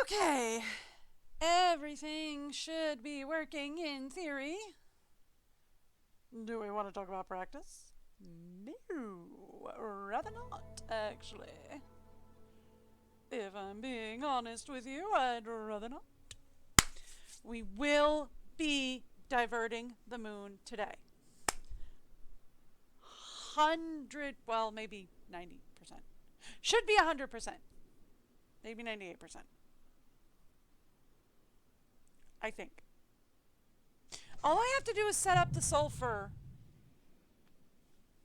Okay. Everything should be working in theory. Do we want to talk about practice? No, rather not, actually. If I'm being honest with you, I'd rather not. We will be diverting the moon today. 100, maybe 90%. Should be 100%. Maybe 98%. I think. All I have to do is set up the sulfur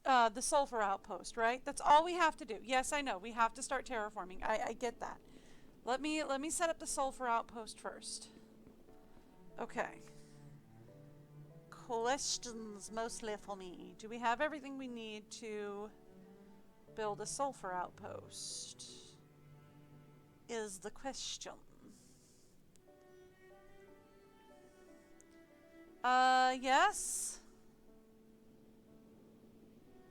outpost, right? That's all we have to do. Yes, I know. We have to start terraforming. I get that. Let me set up the sulfur outpost first. Okay. Questions mostly for me. Do we have everything we need to build a sulfur outpost? Is the question. Yes.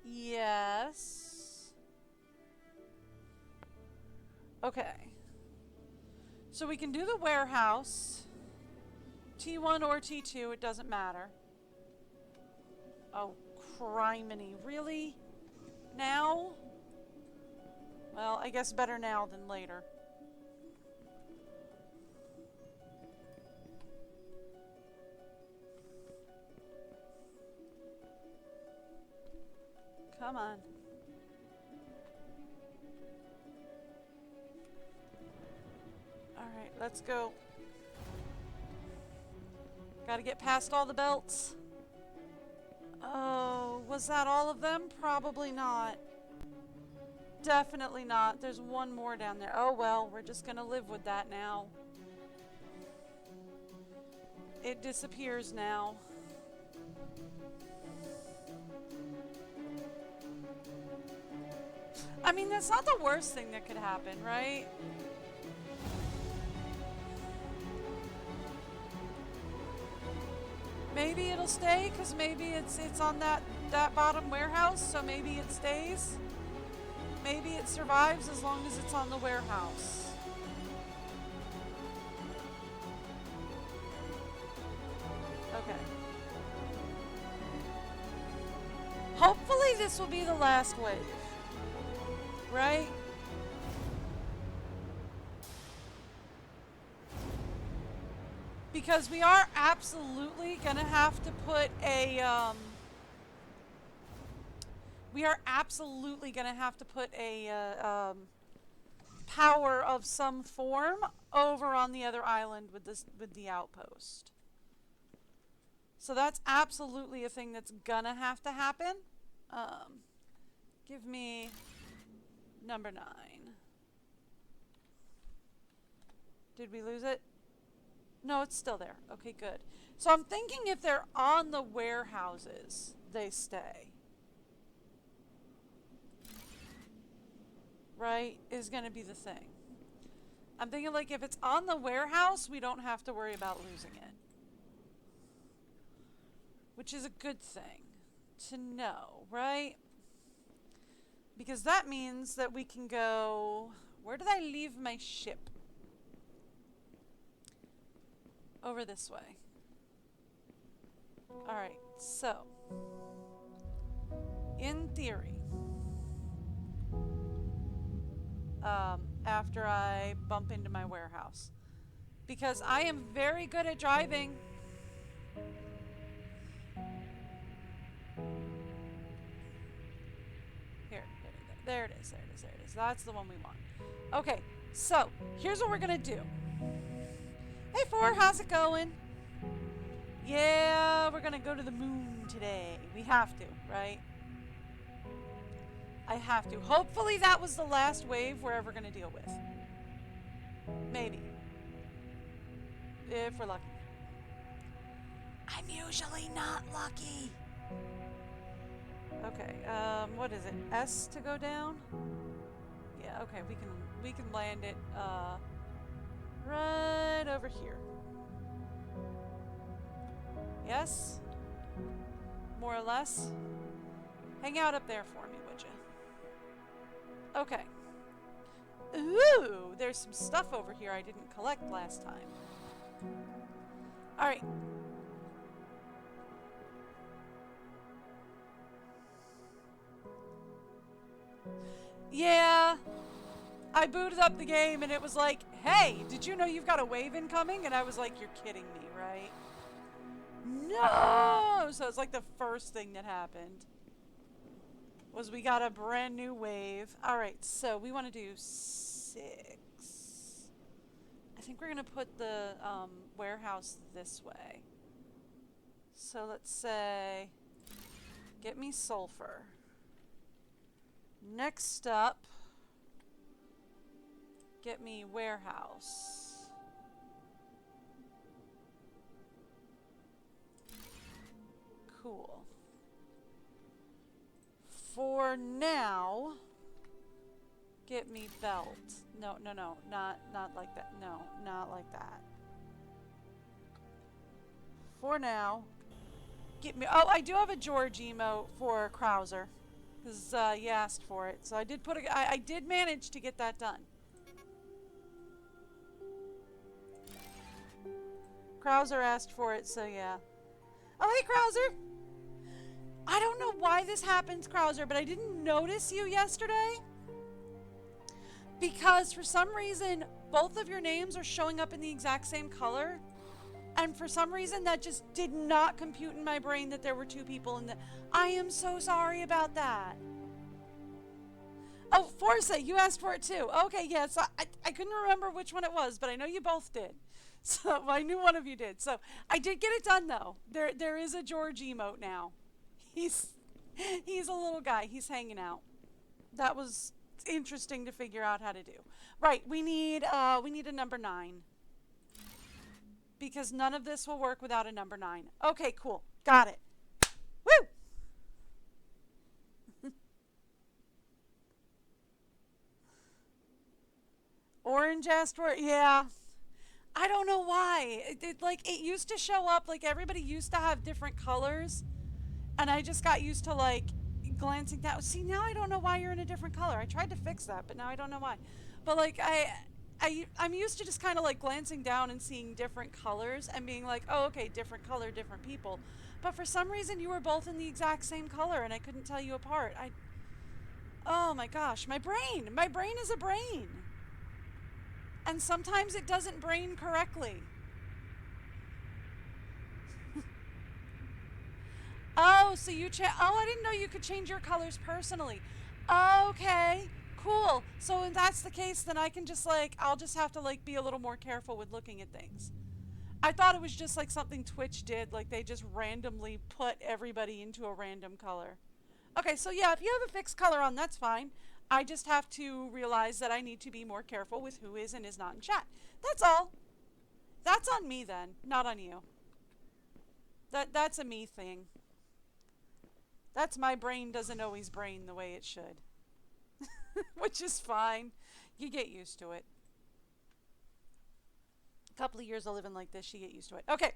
Yes. Okay. So we can do the warehouse. T1 or T2, it doesn't matter. Oh, criminy. Really? Now? Well, I guess better now than later. Come on. Alright, let's go. Gotta get past all the belts. Oh, was that all of them? Probably not. Definitely not. There's one more down there. Oh well, we're just gonna live with that now. It disappears now. I mean, that's not the worst thing that could happen, right? Maybe it'll stay, because maybe it's on that bottom warehouse, so maybe it stays. Maybe it survives as long as it's on the warehouse. Okay. Hopefully this will be the last wave. Right? Because we are absolutely gonna have to put a power of some form over on the other island with the outpost. So that's absolutely a thing that's gonna have to happen. Give me number 9. Did we lose it? No, it's still there. Okay, good. So I'm thinking if they're on the warehouses, they stay. Right? Is going to be the thing. I'm thinking like if it's on the warehouse, we don't have to worry about losing it. Which is a good thing to know, right? Because that means that we can go... Where did I leave my ship? Over this way. Alright, so... in theory... after I bump into my warehouse. Because I am very good at driving. Here, there it is. That's the one we want. Okay, so here's what we're gonna do. Hey, Four, how's it going? Yeah, we're gonna go to the moon today. We have to, right? I have to. Hopefully that was the last wave we're ever gonna deal with. Maybe. If we're lucky. I'm usually not lucky. Okay, what is it? S to go down? Yeah, okay, we can land it right over here. Yes? More or less? Hang out up there for me, would you? Okay. Ooh, there's some stuff over here I didn't collect last time. Alright. Yeah. I booted up the game and it was like, hey, did you know you've got a wave incoming? And I was like, you're kidding me, right? No! So it's like the first thing that happened was we got a brand new wave. Alright, so we want to do 6. I think we're going to put the warehouse this way. So let's say, get me sulfur. Next up, get me warehouse. Cool. For now, get me belt. No, not like that. No, not like that. For now, get me. Oh, I do have a George emote for Krauser, because you asked for it. So I did put I did manage to get that done. Krauser asked for it, so yeah. Oh, hey, Krauser! I don't know why this happens, Krauser, but I didn't notice you yesterday. Because for some reason, both of your names are showing up in the exact same color. And for some reason, that just did not compute in my brain that there were 2 people in the... I am so sorry about that. Oh, Forza, you asked for it too. Okay, yeah, so I couldn't remember which one it was, but I know you both did. So well, I knew one of you did. So I did get it done, though. There is a George emote now. He's a little guy. He's hanging out. That was interesting to figure out how to do. Right, we need a number 9. Because none of this will work without a number 9. Okay, cool. Got it. Woo! Orange asked for it? Yeah. I don't know why. It used to show up, like everybody used to have different colors. And I just got used to like glancing down. See, now I don't know why you're in a different color. I tried to fix that, but now I don't know why. But like I'm used to just kind of like glancing down and seeing different colors and being like, oh, okay, different color, different people. But for some reason, you were both in the exact same color, and I couldn't tell you apart. Oh my gosh, my brain is a brain. And sometimes it doesn't brain correctly. Oh, so you I didn't know you could change your colors personally. Okay, cool. So if that's the case, then I can just I'll just have to be a little more careful with looking at things. I thought it was just like something Twitch did, like they just randomly put everybody into a random color. Okay, so yeah, if you have a fixed color on, that's fine. I just have to realize that I need to be more careful with who is and is not in chat. That's all. That's on me then, not on you. That's a me thing. That's my brain doesn't always brain the way it should. Which is fine. You get used to it. A couple of years of living like this, you get used to it. Okay.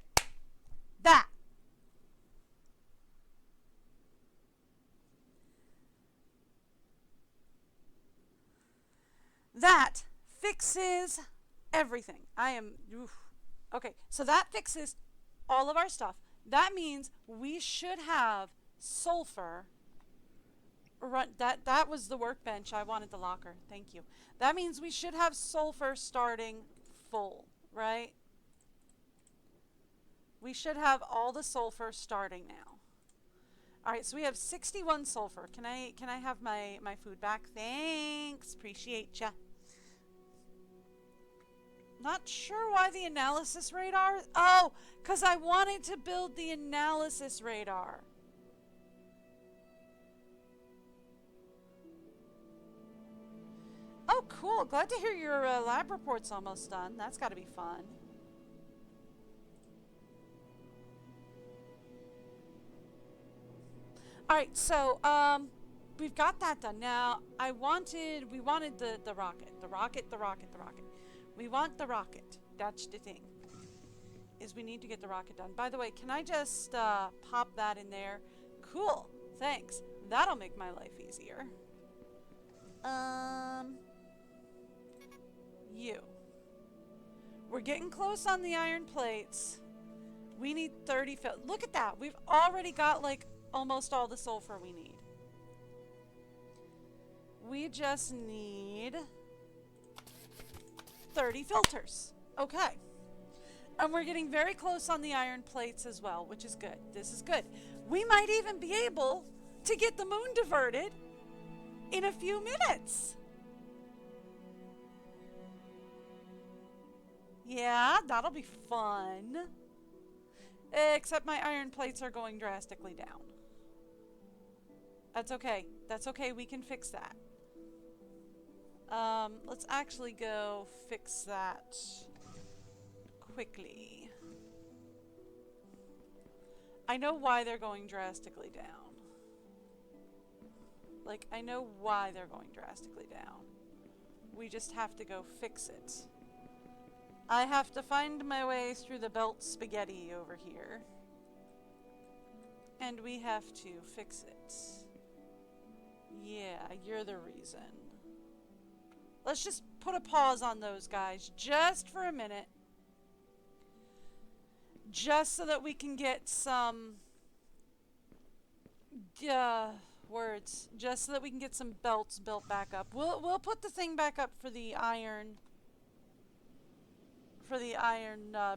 That fixes everything. Okay, so that fixes all of our stuff. That means we should have sulfur. That was the workbench. I wanted the locker. Thank you. That means we should have sulfur starting full, right? We should have all the sulfur starting now. All right, so we have 61 sulfur. Can I have my food back? Thanks. Appreciate ya. Not sure why the analysis radar. Oh, because I wanted to build the analysis radar. Oh, cool. Glad to hear your lab report's almost done. That's got to be fun. All right, so we've got that done. Now, we wanted the rocket. We want the rocket. That's the thing. Is we need to get the rocket done. By the way, can I just pop that in there? Cool. Thanks. That'll make my life easier. You. We're getting close on the iron plates. We need 30 filters. Look at that. We've already got like almost all the sulfur we need. We just need 30 filters. Okay. And we're getting very close on the iron plates as well, which is good. This is good. We might even be able to get the moon diverted in a few minutes. Yeah, that'll be fun. Except my iron plates are going drastically down. That's okay. That's okay. We can fix that. Let's actually go fix that quickly. I know why they're going drastically down. Like, I know why they're going drastically down. We just have to go fix it. I have to find my way through the belt spaghetti over here. And we have to fix it. Yeah, you're the reason. Let's just put a pause on those guys just for a minute. Just so that we can get some words. Just so that we can get some belts built back up. We'll put the thing back up for the iron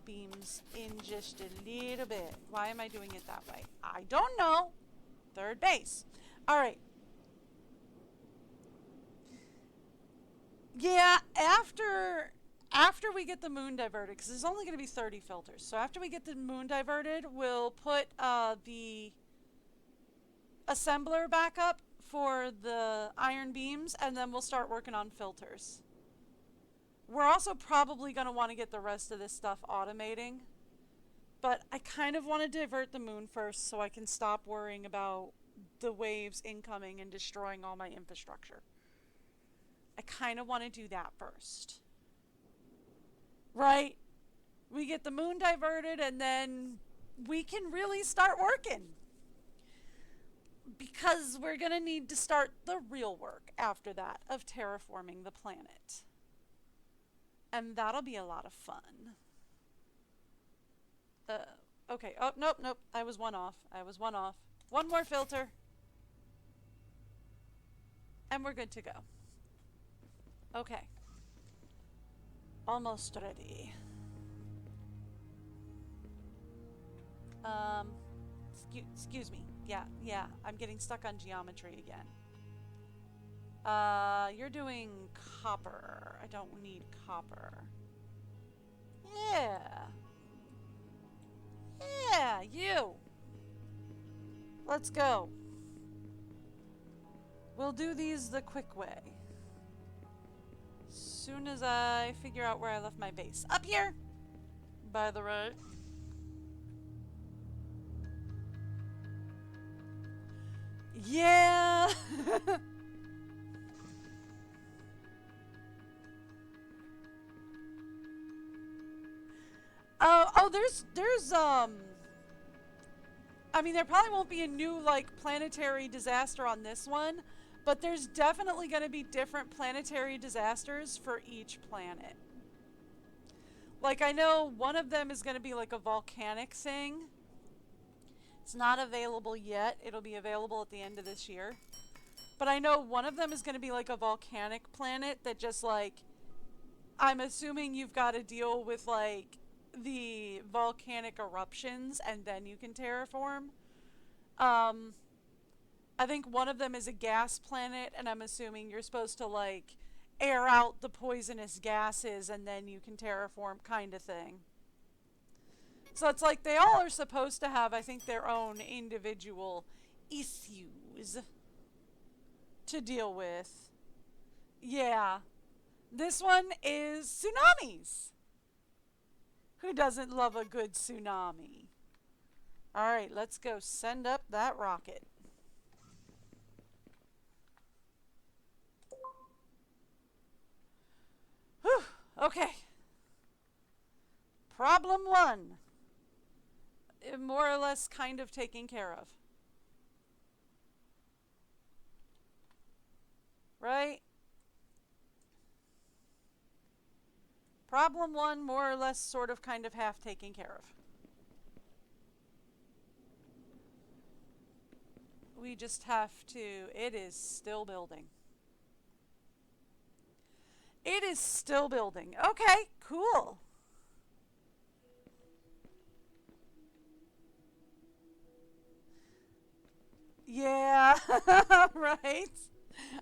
beams in just a little bit. Why am I doing it that way? I don't know. Third base. All right. Yeah, after we get the moon diverted, because there's only going to be 30 filters. So after we get the moon diverted, we'll put the assembler back up for the iron beams, and then we'll start working on filters. We're also probably going to want to get the rest of this stuff automating. But I kind of want to divert the moon first so I can stop worrying about the waves incoming and destroying all my infrastructure. I kind of want to do that first. Right? We get the moon diverted and then we can really start working. Because we're going to need to start the real work after that of terraforming the planet. And that'll be a lot of fun. Okay. Oh, nope. I was one off. One more filter. And we're good to go. Okay. Almost ready. Excuse me. Yeah. I'm getting stuck on geometry again. You're doing copper. I don't need copper. Yeah, you. Let's go. We'll do these the quick way. Soon as I figure out where I left my base. Up here! By the way. Yeah! there's I mean, there probably won't be a new, like, planetary disaster on this one, but there's definitely going to be different planetary disasters for each planet. Like, I know one of them is going to be, like, a volcanic thing. It's not available yet. It'll be available at the end of this year. But I know one of them is going to be, like, a volcanic planet that just, like, I'm assuming you've got to deal with, like, the volcanic eruptions and then you can terraform. I think one of them is a gas planet, and I'm assuming you're supposed to, like, air out the poisonous gases and then you can terraform, kind of thing. So it's like they all are supposed to have, I think, their own individual issues to deal with. Yeah. This one is tsunamis. Who doesn't love a good tsunami? Alright, let's go send up that rocket. Whew, okay. Problem 1. More or less kind of taken care of. Right? Problem one, more or less, sort of, kind of, half taken care of. We just have to... It is still building. It is still building. Okay, cool. Yeah, right.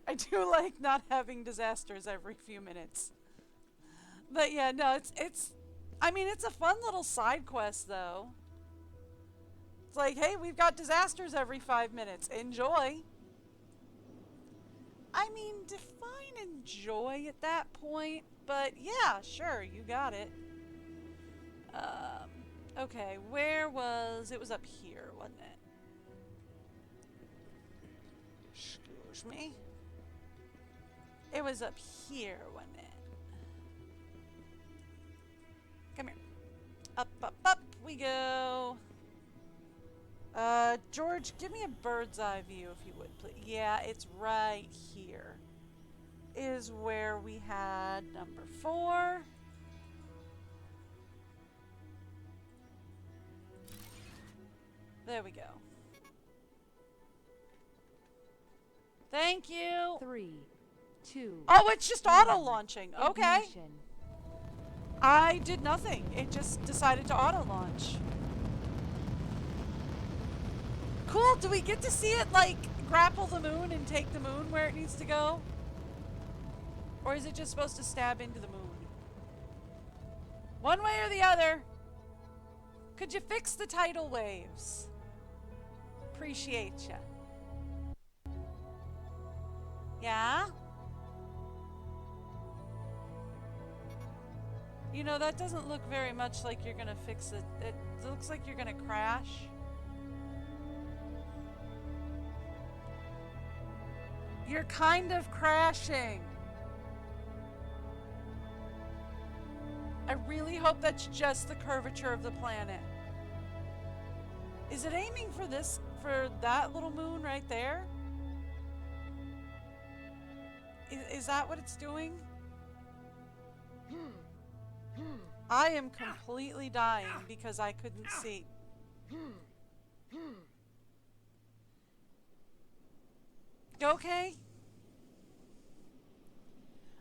I do like not having disasters every few minutes. But yeah, no, I mean, it's a fun little side quest, though. It's like, hey, we've got disasters every 5 minutes. Enjoy. I mean, define enjoy at that point, but yeah, sure, you got it. Okay, where was... It was up here, wasn't it? Excuse me. It was up here, wasn't it? Come here. Up, up, up we go. George, give me a bird's eye view if you would, please. Yeah, it's right here. Is where we had number 4. There we go. Thank you. 3, 2. Oh, it's just auto-launching. Okay. Ignition. I did nothing. It just decided to auto-launch. Cool. Do we get to see it, like, grapple the moon and take the moon where it needs to go? Or is it just supposed to stab into the moon? One way or the other. Could you fix the tidal waves? Appreciate ya. Yeah? You know, that doesn't look very much like you're gonna fix it. It looks like you're gonna crash. You're kind of crashing. I really hope that's just the curvature of the planet. Is it aiming for this, for that little moon right there? Is that what it's doing? I am completely dying because I couldn't see. Okay.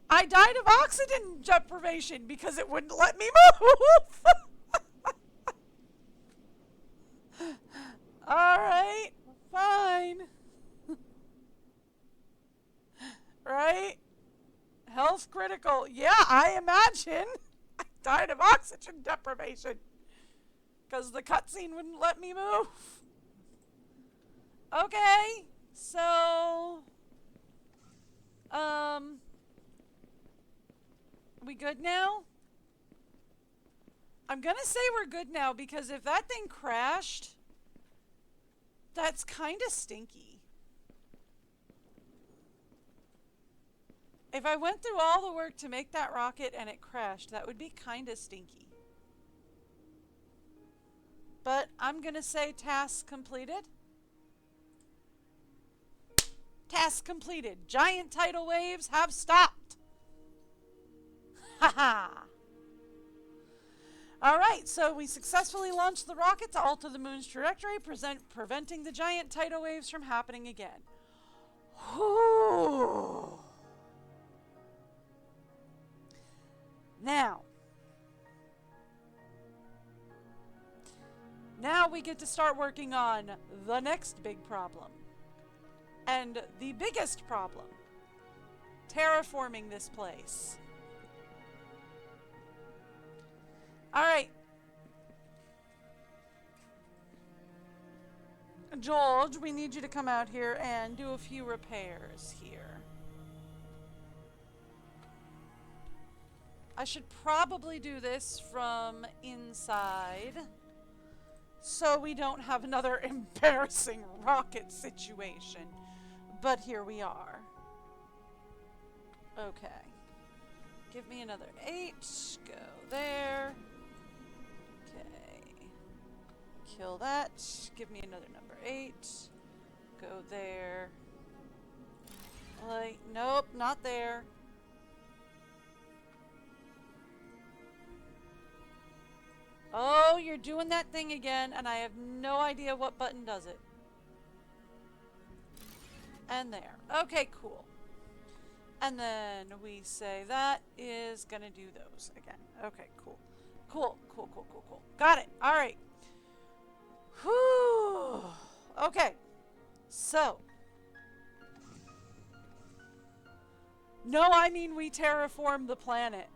I died of oxygen deprivation because it wouldn't let me move. Alright, fine. Right? Health critical. Yeah, I imagine. I died of oxygen deprivation because the cutscene wouldn't let me move. Okay, so... we good now? I'm gonna say we're good now because if that thing crashed, that's kind of stinky. If I went through all the work to make that rocket and it crashed, that would be kind of stinky. But I'm gonna say task completed. Task completed. Giant tidal waves have stopped. Haha. Alright, so we successfully launched the rocket to alter the moon's trajectory, preventing the giant tidal waves from happening again. Whew. Now we get to start working on the next big problem. And the biggest problem. Terraforming this place. Alright. George, we need you to come out here and do a few repairs here. I should probably do this from inside, so we don't have another embarrassing rocket situation. But here we are. Okay. Give me another 8. Go there. Okay. Kill that. Give me another number 8. Go there. Like, nope, not there. Oh, you're doing that thing again, and I have no idea what button does it. And there. Okay, cool. And then we say that is gonna do those again. Okay, cool. Cool, cool, cool, cool, cool. Got it. All right. Whew. Okay. So. No, I mean we terraform the planet.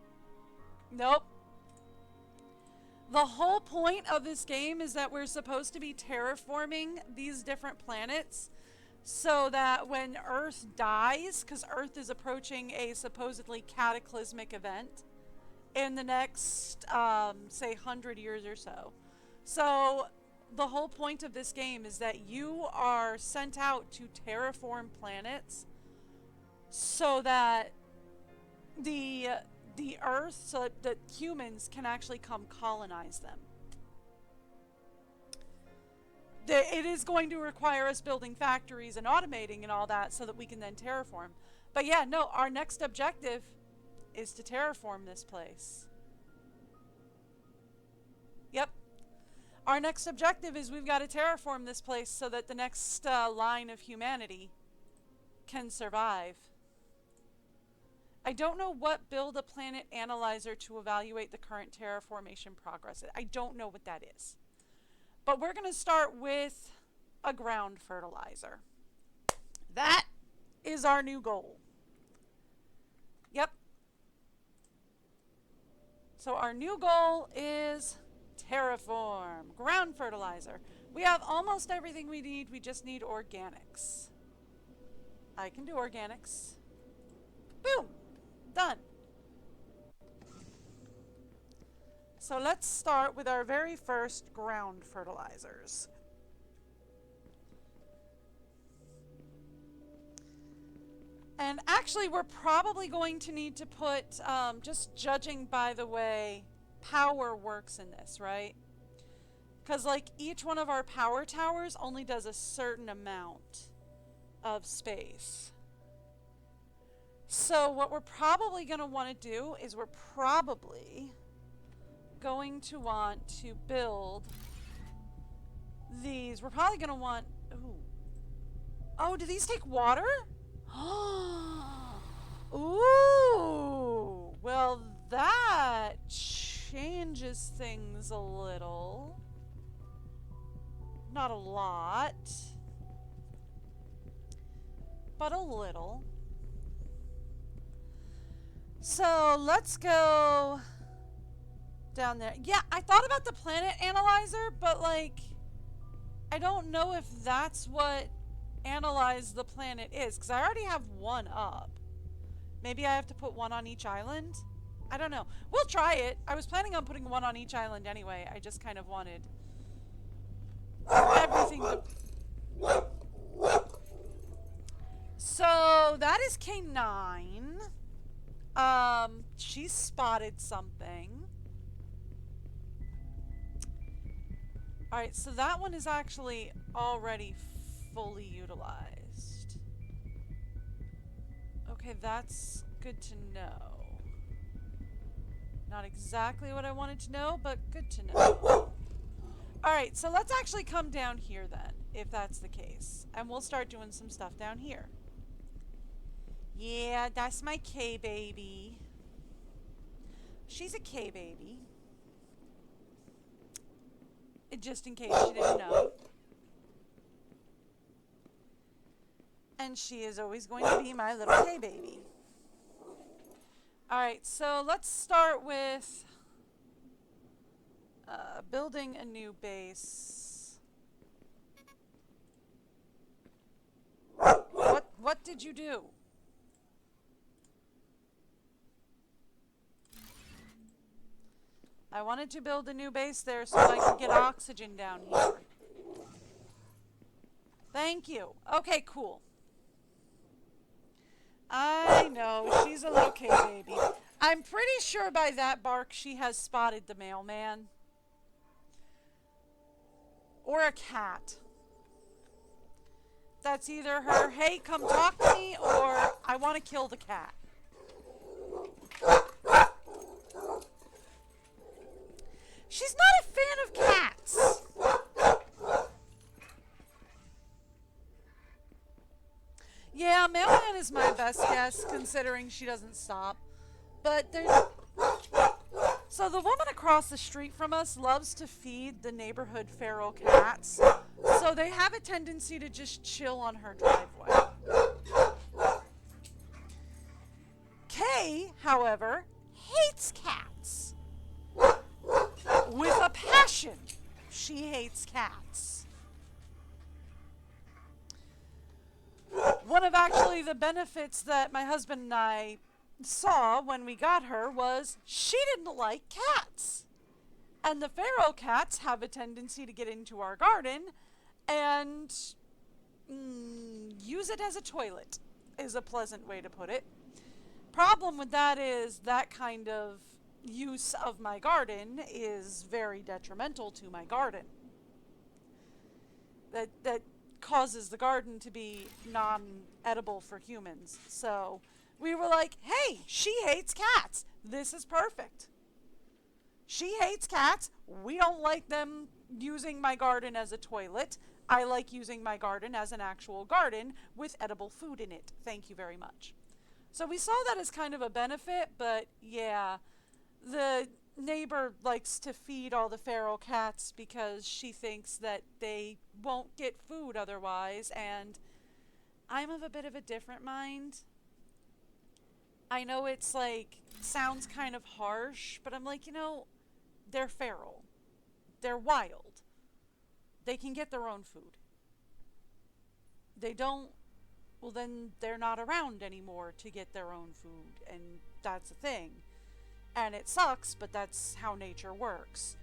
Nope. The whole point of this game is that we're supposed to be terraforming these different planets so that when Earth dies, because Earth is approaching a supposedly cataclysmic event in the next, say, 100 years or so. So the whole point of this game is that you are sent out to terraform planets so that the Earth, so that humans can actually come colonize them. It is going to require us building factories and automating and all that so that we can then terraform. But yeah, no, our next objective is to terraform this place. Yep. Our next objective is we've got to terraform this place so that the next line of humanity can survive. I don't know what build a planet analyzer to evaluate the current terraformation progress. I don't know what that is. But we're going to start with a ground fertilizer. That is our new goal. Yep. So our new goal is terraform, ground fertilizer. We have almost everything we need. We just need organics. I can do organics. Boom. Done. So let's start with our very first ground fertilizers. And actually, we're probably going to need to put, just judging by the way power works in this, right? Because like each one of our power towers only does a certain amount of space. So what we're probably going to want to do is we're probably going to want to build these. We're probably going to want... Ooh. Oh, do these take water? Ooh. Well, that changes things a little. Not a lot. But a little. So let's go down there. Yeah, I thought about the planet analyzer, but like, I don't know if that's what analyze the planet is, because I already have one up. Maybe I have to put one on each island? I don't know. We'll try it. I was planning on putting one on each island anyway. I just kind of wanted everything to... So that is K9. She spotted something. Alright, so that one is actually already fully utilized. Okay, that's good to know. Not exactly what I wanted to know, but good to know. Alright, so let's actually come down here then, if that's the case. And we'll start doing some stuff down here. Yeah, that's my K-baby. She's a K-baby. Just in case you didn't know. And she is always going to be my little K-baby. Alright, so let's start with building a new base. What did you do? I wanted to build a new base there so I could get oxygen down here. Thank you. Okay, cool. I know, she's a little K-baby. I'm pretty sure by that bark she has spotted the mailman. Or a cat. That's either her, hey, come talk to me, or I want to kill the cat. She's not a fan of cats. Yeah, Mailman is my best guess considering she doesn't stop. But there's... So the woman across the street from us loves to feed the neighborhood feral cats. So they have a tendency to just chill on her driveway. Kay, however, hates cats. With a passion, she hates cats. One of actually the benefits that my husband and I saw when we got her was she didn't like cats. And the feral cats have a tendency to get into our garden and use it as a toilet, is a pleasant way to put it. Problem with that is that kind of use of my garden is very detrimental to my garden. That causes the garden to be non-edible for humans. So we were like, hey, she hates cats. This is perfect. She hates cats. We don't like them using my garden as a toilet. I like using my garden as an actual garden with edible food in it. Thank you very much. So we saw that as kind of a benefit, but yeah, the neighbor likes to feed all the feral cats because she thinks that they won't get food otherwise, and I'm of a bit of a different mind. I know it's like, sounds kind of harsh, but I'm like, they're feral. They're wild. They can get their own food. They don't, well then they're not around anymore to get their own food, and that's a thing. And it sucks, but that's how nature works.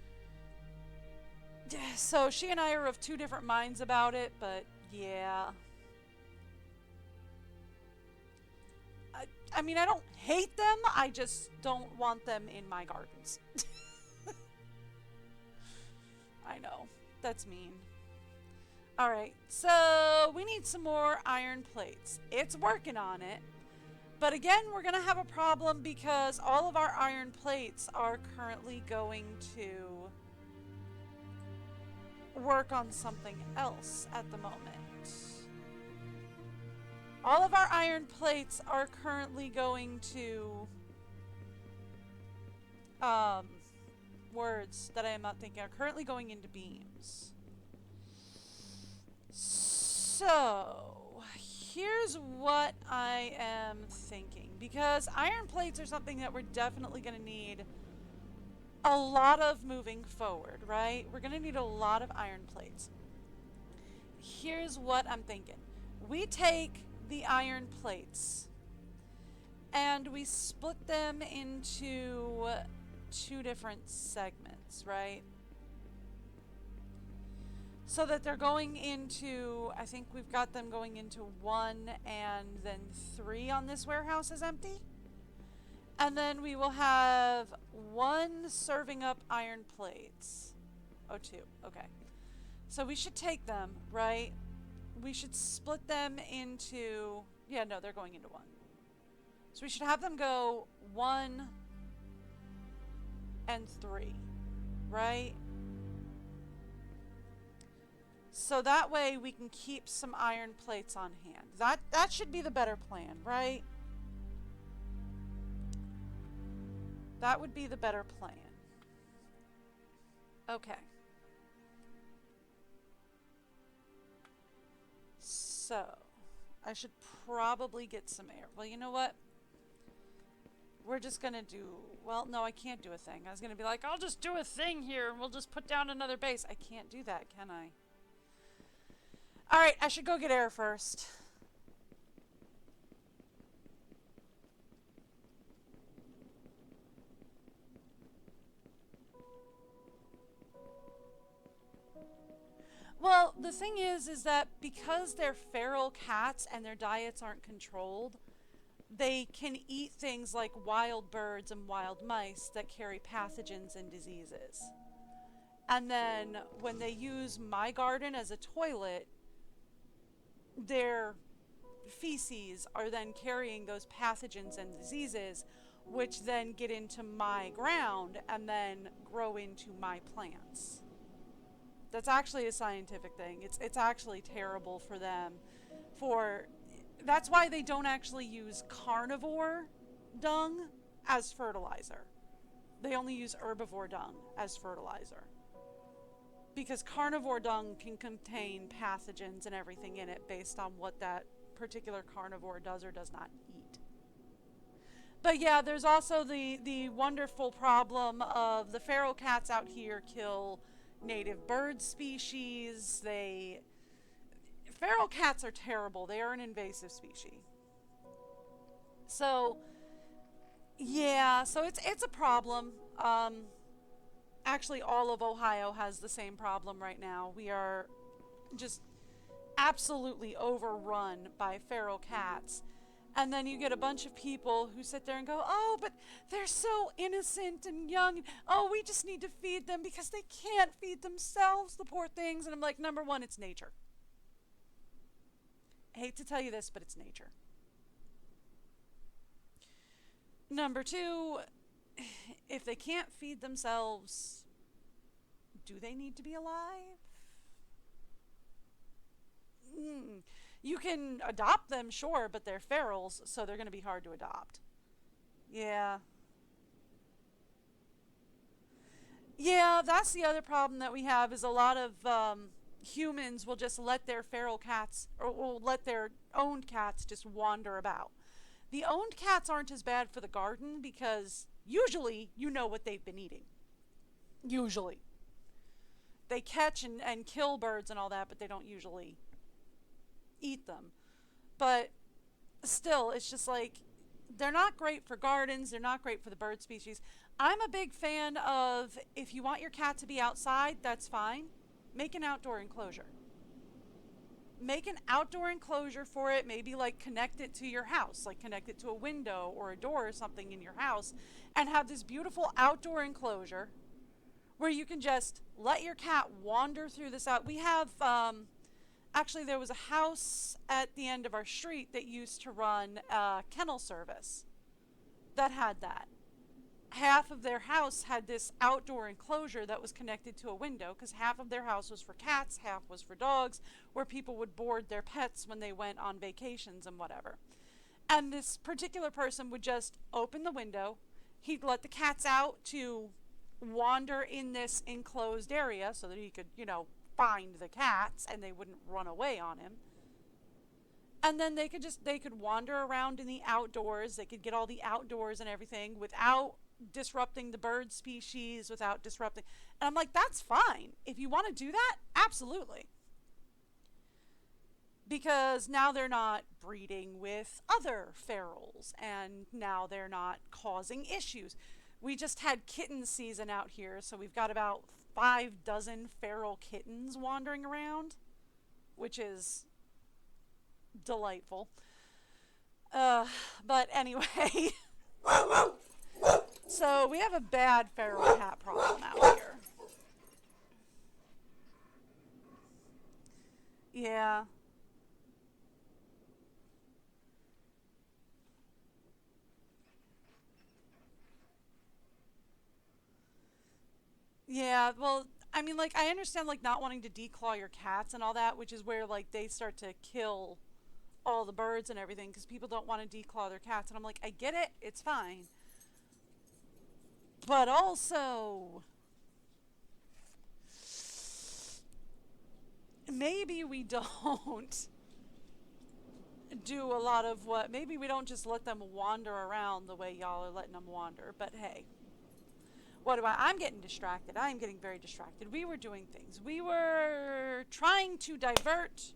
So she and I are of two different minds about it, but yeah. I mean, I don't hate them, I just don't want them in my gardens. I know, that's mean. Alright, so we need some more iron plates. It's working on it. But again, we're going to have a problem because all of our iron plates are currently going to work on something else at the moment. All of our iron plates are currently going to... words that I am not thinking are currently going into beams. So, here's what I am thinking. Because iron plates are something that we're definitely going to need a lot of moving forward, right? We're going to need a lot of iron plates. Here's what I'm thinking. We take the iron plates and we split them into two different segments, right? So that they're going into, I think we've got them going into 1 and then 3 on this warehouse is empty. And then we will have 1 serving up iron plates. Oh, 2, okay. So we should take them, right? We should split them into, yeah, no, they're going into 1. So we should have them go 1 and 3, right? So that way we can keep some iron plates on hand. That should be the better plan, right? That would be the better plan. Okay. So, I should probably get some air. Well, you know what? We're just gonna do... Well, no, I can't do a thing. I was gonna be like, I'll just do a thing here and we'll just put down another base. I can't do that, can I? Alright, I should go get air first. Well, the thing is that because they're feral cats and their diets aren't controlled, they can eat things like wild birds and wild mice that carry pathogens and diseases. And then when they use my garden as a toilet, their feces are then carrying those pathogens and diseases, which then get into my ground and then grow into my plants. That's actually a scientific thing. It's actually terrible for them. For That's why they don't actually use carnivore dung as fertilizer. They only use herbivore dung as fertilizer. Because carnivore dung can contain pathogens and everything in it based on what that particular carnivore does or does not eat. But yeah, there's also the wonderful problem of the feral cats out here kill native bird species. Feral cats are terrible. They are an invasive species. So yeah, so it's a problem. Actually, all of Ohio has the same problem right now. We are just absolutely overrun by feral cats. And then you get a bunch of people who sit there and go, oh, but they're so innocent and young. Oh, we just need to feed them because they can't feed themselves, the poor things. And I'm like, number one, it's nature. I hate to tell you this, but it's nature. Number two, if they can't feed themselves, do they need to be alive? You can adopt them, sure, but they're ferals, so they're going to be hard to adopt. Yeah. Yeah, that's the other problem that we have is a lot of humans will just let their feral cats, or will let their owned cats just wander about. The owned cats aren't as bad for the garden because usually you know what they've been eating. Usually. They catch and kill birds and all that, but they don't usually eat them. But still, it's just like, they're not great for gardens, they're not great for the bird species. I'm a big fan of, if you want your cat to be outside, that's fine. Make an outdoor enclosure. Make an outdoor enclosure for it, maybe like connect it to your house, like connect it to a window or a door or something in your house, and have this beautiful outdoor enclosure where you can just let your cat wander through this out. We have, actually there was a house at the end of our street that used to run a kennel service that had that. Half of their house had this outdoor enclosure that was connected to a window because half of their house was for cats, half was for dogs, where people would board their pets when they went on vacations and whatever. And this particular person would just open the window. He'd let the cats out to wander in this enclosed area so that he could, find the cats and they wouldn't run away on him. And then they could wander around in the outdoors. They could get all the outdoors and everything without disrupting the bird species, without disrupting. And I'm like, that's fine. If you want to do that, absolutely. Because now they're not breeding with other ferals and now they're not causing issues. We just had kitten season out here, so we've got about 5 dozen feral kittens wandering around, which is delightful. But anyway, so we have a bad feral cat problem out here. Yeah. Yeah, well, I mean, like, I understand, like, not wanting to declaw your cats and all that, which is where, like, they start to kill all the birds and everything because people don't want to declaw their cats. And I'm like, I get it, it's fine. But also, maybe we don't do a lot of what, maybe we don't just let them wander around the way y'all are letting them wander. But hey, I'm getting distracted. I'm getting very distracted. We were doing things. We were trying to divert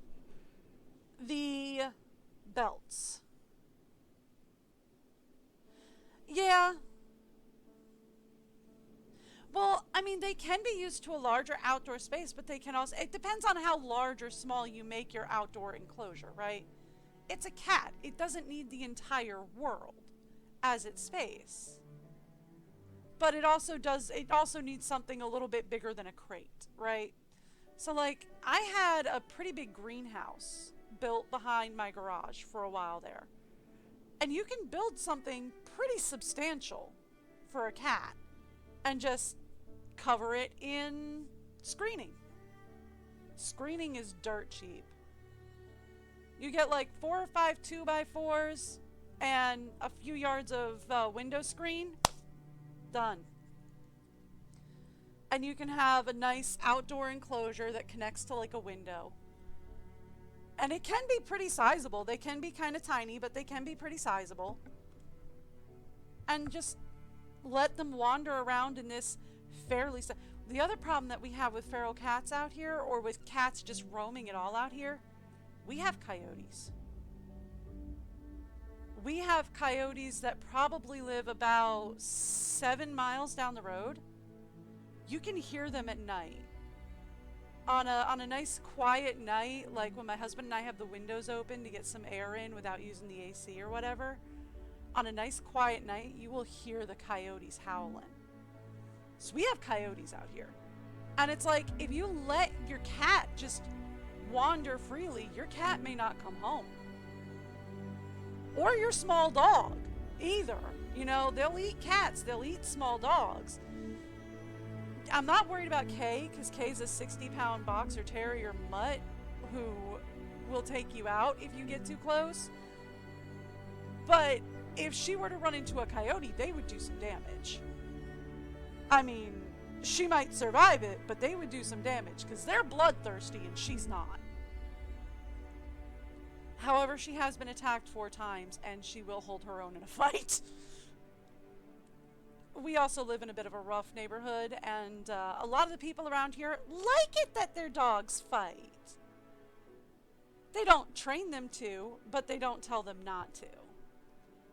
the belts. Yeah. Well, I mean, they can be used to a larger outdoor space, but they can also, it depends on how large or small you make your outdoor enclosure, right? It's a cat. It doesn't need the entire world as its space. But it also needs something a little bit bigger than a crate, right? So like, I had a pretty big greenhouse built behind my garage for a while there. And you can build something pretty substantial for a cat and just cover it in screening. Screening is dirt cheap. You get like 4 or 5 2x4s and a few yards of window screen. Done. And you can have a nice outdoor enclosure that connects to like a window. And it can be pretty sizable. They can be kind of tiny, but they can be pretty sizable. And just let them wander around in this fairly... The other problem that we have with feral cats out here, or with cats just roaming at all out here, we have coyotes. We have coyotes that probably live about 7 miles down the road. You can hear them at night. On a nice quiet night, like when my husband and I have the windows open to get some air in without using the AC or whatever, on a nice quiet night, you will hear the coyotes howling. So we have coyotes out here. And it's like, if you let your cat just wander freely, your cat may not come home. Or your small dog, either. You know, they'll eat cats, they'll eat small dogs. I'm not worried about Kay, because Kay's a 60-pound boxer terrier mutt who will take you out if you get too close. But if she were to run into a coyote, they would do some damage. I mean, she might survive it, but they would do some damage, because they're bloodthirsty and she's not. However, she has been attacked 4 times, and she will hold her own in a fight. We also live in a bit of a rough neighborhood, and a lot of the people around here like it that their dogs fight. They don't train them to, but they don't tell them not to.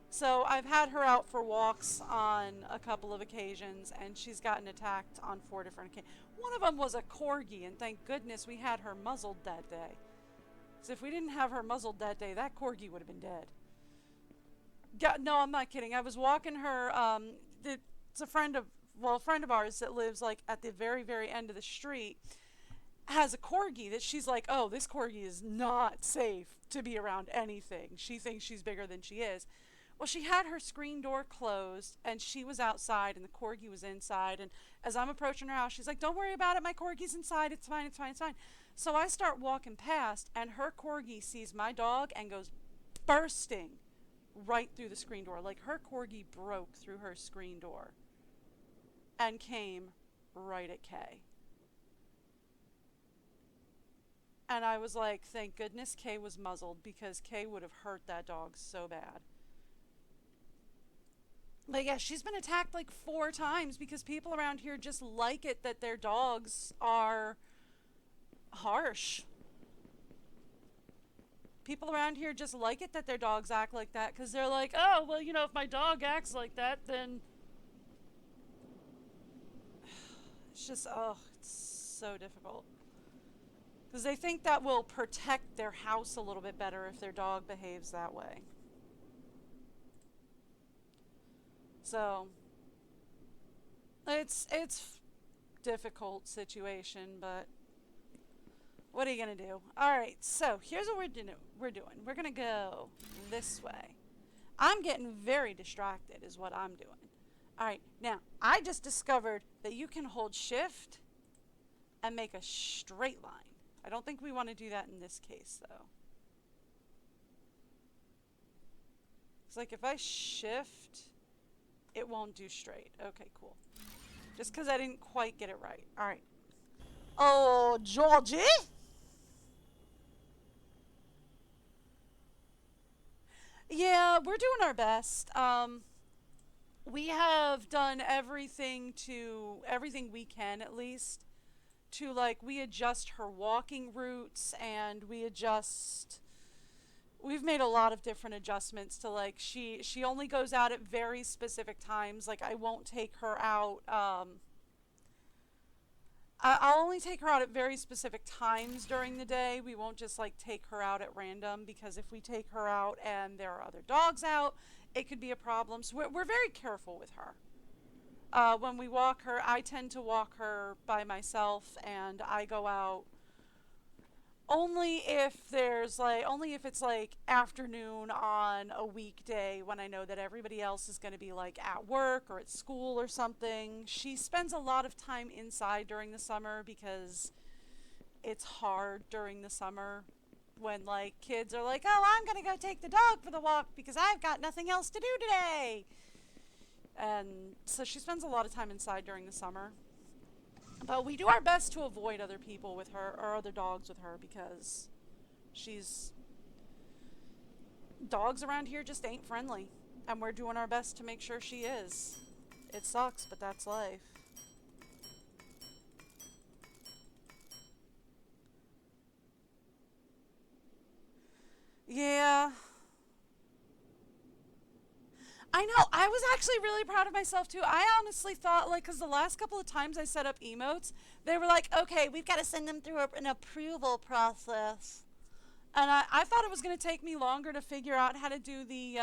So I've had her out for walks on a couple of occasions, and she's gotten attacked on 4 different occasions. One of them was a corgi, and thank goodness we had her muzzled that day. Because if we didn't have her muzzled that day, that corgi would have been dead. No, I'm not kidding. I was walking her. It's a friend of ours that lives like at the very, very end of the street. Has a corgi that she's like, oh, this corgi is not safe to be around anything. She thinks she's bigger than she is. Well, she had her screen door closed, and she was outside, and the corgi was inside. And as I'm approaching her house, she's like, don't worry about it. My corgi's inside. It's fine. It's fine. It's fine. So I start walking past, and her corgi sees my dog and goes bursting right through the screen door. Like, her corgi broke through her screen door and came right at Kay. And I was like, thank goodness Kay was muzzled, because Kay would have hurt that dog so bad. But yeah, she's been attacked like 4 times because people around here just like it that their dogs are harsh. People around here just like it that their dogs act like that, because they're like, oh, well, you know, if my dog acts like that, then... It's just, oh, it's so difficult. Because they think that will protect their house a little bit better if their dog behaves that way. So, it's difficult situation, but what are you going to do? Alright, so here's what we're doing. We're going to go this way. I'm getting very distracted is what I'm doing. Alright, now, I just discovered that you can hold shift and make a straight line. I don't think we want to do that in this case, though. It's like if I shift, it won't do straight. Okay, cool. Just because I didn't quite get it right. Alright. Oh, Georgie? Yeah, we're doing our best. We have done everything we can, at least, to, like, we adjust her walking routes, and we've made a lot of different adjustments to, like, she only goes out at very specific times. Like, I won't take her out, I'll only take her out at very specific times during the day. We won't just, like, take her out at random, because if we take her out and there are other dogs out, it could be a problem. So we're very careful with her. When we walk her, I tend to walk her by myself, and I go out Only if there's like, only if it's like afternoon on a weekday when I know that everybody else is going to be like at work or at school or something. She spends a lot of time inside during the summer because it's hard during the summer when like kids are like, "Oh, I'm going to go take the dog for the walk because I've got nothing else to do today." And so she spends a lot of time inside during the summer. But we do our best to avoid other people with her or other dogs with her because she's dogs around here just ain't friendly, and we're doing our best to make sure she is. It sucks, but that's life. Yeah. I know. I was actually really proud of myself too. I honestly thought, like, because the last couple of times I set up emotes, they were like, okay, we've got to send them through an approval process. And I thought it was going to take me longer to figure out how to do the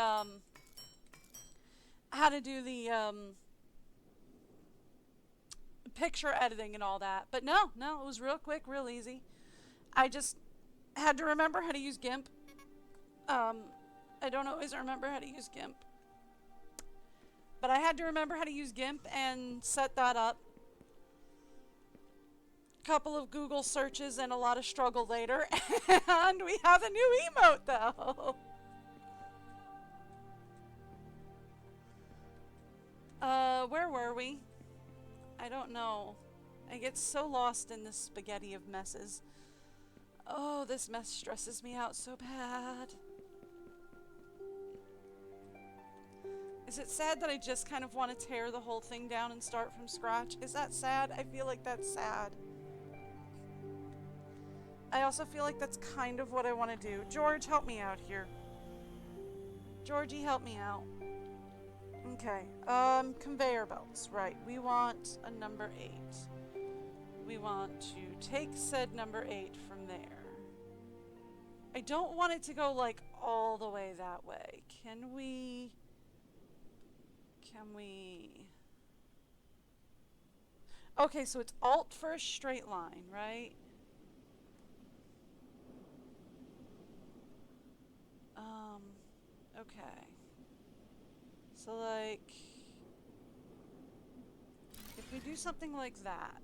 picture editing and all that. But no, no, it was real quick, real easy. I just had to remember how to use GIMP. Um, I don't always remember how to use GIMP. But I had to remember how to use GIMP and set that up. Couple of Google searches and a lot of struggle later, and we have a new emote though. Where were we? I don't know. I get so lost in this spaghetti of messes. Oh, this mess stresses me out so bad. Is it sad that I just kind of want to tear the whole thing down and start from scratch? Is that sad? I feel like that's sad. I also feel like that's kind of what I want to do. George, help me out here. Georgie, help me out. Okay, conveyor belts, right. We want a number 8. We want to take said number 8 from there. I don't want it to go, like, all the way that way. Can we... Okay, so it's Alt for a straight line, right? Okay. So, like, if we do something like that,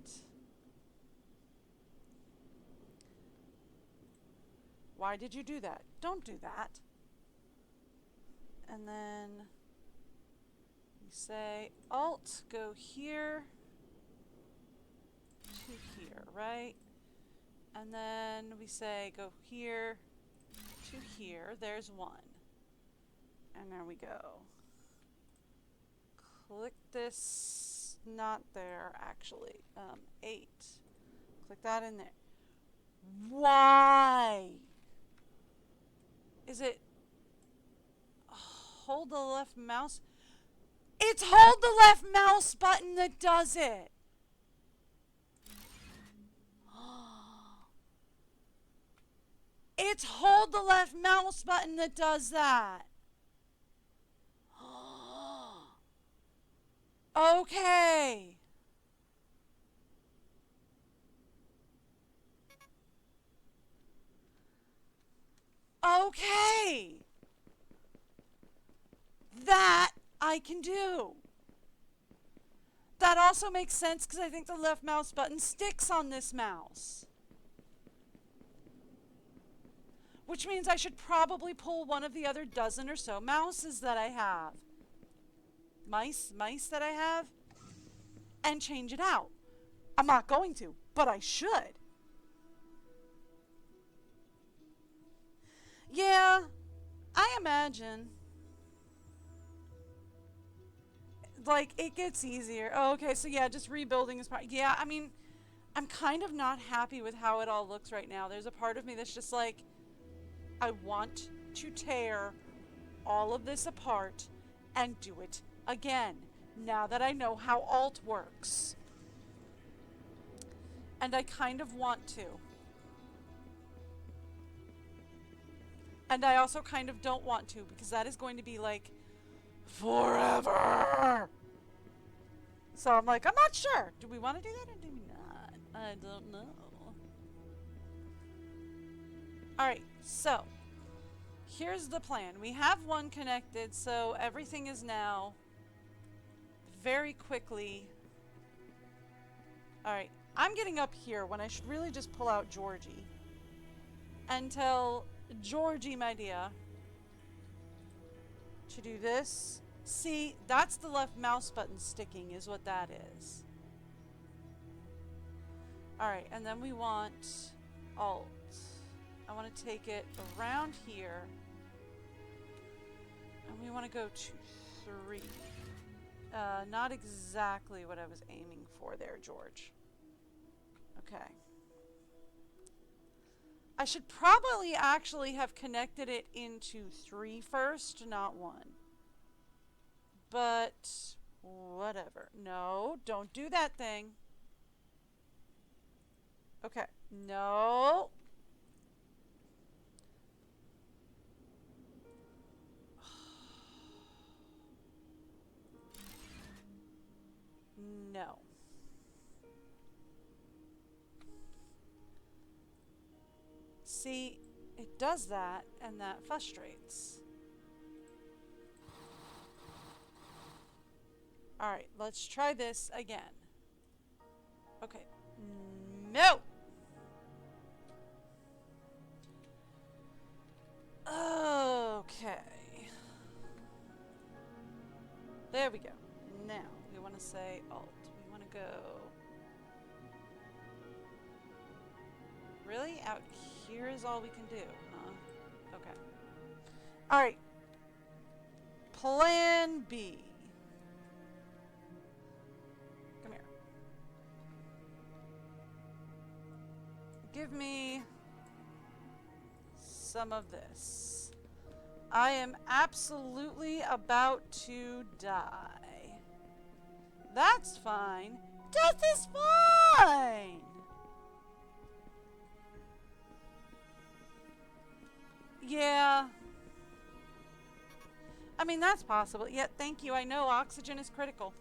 why did you do that? Don't do that. And then we say Alt, go here to here, right? And then we say go here to here. There's 1. And there we go. Click this, not there actually, 8. Click that in there. Why? Is it hold the left mouse? It's hold the left mouse button that does it. It's hold the left mouse button that does that. Okay. Okay. That I can do. That also makes sense because I think the left mouse button sticks on this mouse. Which means I should probably pull one of the other dozen or so mouses that I have. Mice that I have. And change it out. I'm not going to, but I should. Yeah, I imagine. Like, it gets easier. Oh, okay, so yeah, just rebuilding is part. Yeah, I mean, I'm kind of not happy with how it all looks right now. There's a part of me that's just like, I want to tear all of this apart and do it again, now that I know how Alt works. And I kind of want to. And I also kind of don't want to, because that is going to be like forever. So I'm like, I'm not sure. Do we want to do that or do we not? I don't know. Alright, so here's the plan. We have one connected, so everything is now very quickly. Alright, I'm getting up here when I should really just pull out Georgie and tell Georgie, my dear, to do this. See, that's the left mouse button sticking is what that is. Alright, and then we want Alt. I want to take it around here. And we want to go to 3. Not exactly what I was aiming for there, George. Okay. I should probably actually have connected it into 3 first, not 1. But whatever. No, don't do that thing. Okay. No. No. See, it does that, and that frustrates. Alright, let's try this again. Okay. No! Okay. There we go. Now, we want to say Alt. We want to go... Really? Out here is all we can do, huh? Okay. Alright. Plan B. Come here. Give me some of this. I am absolutely about to die. That's fine. Death is fine! Yeah. I mean, that's possible. Yeah, thank you. I know oxygen is critical.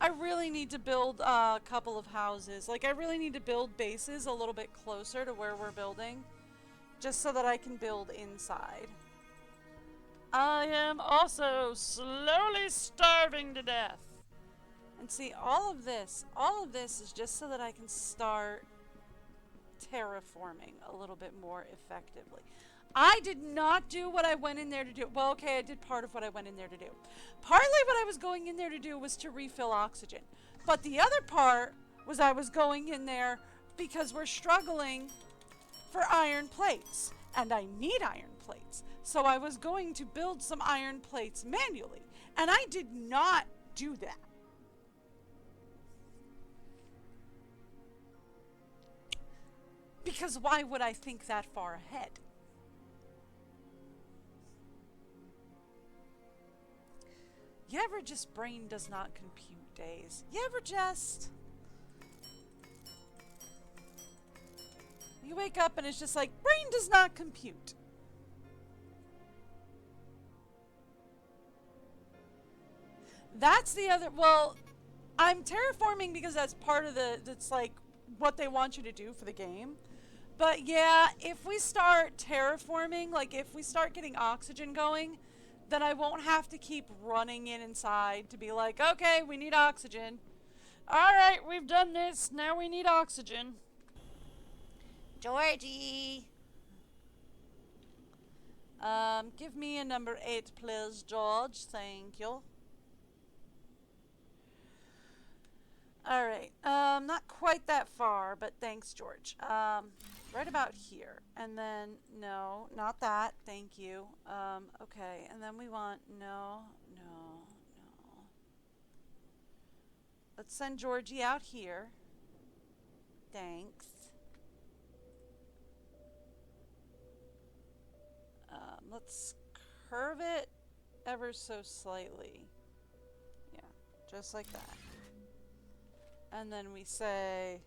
I really need to build a couple of houses. Like, I really need to build bases a little bit closer to where we're building. Just so that I can build inside. I am also slowly starving to death. And see, all of this is just so that I can start terraforming a little bit more effectively. I did not do what I went in there to do. Well, okay, I did part of what I went in there to do. Partly what I was going in there to do was to refill oxygen. But the other part was I was going in there because we're struggling for iron plates. And I need iron plates. So I was going to build some iron plates manually. And I did not do that. Because why would I think that far ahead? You ever just brain does not compute days? You ever just... You wake up and it's just like, brain does not compute. That's the other... Well, I'm terraforming because that's part of the... That's like what they want you to do for the game. But yeah, if we start terraforming, like if we start getting oxygen going, then I won't have to keep running inside to be like, okay, we need oxygen. Alright, we've done this. Now we need oxygen. Georgie. Give me a number 8, please, George. Thank you. Alright, not quite that far, but thanks, George. Right about here. And then, no, not that. Thank you. Okay, and then we want, no. Let's send Georgie out here. Thanks. Let's curve it ever so slightly. Yeah, just like that. And then we say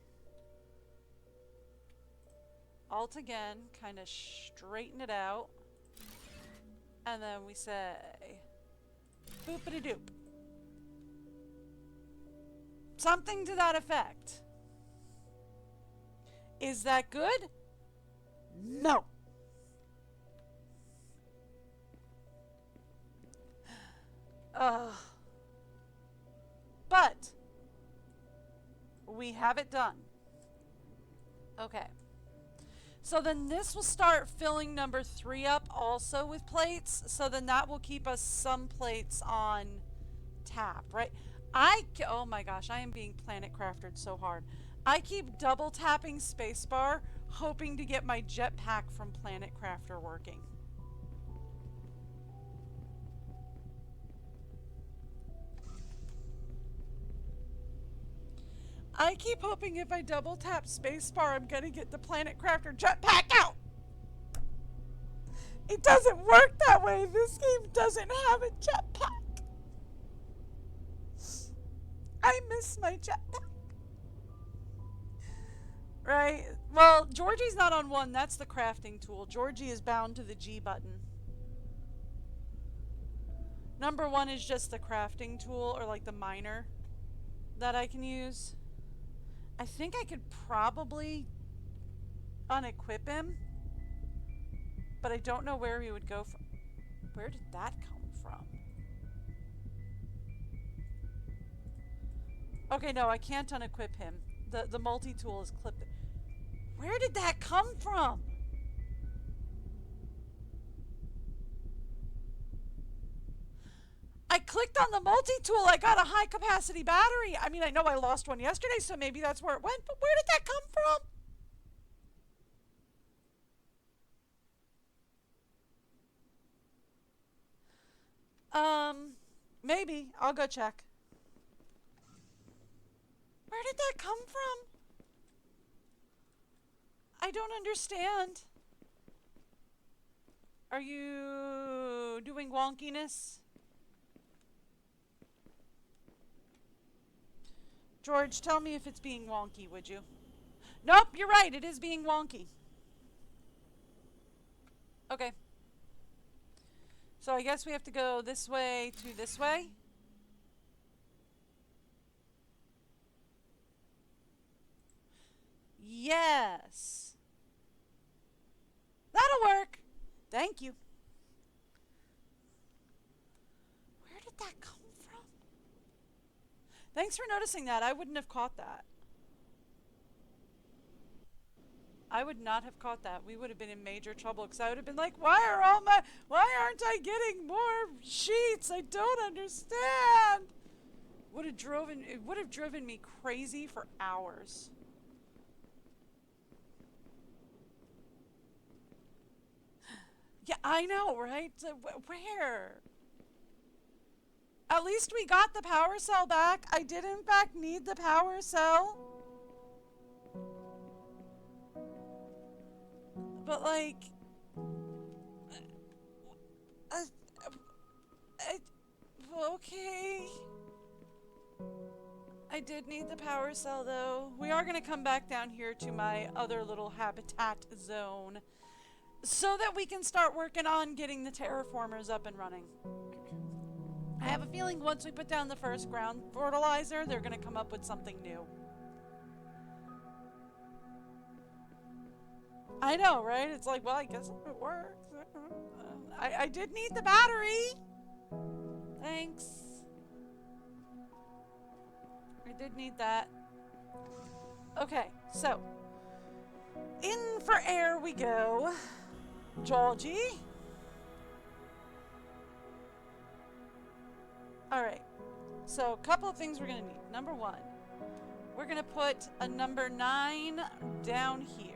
Alt again, kind of straighten it out. And then we say boopity doop. Something to that effect. Is that good? No. But we have it done. Okay. So then this will start filling number 3 up also with plates. So then that will keep us some plates on tap, right? Oh my gosh, I am being planet crafted so hard. I keep double tapping spacebar, hoping to get my jetpack from Planet Crafter working. I keep hoping if I double tap spacebar, I'm gonna get the Planet Crafter jetpack out. It doesn't work that way. This game doesn't have a jetpack. I miss my jetpack. Right? Well, Georgie's not on 1. That's the crafting tool. Georgie is bound to the G button. Number 1 is just the crafting tool, or like the miner that I can use. I think I could probably unequip him, but I don't know where he would go from. Where did that come from? Okay, no, I can't unequip him. The multi-tool is clipped. Where did that come from? I clicked on the multi-tool. I got a high-capacity battery. I mean, I know I lost one yesterday, so maybe that's where it went, but where did that come from? Maybe. I'll go check. Where did that come from? I don't understand. Are you doing wonkiness? George, tell me if it's being wonky, would you? Nope, you're right. It is being wonky. Okay. So I guess we have to go this way to this way. Yes. That'll work. Thank you. Where did that come from? Thanks for noticing that. I wouldn't have caught that. I would not have caught that. We would have been in major trouble because I would have been like, why aren't I getting more sheets? I don't understand. It would have driven me crazy for hours. Yeah, I know, right? Where? At least we got the power cell back. I did in fact need the power cell. But like, okay. I did need the power cell though. We are going to come back down here to my other little habitat zone so that we can start working on getting the terraformers up and running. I have a feeling once we put down the first ground fertilizer, they're going to come up with something new. I know, right? It's like, well, I guess it works. I did need the battery. Thanks. I did need that. Okay, so in for air we go. Georgie. Alright, so a couple of things we're going to need. Number 1, we're going to put a number 9 down here.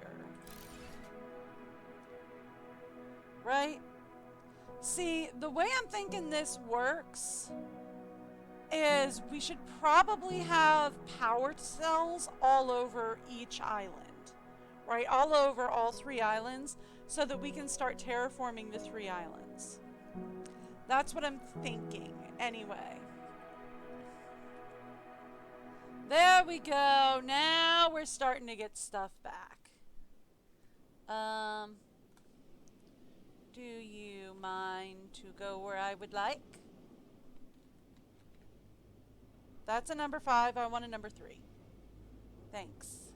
Right? See, the way I'm thinking this works is we should probably have power cells all over each island. Right? All over all 3 islands so that we can start terraforming the 3 islands. That's what I'm thinking, anyway. There we go. Now we're starting to get stuff back. Do you mind to go where I would like? That's a number 5. I want a number 3. Thanks.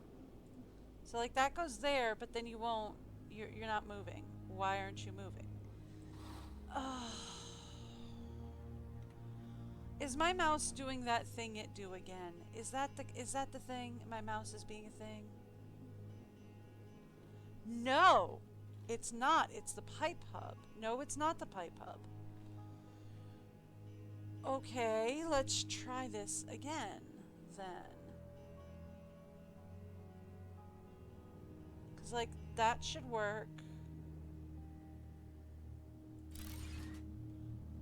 So like that goes there, but then you won't You're not moving. Why aren't you moving? Is my mouse doing that thing it do again? Is that the thing? My mouse is being a thing? No, it's not. It's the pipe hub. No, it's not the pipe hub. Okay, let's try this again then. Cause like that should work.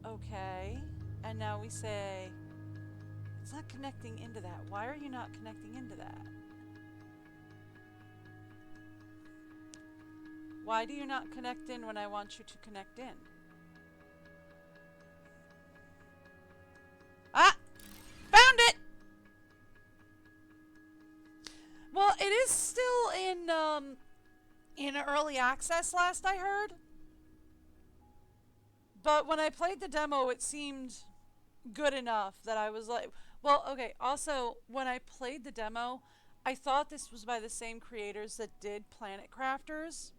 Okay, and now we say it's not connecting into that. Why are you not connecting into that? Why do you not connect in when I want you to connect in? Ah! Found it! Well, it is still in early access last I heard. But when I played the demo, it seemed good enough that I was like, well, okay, also, when I played the demo, I thought this was by the same creators that did Planet Crafters.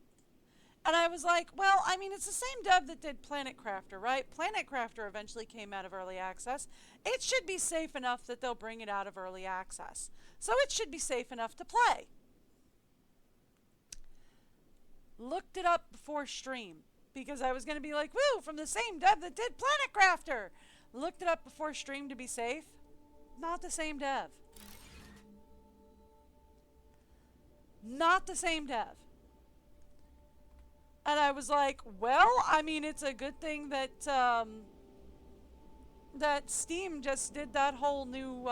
And I was like, well, I mean, it's the same dev that did Planet Crafter, right? Planet Crafter eventually came out of early access. It should be safe enough that they'll bring it out of early access. So it should be safe enough to play. Looked it up before stream because I was going to be like, woo, from the same dev that did Planet Crafter. Looked it up before stream to be safe. Not the same dev. Not the same dev. And I was like, well, I mean, it's a good thing that that Steam just did that whole new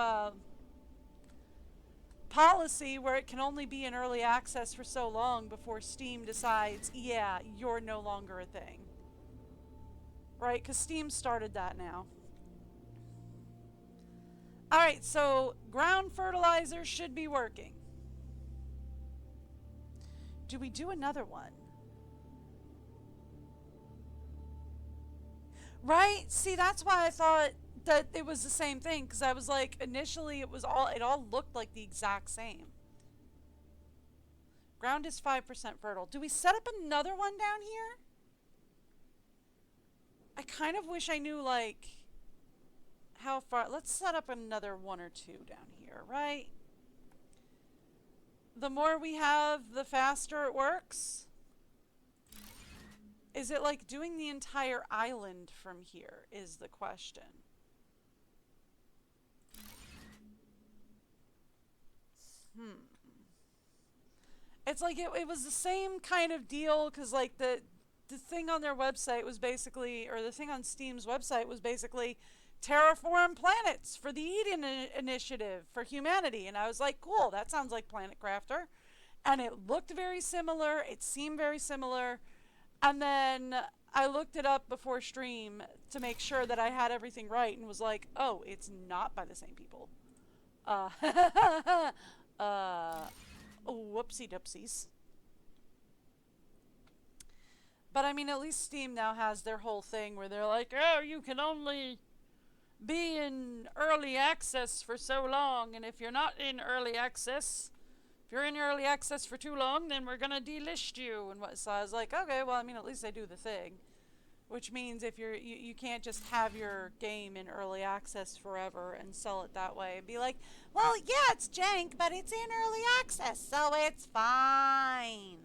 policy where it can only be in early access for so long before Steam decides, yeah, you're no longer a thing. Right? Because Steam started that now. Alright, so ground fertilizer should be working. Do we do another one? Right? See, that's why I thought that it was the same thing, because I was like, initially it all looked like the exact same. Ground is 5% fertile. Do we set up another one down here? I kind of wish I knew, like, how far. Let's set up another one or two down here, right? The more we have, the faster it works. Is it like doing the entire island from here is the question. It's like it was the same kind of deal because like the thing on their website was basically, or the thing on Steam's website was basically terraform planets for the Eden initiative for humanity. And I was like, cool, that sounds like Planet Crafter. And it looked very similar. It seemed very similar. And then I looked it up before stream to make sure that I had everything right and was like, oh, it's not by the same people. Whoopsie doopsies. But I mean, at least Steam now has their whole thing where they're like, oh, you can only be in early access for so long. And if you're not in early access, if you're in early access for too long, then we're going to delist you. And what, so I was like, okay, well, I mean, at least they do the thing. Which means if you can't just have your game in early access forever and sell it that way and be like, well, yeah, it's jank, but it's in early access, so it's fine.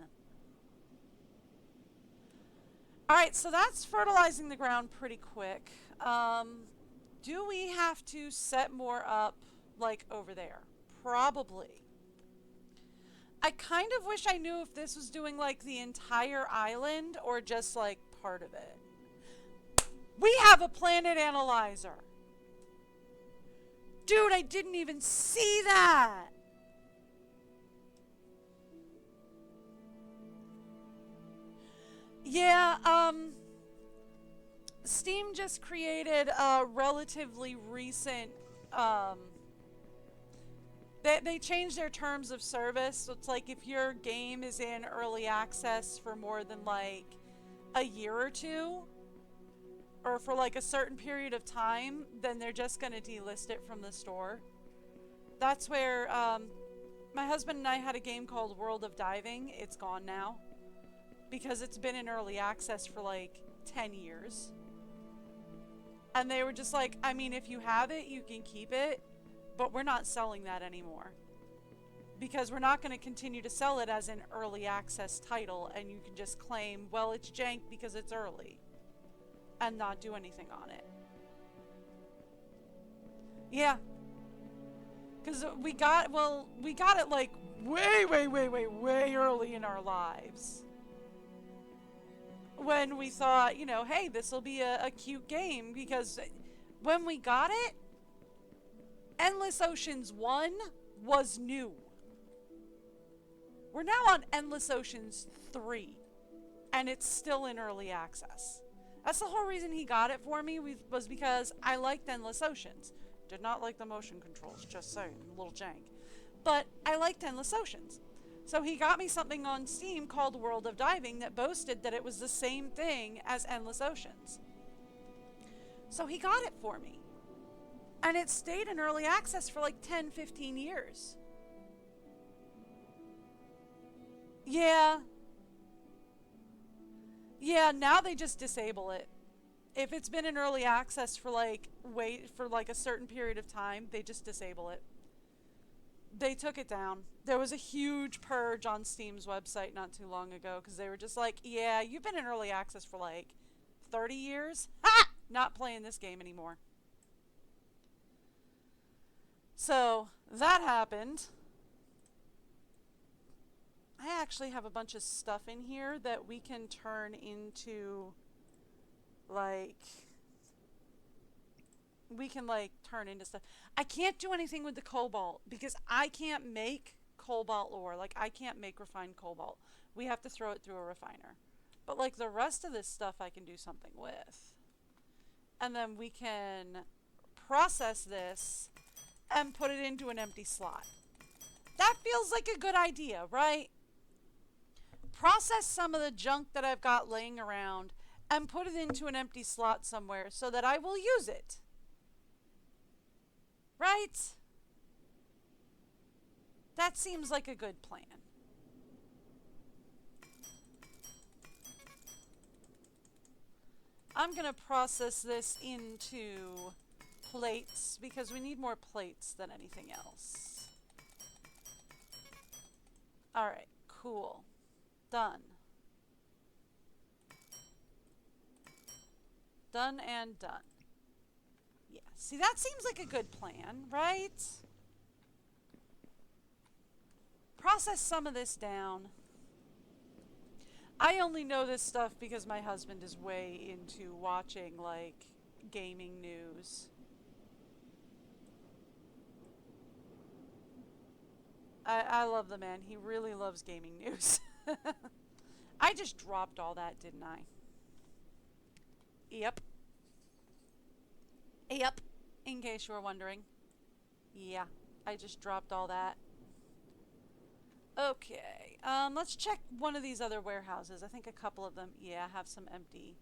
Alright, so that's fertilizing the ground pretty quick. Do we have to set more up, like, over there? Probably. I kind of wish I knew if this was doing, like, the entire island or just, like, part of it. We have a planet analyzer! Dude, I didn't even see that! Yeah, Steam just created a relatively recent, they changed their terms of service. So it's like if your game is in early access for more than like a year or two, or for like a certain period of time, then they're just going to delist it from the store. That's where, my husband and I had a game called World of Diving. It's gone now. because it's been in early access for like 10 years. And they were just like, I mean, if you have it, you can keep it, but we're not selling that anymore. Because we're not going to continue to sell it as an early access title, and you can just claim, well, it's jank because it's early, and not do anything on it. Yeah. Because we got it like way early in our lives. When we thought, you know, hey, this will be a cute game, because when we got it, Endless Oceans 1 was new. We're now on Endless Oceans 3, and it's still in early access. That's the whole reason he got it for me, was because I liked Endless Oceans. Did not like the motion controls, just saying, a little jank. But I liked Endless Oceans. So he got me something on Steam called World of Diving that boasted that it was the same thing as Endless Oceans. So he got it for me. And it stayed in early access for like 10, 15 years. Yeah. Yeah, now they just disable it. If it's been in early access for like a certain period of time, they just disable it. They took it down. There was a huge purge on Steam's website not too long ago because they were just like, yeah, you've been in early access for like 30 years. Ha! Not playing this game anymore. So that happened. I actually have a bunch of stuff in here that we can turn into like turn into stuff. I can't do anything with the cobalt because I can't make cobalt ore. Like, I can't make refined cobalt. We have to throw it through a refiner. But like the rest of this stuff I can do something with. And then we can process this and put it into an empty slot. That feels like a good idea, right? Process some of the junk that I've got laying around and put it into an empty slot somewhere so that I will use it. Right? That seems like a good plan. I'm going to process this into plates because we need more plates than anything else. Alright, cool. Done. Done and done. Yeah, see, that seems like a good plan, right? Process some of this down. I only know this stuff because my husband is way into watching, like, gaming news. I love the man. He really loves gaming news. I just dropped all that, didn't I? Yep. Yep. In case you were wondering. Yeah, I just dropped all that. Okay, let's check one of these other warehouses. I think a couple of them, yeah, have some empty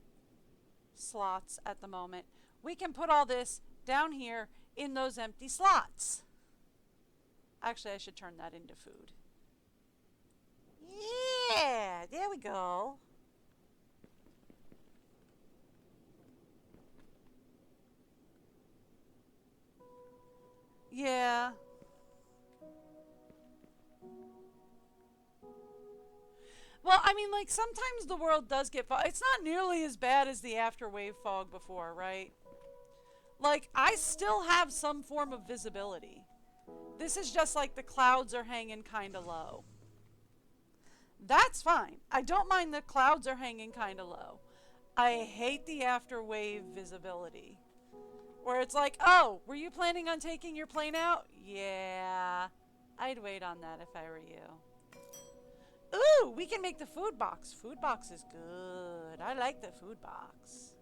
slots at the moment. We can put all this down here in those empty slots. Actually, I should turn that into food. Yeah, there we go. Yeah. Well, I mean, like, sometimes the world does get fog. It's not nearly as bad as the afterwave fog before, right? Like, I still have some form of visibility. This is just like the clouds are hanging kind of low. That's fine. I don't mind the clouds are hanging kind of low. I hate the afterwave visibility. Where it's like, oh, were you planning on taking your plane out? Yeah. I'd wait on that if I were you. Ooh, we can make the food box. Food box is good. I like the food box.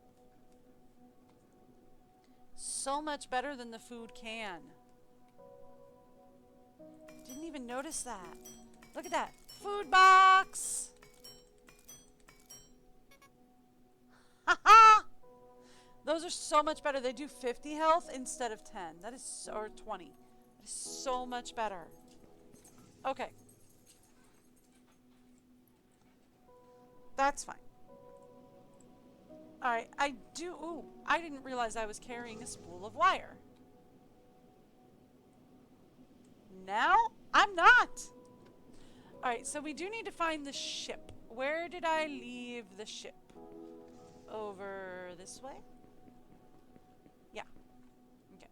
So much better than the food can. Didn't even notice that. Look at that. Food box! Haha! Those are so much better. They do 50 health instead of 10. That is so, or 20. That is so much better. Okay. That's fine. Alright, I do... Ooh, I didn't realize I was carrying a spool of wire. Now, I'm not! Alright, so we do need to find the ship. Where did I leave the ship? Over this way? Yeah. Okay.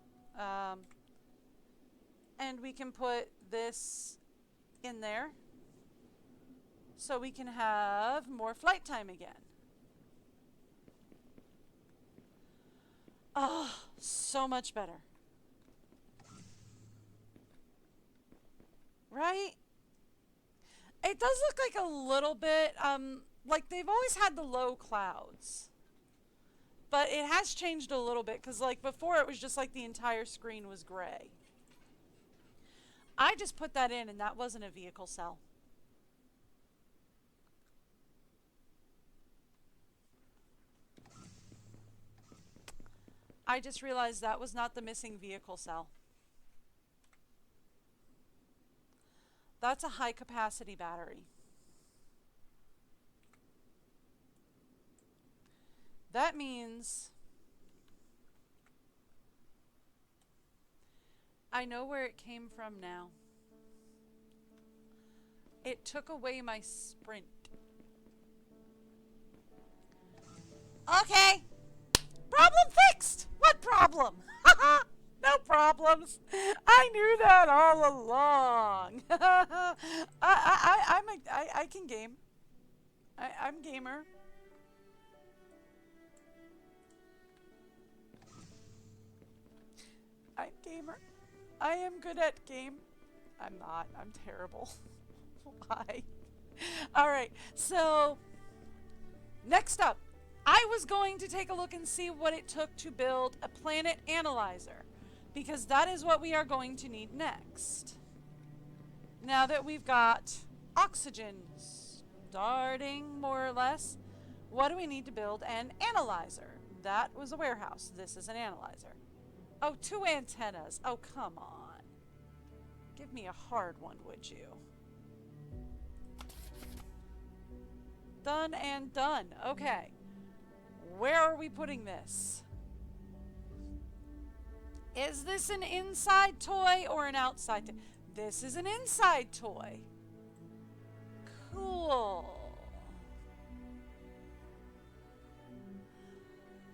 And we can put this in there. So we can have more flight time again. Oh, so much better. Right? It does look like a little bit, like they've always had the low clouds. But it has changed a little bit, because like before it was just like the entire screen was gray. I just put that in and that wasn't a vehicle cell. I just realized that was not the missing vehicle cell. That's a high capacity battery. That means I know where it came from now. It took away my sprint. Okay. Problem fixed. What problem? No problems. I knew that all along. I can game. I'm gamer. I'm gamer. I am good at game. I'm not. I'm terrible. Why? Alright, so next up, I was going to take a look and see what it took to build a planet analyzer, because that is what we are going to need next. Now that we've got oxygen starting more or less, what do we need to build an analyzer? That was a warehouse. This is an analyzer. Oh, 2 antennas. Oh, come on. Give me a hard one, would you? Done and done. Okay. Where are we putting this? Is this an inside toy or an outside toy? This is an inside toy. Cool.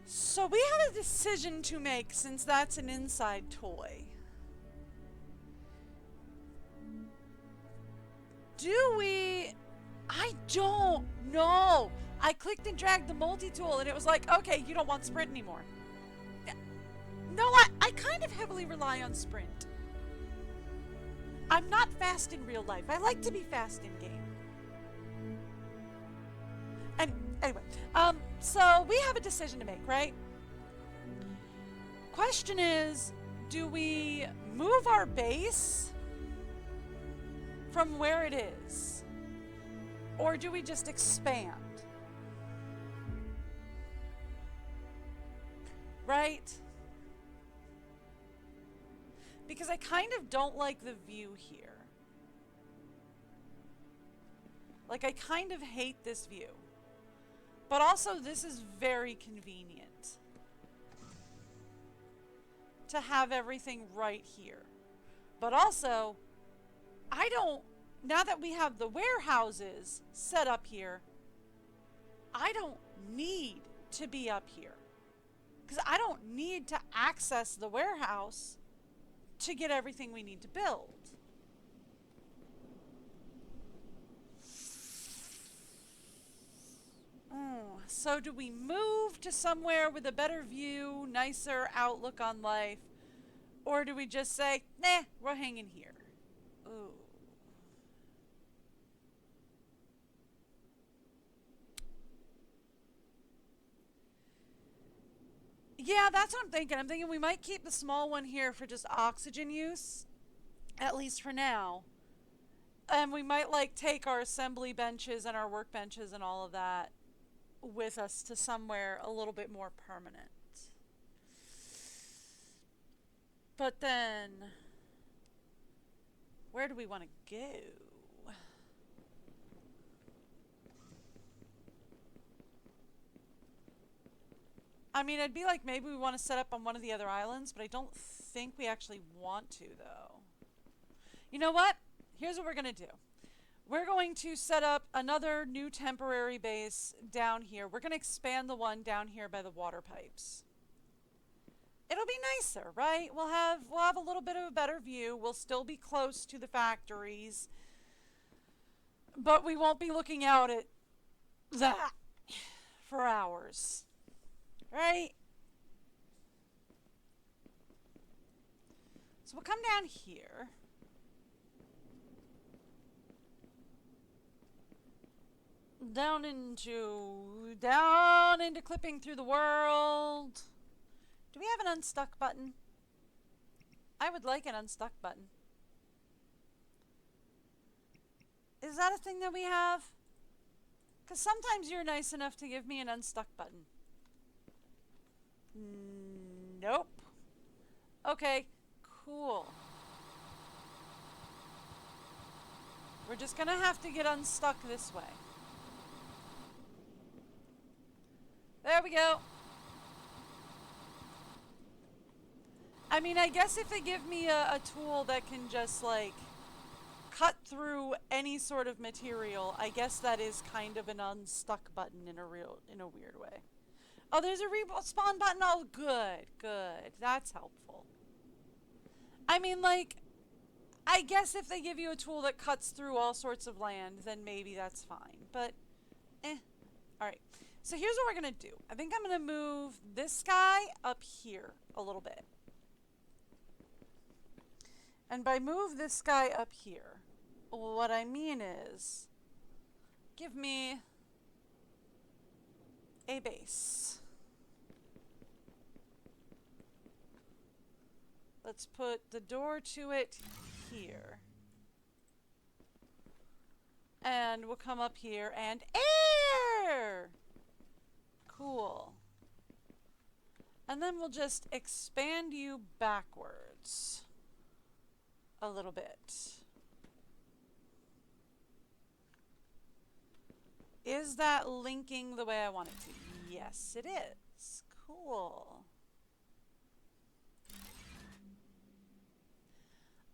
So we have a decision to make since that's an inside toy. Do we... I don't know. I clicked and dragged the multi-tool and it was like, okay, you don't want sprint anymore. No, I kind of heavily rely on sprint. I'm not fast in real life. I like to be fast in game. And anyway, so we have a decision to make, right? Question is, do we move our base from where it is? Or do we just expand? Right? Because I kind of don't like the view here. Like, I kind of hate this view. But also, this is very convenient to have everything right here. But also, I don't, now that we have the warehouses set up here, I don't need to be up here. Because I don't need to access the warehouse to get everything we need to build. So do we move to somewhere with a better view, nicer outlook on life? Or do we just say, nah, we're hanging here? Ooh. Yeah, that's what I'm thinking. I'm thinking we might keep the small one here for just oxygen use, at least for now. And we might like take our assembly benches and our workbenches and all of that with us to somewhere a little bit more permanent. But then, where do we want to go? I mean, I'd be like, maybe we want to set up on one of the other islands, but I don't think we actually want to, though. You know what? Here's what we're going to do. We're going to set up another new temporary base down here. We're going to expand the one down here by the water pipes. It'll be nicer, right? We'll have a little bit of a better view. We'll still be close to the factories, but we won't be looking out at that for hours, right? So we'll come down here. Down into clipping through the world. Do we have an unstuck button? I would like an unstuck button. Is that a thing that we have? Because sometimes you're nice enough to give me an unstuck button. Nope. Okay, cool. We're just gonna have to get unstuck this way. There we go. I mean, I guess if they give me a tool that can just, like, cut through any sort of material, I guess that is kind of an unstuck button in a weird way. Oh, there's a respawn button. Oh, good, good. That's helpful. I mean, like, I guess if they give you a tool that cuts through all sorts of land, then maybe that's fine. But, Alright. So here's what we're going to do. I think I'm going to move this guy up here a little bit. And by move this guy up here, what I mean is, give me a base. Let's put the door to it here. And we'll come up here and air! Cool. And then we'll just expand you backwards a little bit. Is that linking the way I want it to? Yes, it is. Cool.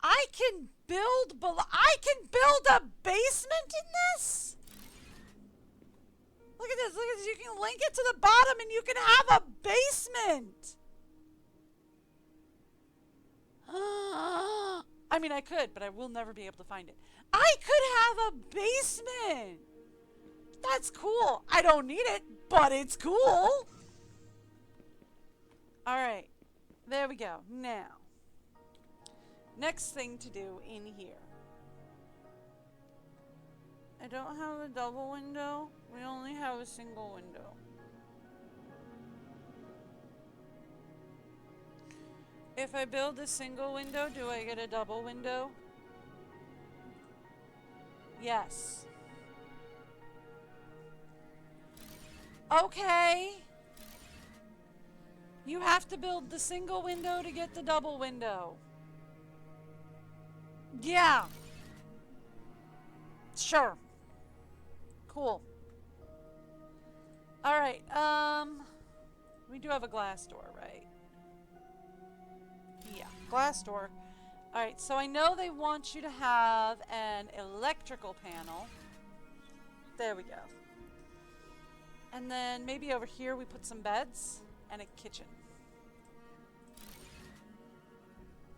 I can build a basement in this? Look at this, look at this. You can link it to the bottom and you can have a basement. I mean, I could, but I will never be able to find it. I could have a basement. That's cool. I don't need it, but it's cool. All right. There we go. Now, next thing to do in here. I don't have a double window. We only have a single window. If I build a single window, do I get a double window? Yes. Okay. You have to build the single window to get the double window. Yeah. Sure. Cool. Alright, we do have a glass door, right? Yeah, glass door. Alright, so I know they want you to have an electrical panel. There we go. And then maybe over here we put some beds and a kitchen.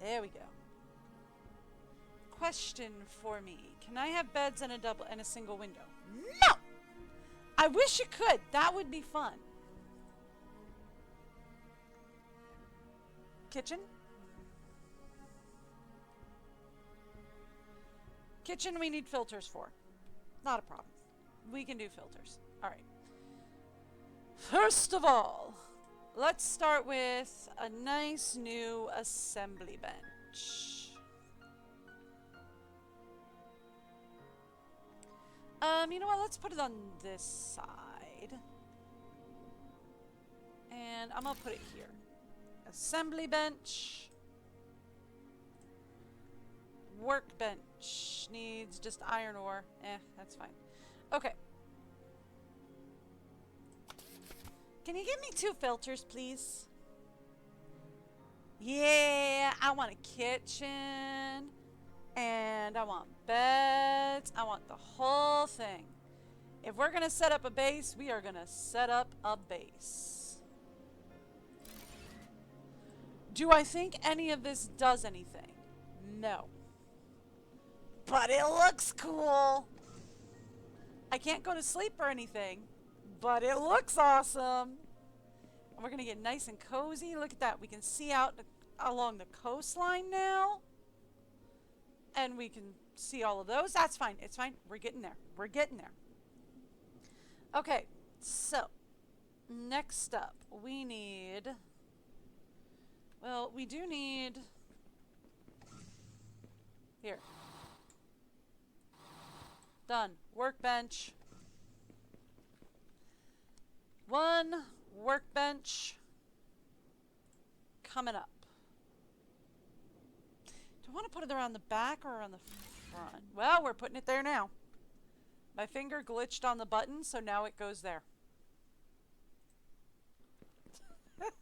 There we go. Question for me. Can I have beds and a single window? No! I wish you could. That would be fun. Kitchen? Kitchen we need filters for. Not a problem. We can do filters. Alright. First of all, let's start with a nice new assembly bench. You know what? Let's put it on this side. And I'm gonna put it here. Assembly bench. Workbench. Needs just iron ore. That's fine. Okay. Can you give me 2 filters, please? Yeah, I want a kitchen. And I want beds. I want the whole thing. If we're going to set up a base, we are going to set up a base. Do I think any of this does anything? No. But it looks cool. I can't go to sleep or anything, but it looks awesome. And we're going to get nice and cozy. Look at that. We can see out along the coastline now. And we can see all of those. That's fine. It's fine. We're getting there. We're getting there. Okay, so next up we need, well, we do need, here, done, workbench, 1 workbench coming up. Do I want to put it around the back or around the front? Well, we're putting it there now. My finger glitched on the button, so now it goes there.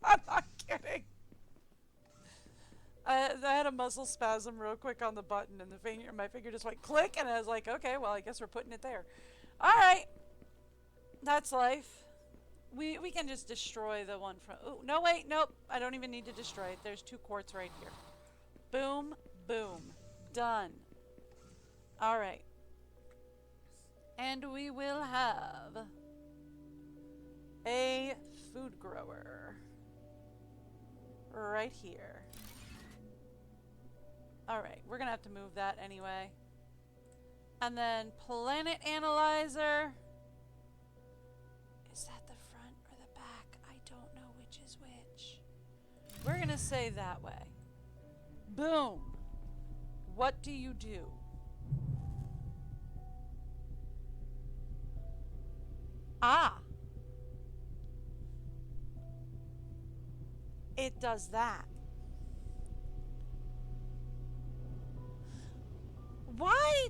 I'm not kidding. I had a muscle spasm real quick on the button, and my finger just went click, and I was like, okay, well, I guess we're putting it there. All right. That's life. We can just destroy the one from... Oh, no, wait, nope. I don't even need to destroy it. There's 2 quartz right here. Boom, boom. Done. All right. And we will have a food grower right here. Alright, we're gonna have to move that anyway. And then planet analyzer. Is that the front or the back? I don't know which is which. We're gonna say that way. Boom. What do you do? Ah. It does that. Why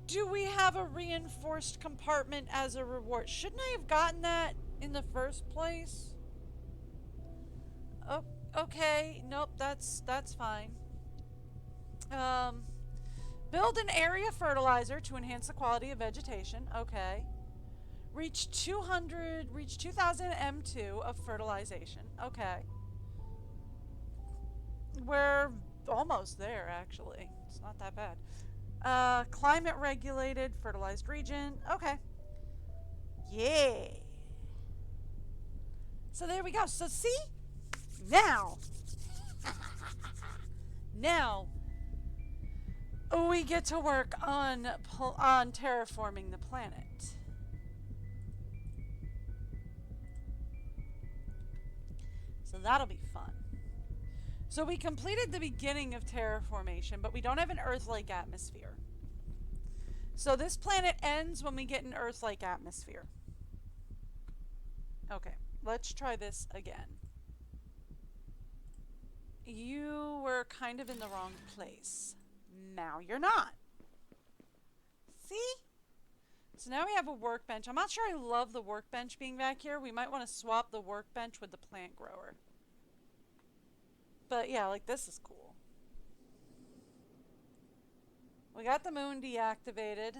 do we have a reinforced compartment as a reward? Shouldn't I have gotten that in the first place? Oh, okay. Nope, that's fine. Build an area fertilizer to enhance the quality of vegetation. Okay. Reach 2000 M2 of fertilization. Okay. We're almost there, actually. It's not that bad. Climate regulated, fertilized region. Okay. Yeah. So there we go. So see? Now. Now we get to work on terraforming the planet. So that'll be fun. So we completed the beginning of terraformation, but we don't have an Earth-like atmosphere. So this planet ends when we get an Earth-like atmosphere. Okay, let's try this again. You were kind of in the wrong place. Now you're not. See? So now we have a workbench. I'm not sure I love the workbench being back here. We might want to swap the workbench with the plant grower. But yeah, like this is cool. We got the moon deactivated.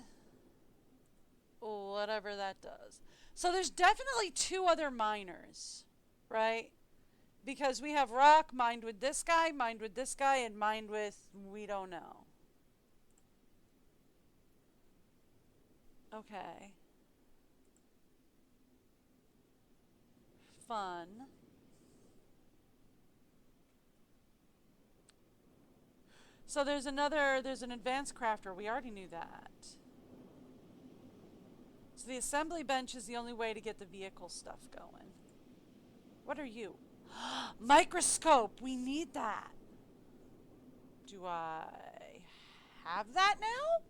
Whatever that does. So there's definitely 2 other miners, right? Because we have rock mined with this guy, and mined with we don't know. Okay. Fun. So there's an advanced crafter. We already knew that. So the assembly bench is the only way to get the vehicle stuff going. What are you? Microscope. We need that. Do I have that now?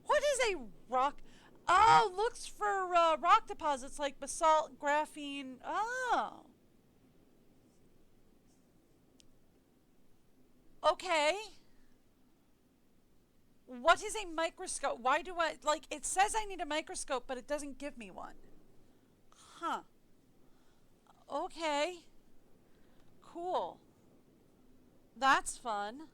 What is a rock? Oh, looks for rock deposits like basalt, graphene. Oh. Okay. What is a microscope? Why do I, like, it says I need a microscope, but it doesn't give me one. Huh. Okay. Cool. That's fun.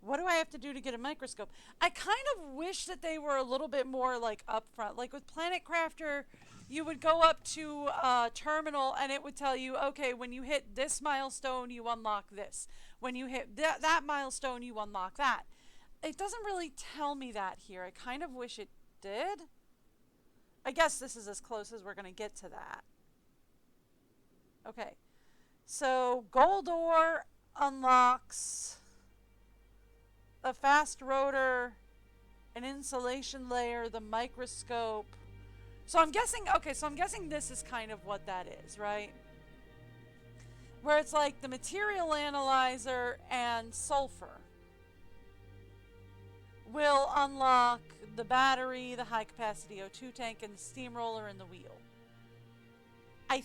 What do I have to do to get a microscope? I kind of wish that they were a little bit more like upfront. Like with Planet Crafter, you would go up to a terminal and it would tell you, okay, when you hit this milestone, you unlock this. When you hit that milestone, you unlock that. It doesn't really tell me that here. I kind of wish it did. I guess this is as close as we're going to get to that. Okay. So gold ore unlocks a fast rotor, an insulation layer, the microscope. So I'm guessing, okay, so I'm guessing this is kind of what that is, right? Where it's like the material analyzer and sulfur will unlock the battery, the high capacity O2 tank, and the steamroller and the wheel. I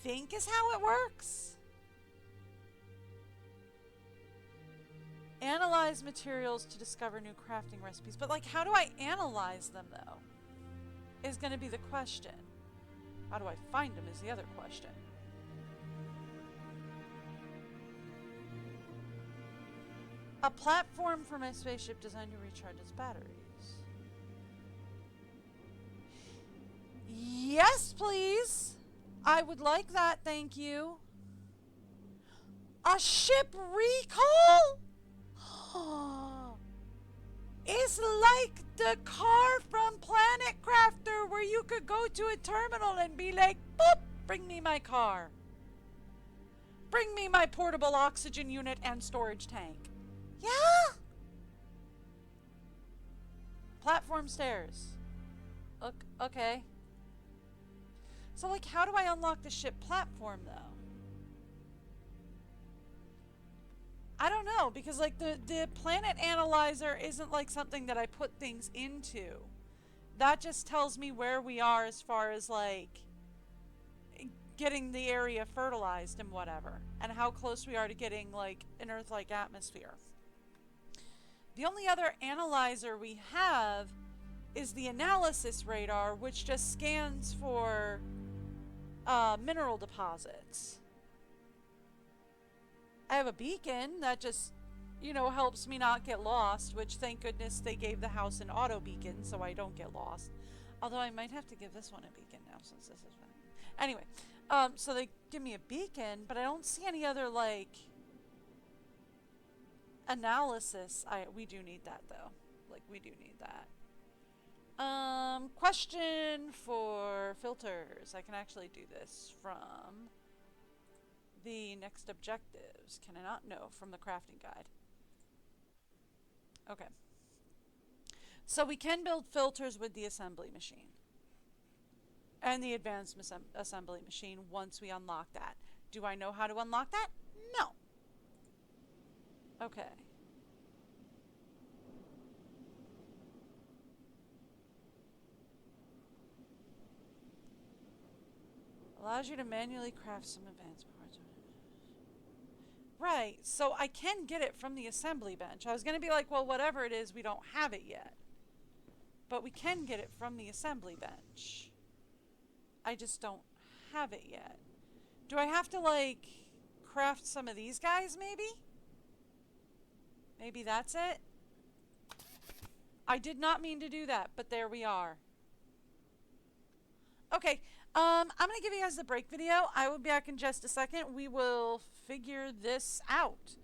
think is how it works. Analyze materials to discover new crafting recipes. But, like, how do I analyze them, though? Is going to be the question. How do I find them is the other question. A platform for my spaceship designed to recharge its batteries. Yes, please. I would like that, thank you. A ship recall? It's like the car from Planet Crafter where you could go to a terminal and be like, boop, bring me my car. Bring me my portable oxygen unit and storage tank. Yeah? Platform stairs. Okay. So, like, how do I unlock the ship platform, though? I don't know, because like the planet analyzer isn't like something that I put things into. That just tells me where we are as far as like getting the area fertilized and whatever, and how close we are to getting like an Earth-like atmosphere. The only other analyzer we have is the analysis radar, which just scans for mineral deposits. I have a beacon that just, you know, helps me not get lost, which thank goodness they gave the house an auto beacon so I don't get lost. Although I might have to give this one a beacon now since this is fun. Anyway, so they give me a beacon, but I don't see any other, like, analysis. We do need that, though. Like, we do need that. Question for filters. I can actually do this from the next objectives. Can I not? No, from the crafting guide. Okay. So we can build filters with the assembly machine. And the advanced assembly machine once we unlock that. Do I know how to unlock that? No. Okay. Allows you to manually craft some advanced parts. Right, so I can get it from the assembly bench. I was going to be like, well, whatever it is, we don't have it yet. But we can get it from the assembly bench. I just don't have it yet. Do I have to, like, craft some of these guys, maybe? Maybe that's it? I did not mean to do that, but there we are. Okay, I'm going to give you guys the break video. I will be back in just a second. We will figure this out.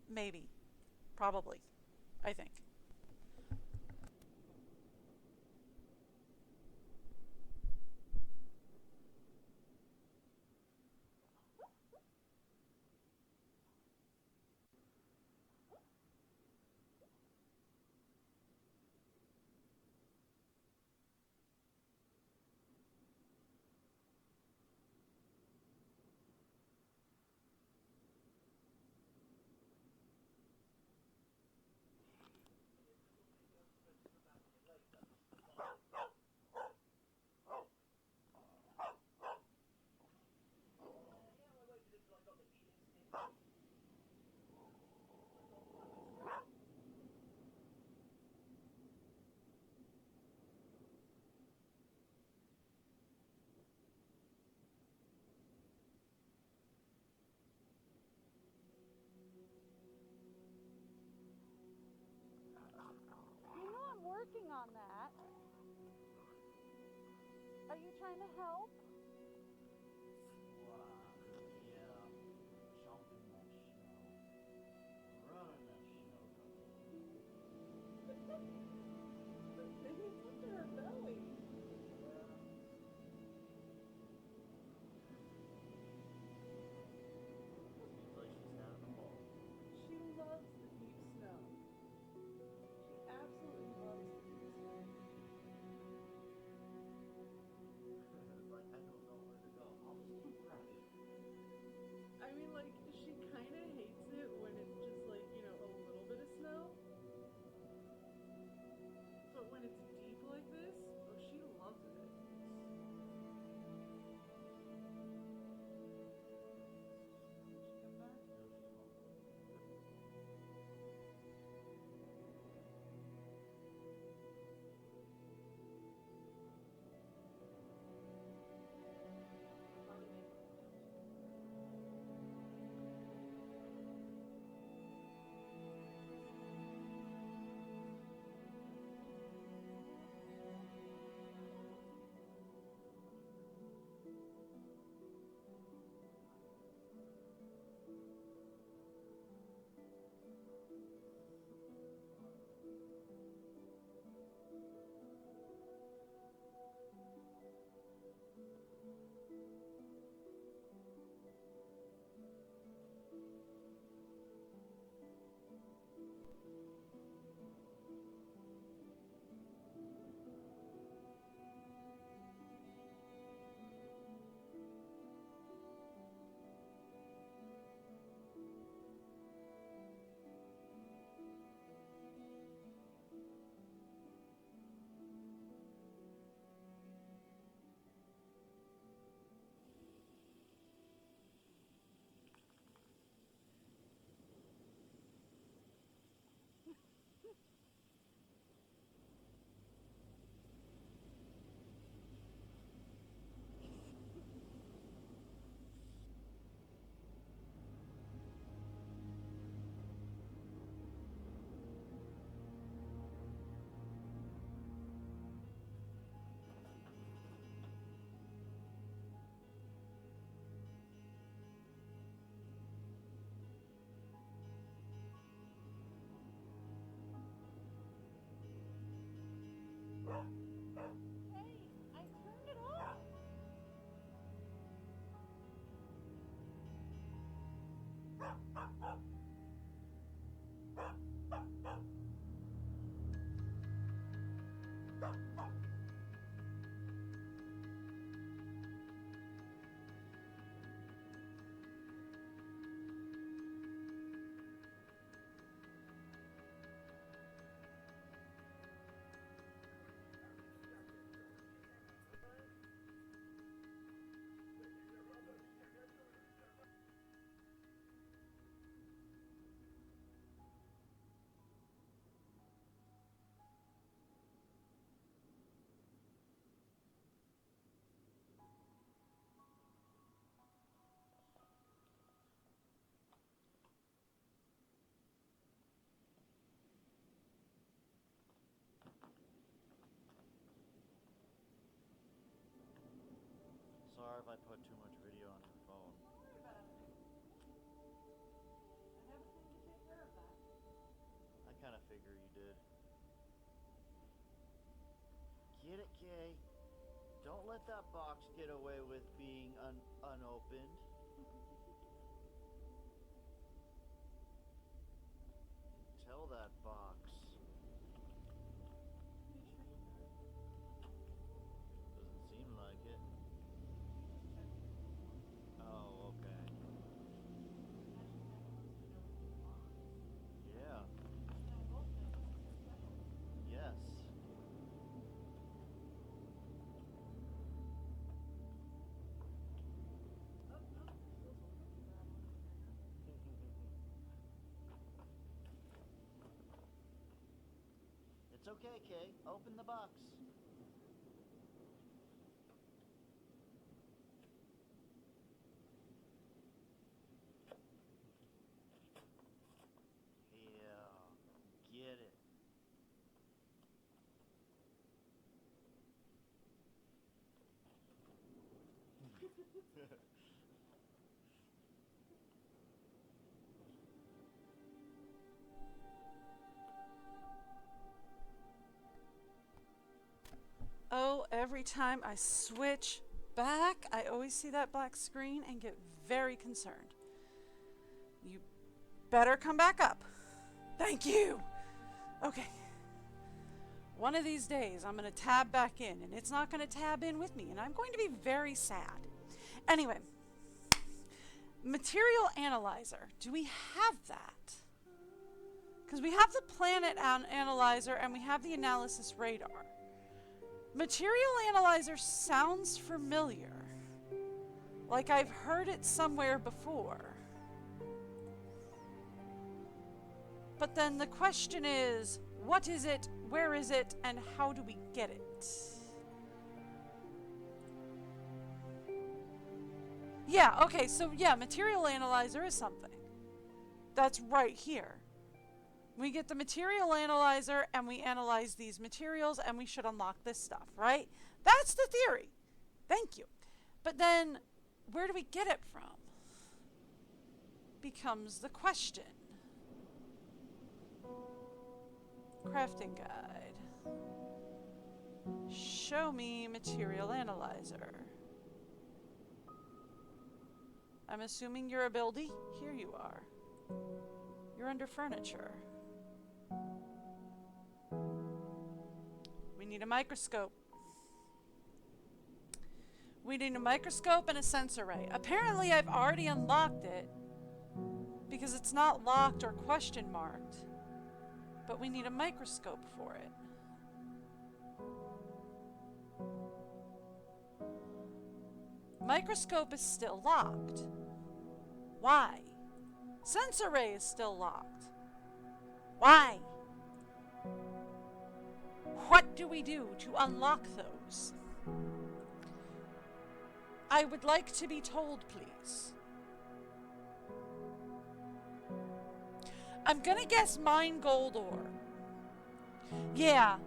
Maybe. Probably. I think. working on that. Are you trying to help? Yeah. Jumping that snow. Running that snow. Maybe it's under her belly. Seems like she's having a ball. She loves the deep snow. She absolutely loves the deep snow. It's like I don't know where to go. I'll just keep running. I mean, like, she kind of hates it when it's just like, you know, a little bit of snow. But when it's deep like this, oh, she loves it. Did she come back? No, she's home. Probably make her Hey, I turned it off. Sorry if I put too much video on your phone. Don't worry about it. I have a thing to take care of that. I kind of figure you did. Get it, Kay? Don't let that box get away with being unopened. Tell that box. You sure you got it? Doesn't seem like it. Just check it. Oh, okay. Now she kind of wants to know what's in the box. Yeah. Now both know what's settled. Yes. Oh, no, there's still some cookie rattling in there now. It's okay, Kay. Open the box. Yeah, get it. Oh, every time I switch back, I always see that black screen and get very concerned. You better come back up. Thank you. Okay. One of these days, I'm going to tab back in, and it's not going to tab in with me, and I'm going to be very sad. Anyway, material analyzer. Do we have that? Because we have the planet analyzer, and we have the analysis radar. Material analyzer sounds familiar. Like I've heard it somewhere before. But then the question is, what is it, where is it, and how do we get it? Yeah, okay, so yeah, material analyzer is something. That's right here. We get the material analyzer and we analyze these materials and we should unlock this stuff, right? That's the theory. Thank you. But then, where do we get it from? Becomes the question. Crafting guide. Show me material analyzer. I'm assuming you're a buildie? Here you are. You're under furniture. We need a microscope. We need a microscope and a sensor ray. Apparently I've already unlocked it because it's not locked or question marked. But we need a microscope for it. Microscope is still locked. Why? Sensor ray is still locked. Why? What do we do to unlock those? I would like to be told, please. I'm gonna guess mine gold ore. Yeah,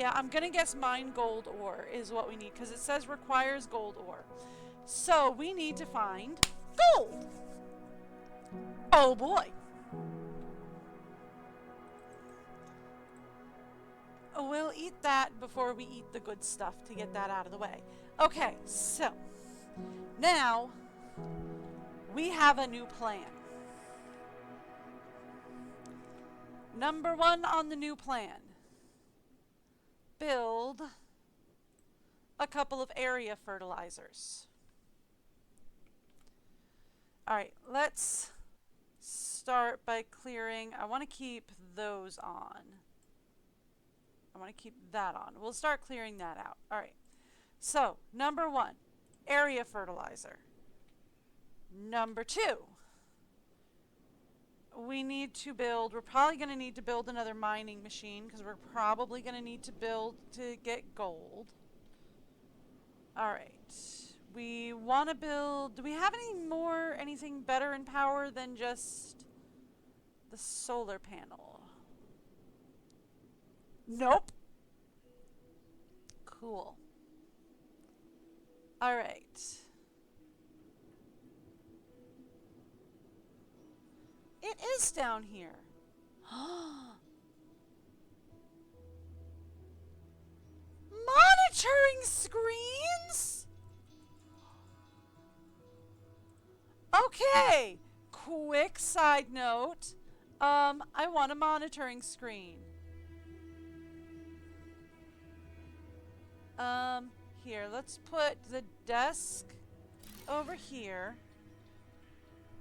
I'm gonna guess mine gold ore is what we need because it says requires gold ore. So we need to find gold. Oh boy. We'll eat that before we eat the good stuff to get that out of the way. Okay, so now we have a new plan. Number 1 on the new plan. Build a couple of area fertilizers. Alright, let's start by clearing. I want to keep those on. I want to keep that on. We'll start clearing that out. Alright, so number 1, area fertilizer. Number 2, we need to build, we're probably going to need to build another mining machine because we're probably going to need to build to get gold. Alright, we want to build, do we have anything better in power than just the solar panel? Nope. Cool. Alright. It is down here. Monitoring screens? Okay. Quick side note. I want a monitoring screen. Here, let's put the desk over here.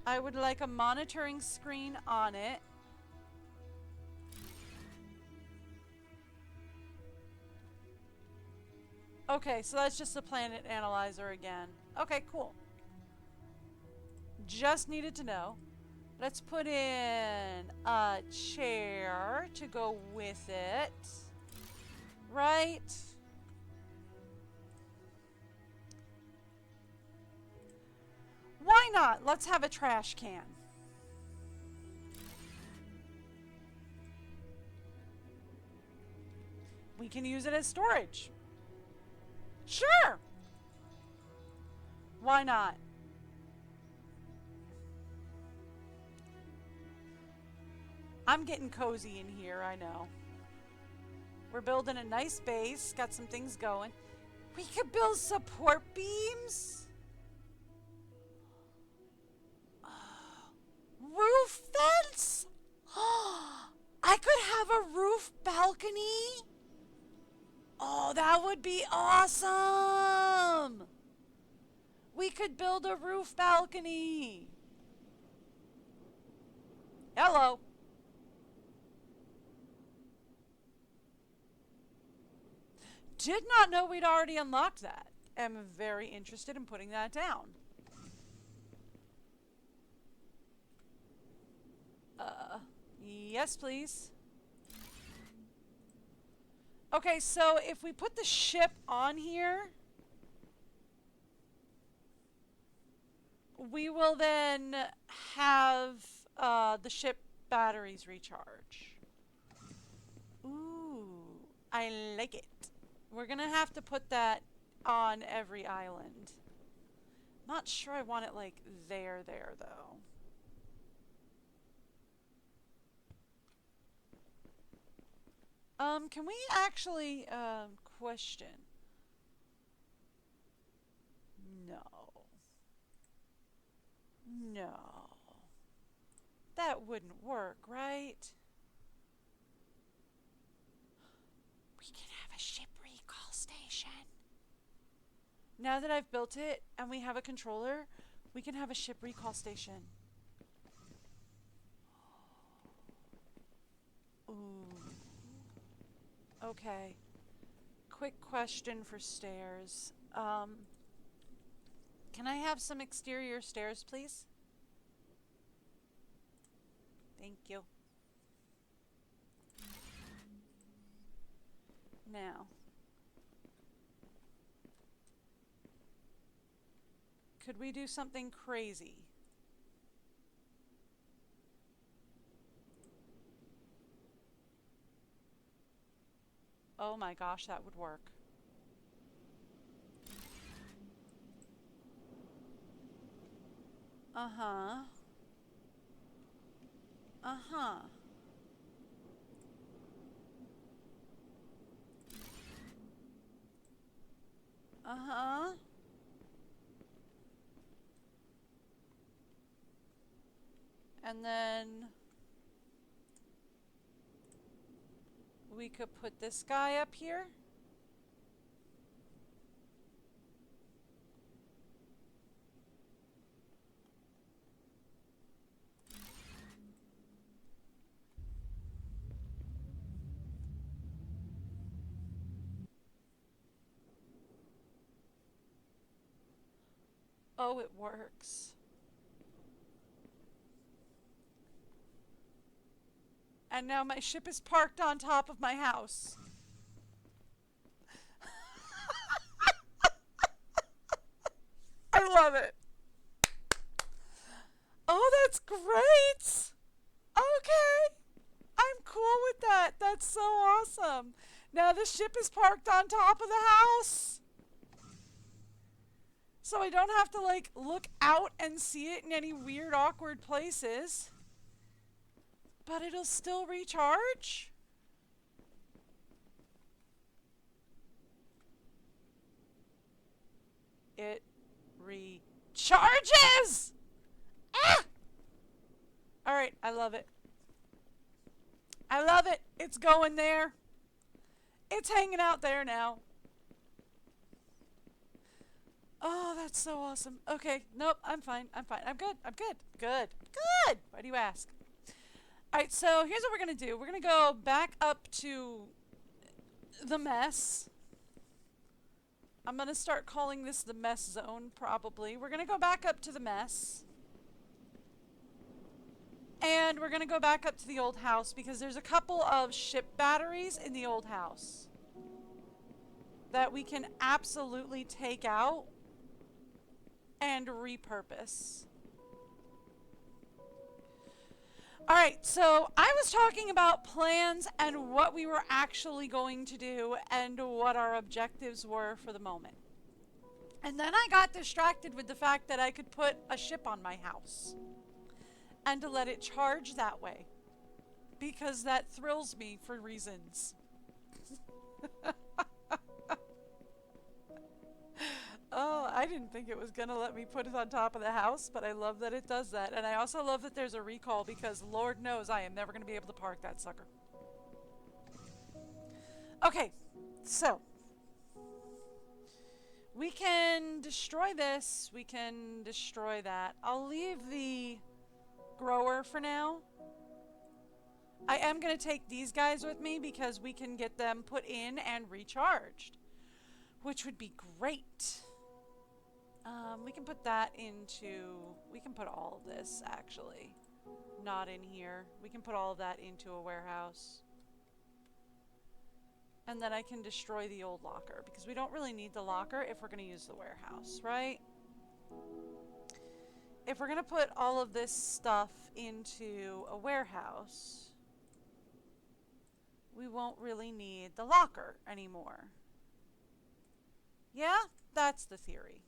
I would like a monitoring screen on it. Okay, so that's just a planet analyzer again. Okay, cool. Just needed to know. Let's put in a chair to go with it. Right? Why not? Let's have a trash can. We can use it as storage. Sure. Why not? I'm getting cozy in here, I know. We're building a nice base, got some things going. We could build support beams. Roof vents? I could have a roof balcony. Oh, that would be awesome. We could build a roof balcony. Hello. Did not know we'd already unlocked that. Am very interested in putting that down. Yes, please. Okay, so if we put the ship on here, we will then have the ship batteries recharge. Ooh, I like it. We're gonna have to put that on every island. Not sure I want it like there though. Can we actually, question? No. No. That wouldn't work, right? We can have a ship recall station. Now that I've built it and we have a controller, we can have a ship recall station. Ooh. Okay. Quick question for stairs. Can I have some exterior stairs, please? Thank you. Now, could we do something crazy? Oh my gosh, that would work. Uh-huh. Uh-huh. Uh-huh. And then we could put this guy up here. Oh, it works. And now my ship is parked on top of my house. I love it. Oh, that's great. Okay. I'm cool with that. That's so awesome. Now the ship is parked on top of the house. So I don't have to like look out and see it in any weird, awkward places. But it'll still recharge. It recharges! Ah! Alright, I love it. I love it. It's going there. It's hanging out there now. Oh, that's so awesome. Okay, nope, I'm fine. I'm fine. I'm good. I'm good. Good. Good. Why do you ask? Alright, so here's what we're going to do. We're going to go back up to the mess. I'm going to start calling this the mess zone, probably. We're going to go back up to the mess. And we're going to go back up to the old house because there's a couple of ship batteries in the old house that we can absolutely take out and repurpose. Alright, so I was talking about plans and what we were actually going to do and what our objectives were for the moment. And then I got distracted with the fact that I could put a ship on my house and to let it charge that way, because that thrills me for reasons. Oh, I didn't think it was going to let me put it on top of the house, but I love that it does that. And I also love that there's a recall, because Lord knows I am never going to be able to park that sucker. Okay, so we can destroy this. We can destroy that. I'll leave the grower for now. I am going to take these guys with me because we can get them put in and recharged, which would be great. We can put that into... We can put all of this, actually. Not in here. We can put all of that into a warehouse. And then I can destroy the old locker, because we don't really need the locker if we're going to use the warehouse, right? If we're going to put all of this stuff into a warehouse, we won't really need the locker anymore. Yeah, that's the theory.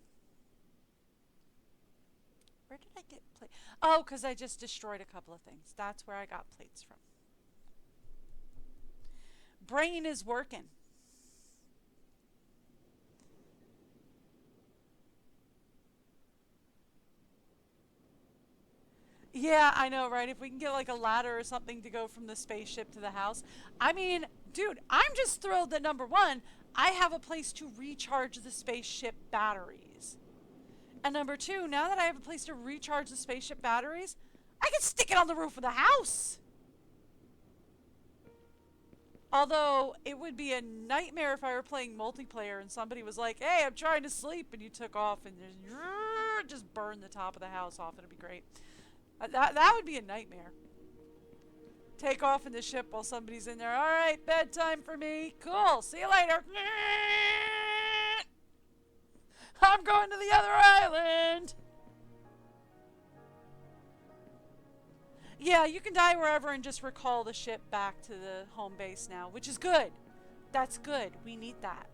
Where did I get plates? Oh, because I just destroyed a couple of things. That's where I got plates from. Brain is working. Yeah, I know, right? If we can get like a ladder or something to go from the spaceship to the house. I mean, dude, I'm just thrilled that number one, I have a place to recharge the spaceship batteries. And number two, now that I have a place to recharge the spaceship batteries, I can stick it on the roof of the house. Although, it would be a nightmare if I were playing multiplayer and somebody was like, hey, I'm trying to sleep, and you took off and just burned the top of the house off. It'd be great. That would be a nightmare. Take off in the ship while somebody's in there. All right, bedtime for me. Cool. See you later. I'm going to the other island. Yeah, you can die wherever and just recall the ship back to the home base now, which is good. That's good. We need that.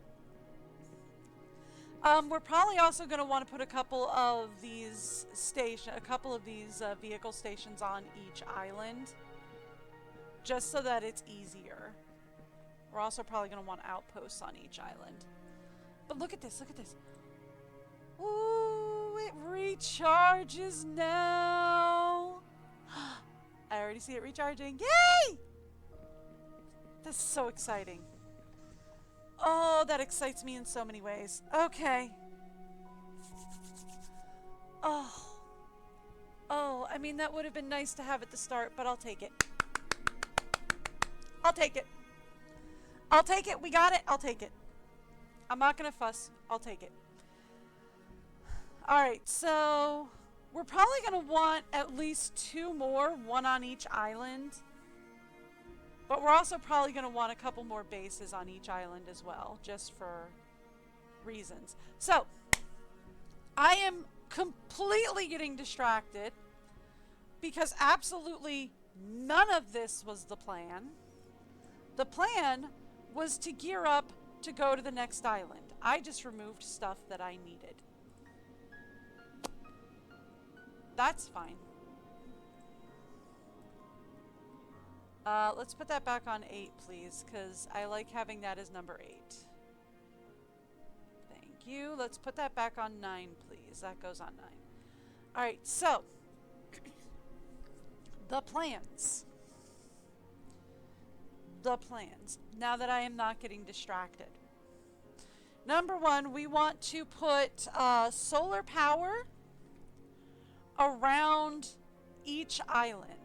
We're probably also going to want to put a couple of these vehicle stations on each island, just so that it's easier. We're also probably going to want outposts on each island. But look at this, look at this. Ooh, it recharges now. I already see it recharging. Yay! This is so exciting. Oh, that excites me in so many ways. Okay. Oh, I mean, that would have been nice to have at the start, but I'll take it. I'll take it. I'll take it. We got it. I'll take it. I'm not going to fuss. I'll take it. Alright, so we're probably going to want at least 2 more, 1 on each island. But we're also probably going to want a couple more bases on each island as well, just for reasons. So, I am completely getting distracted because absolutely none of this was the plan. The plan was to gear up to go to the next island. I just removed stuff that I needed. That's fine. Let's put that back on 8, please, because I like having that as number 8. Thank you. Let's put that back on 9, please. That goes on 9. Alright, so the plans. The plans. Now that I am not getting distracted. Number 1, we want to put solar power around each island.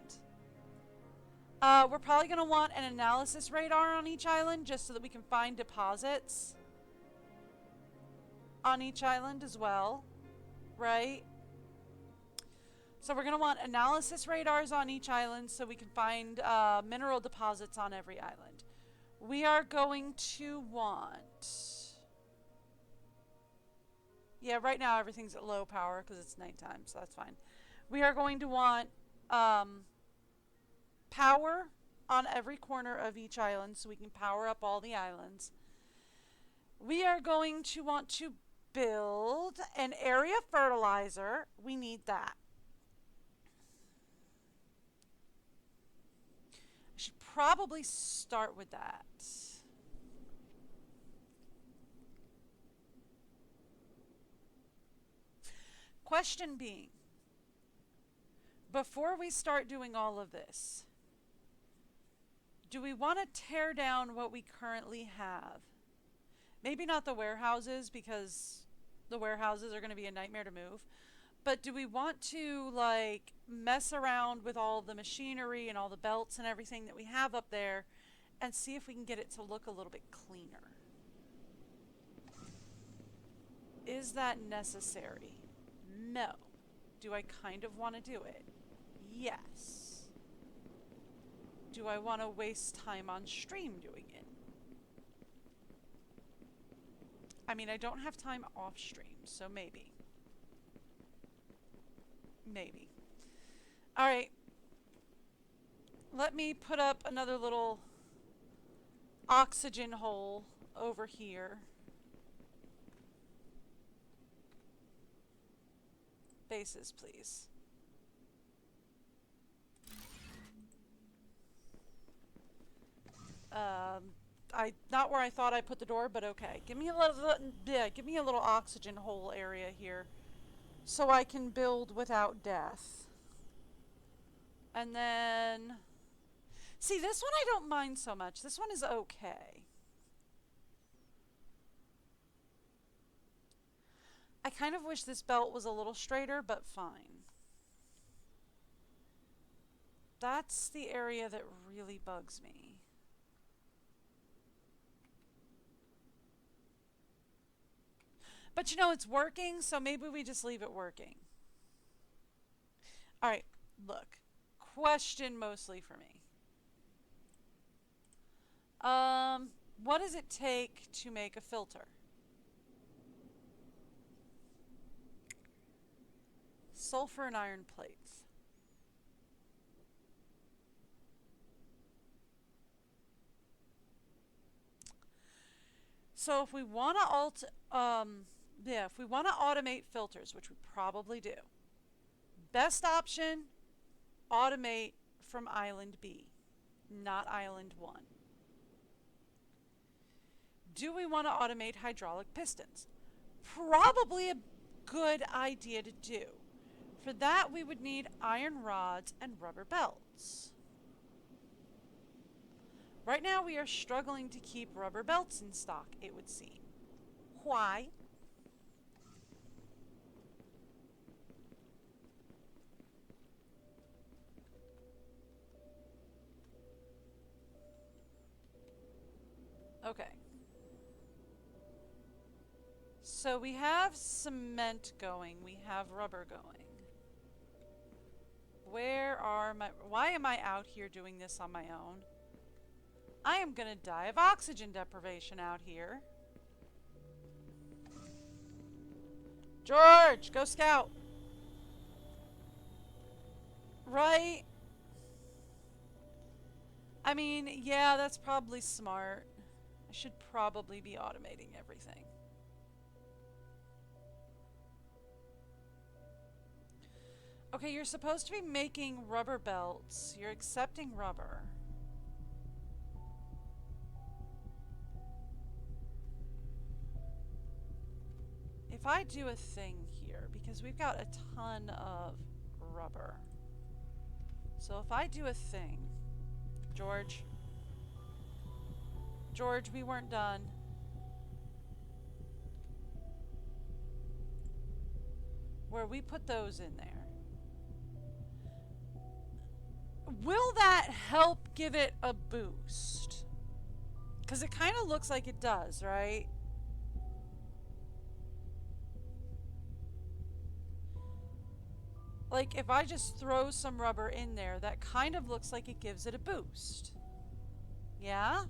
We're probably going to want an analysis radar on each island just so that we can find deposits on each island as well, right? So we're going to want analysis radars on each island so we can find mineral deposits on every island. We are going to want... Yeah, right now everything's at low power because it's nighttime, so that's fine. We are going to want power on every corner of each island so we can power up all the islands. We are going to want to build an area fertilizer. We need that. I should probably start with that. Question being, before we start doing all of this, do we want to tear down what we currently have? Maybe not the warehouses, because the warehouses are going to be a nightmare to move. But do we want to, like, mess around with all the machinery and all the belts and everything that we have up there and see if we can get it to look a little bit cleaner? Is that necessary? No. Do I kind of want to do it? Yes. Do I want to waste time on stream doing it? I mean, I don't have time off stream, so maybe. Maybe. Alright. Let me put up another little oxygen hole over here. Bases, please. Not where I thought I put the door, but okay. Give me a little oxygen hole area here so I can build without death. And then, see, this one I don't mind so much. This one is okay. I kind of wish this belt was a little straighter, but fine. That's the area that really bugs me. But you know, it's working, so maybe we just leave it working. Alright, look. Question mostly for me. What does it take to make a filter? Sulfur and iron plates. So if we want to if we want to automate filters, which we probably do, best option, automate from island B, not island 1. Do we want to automate hydraulic pistons? Probably a good idea to do. For that, we would need iron rods and rubber belts. Right now, we are struggling to keep rubber belts in stock, it would seem. Why? Okay. So we have cement going, we have rubber going. Why am I out here doing this on my own? I am gonna die of oxygen deprivation out here. George, go scout. Right? I mean, yeah, that's probably smart. I should probably be automating everything. Okay, you're supposed to be making rubber belts. You're accepting rubber. If I do a thing here, because we've got a ton of rubber. So if I do a thing, George, we weren't done. Where we put those in there. Will that help give it a boost? Because it kind of looks like it does, right? Like, if I just throw some rubber in there, that kind of looks like it gives it a boost. Yeah?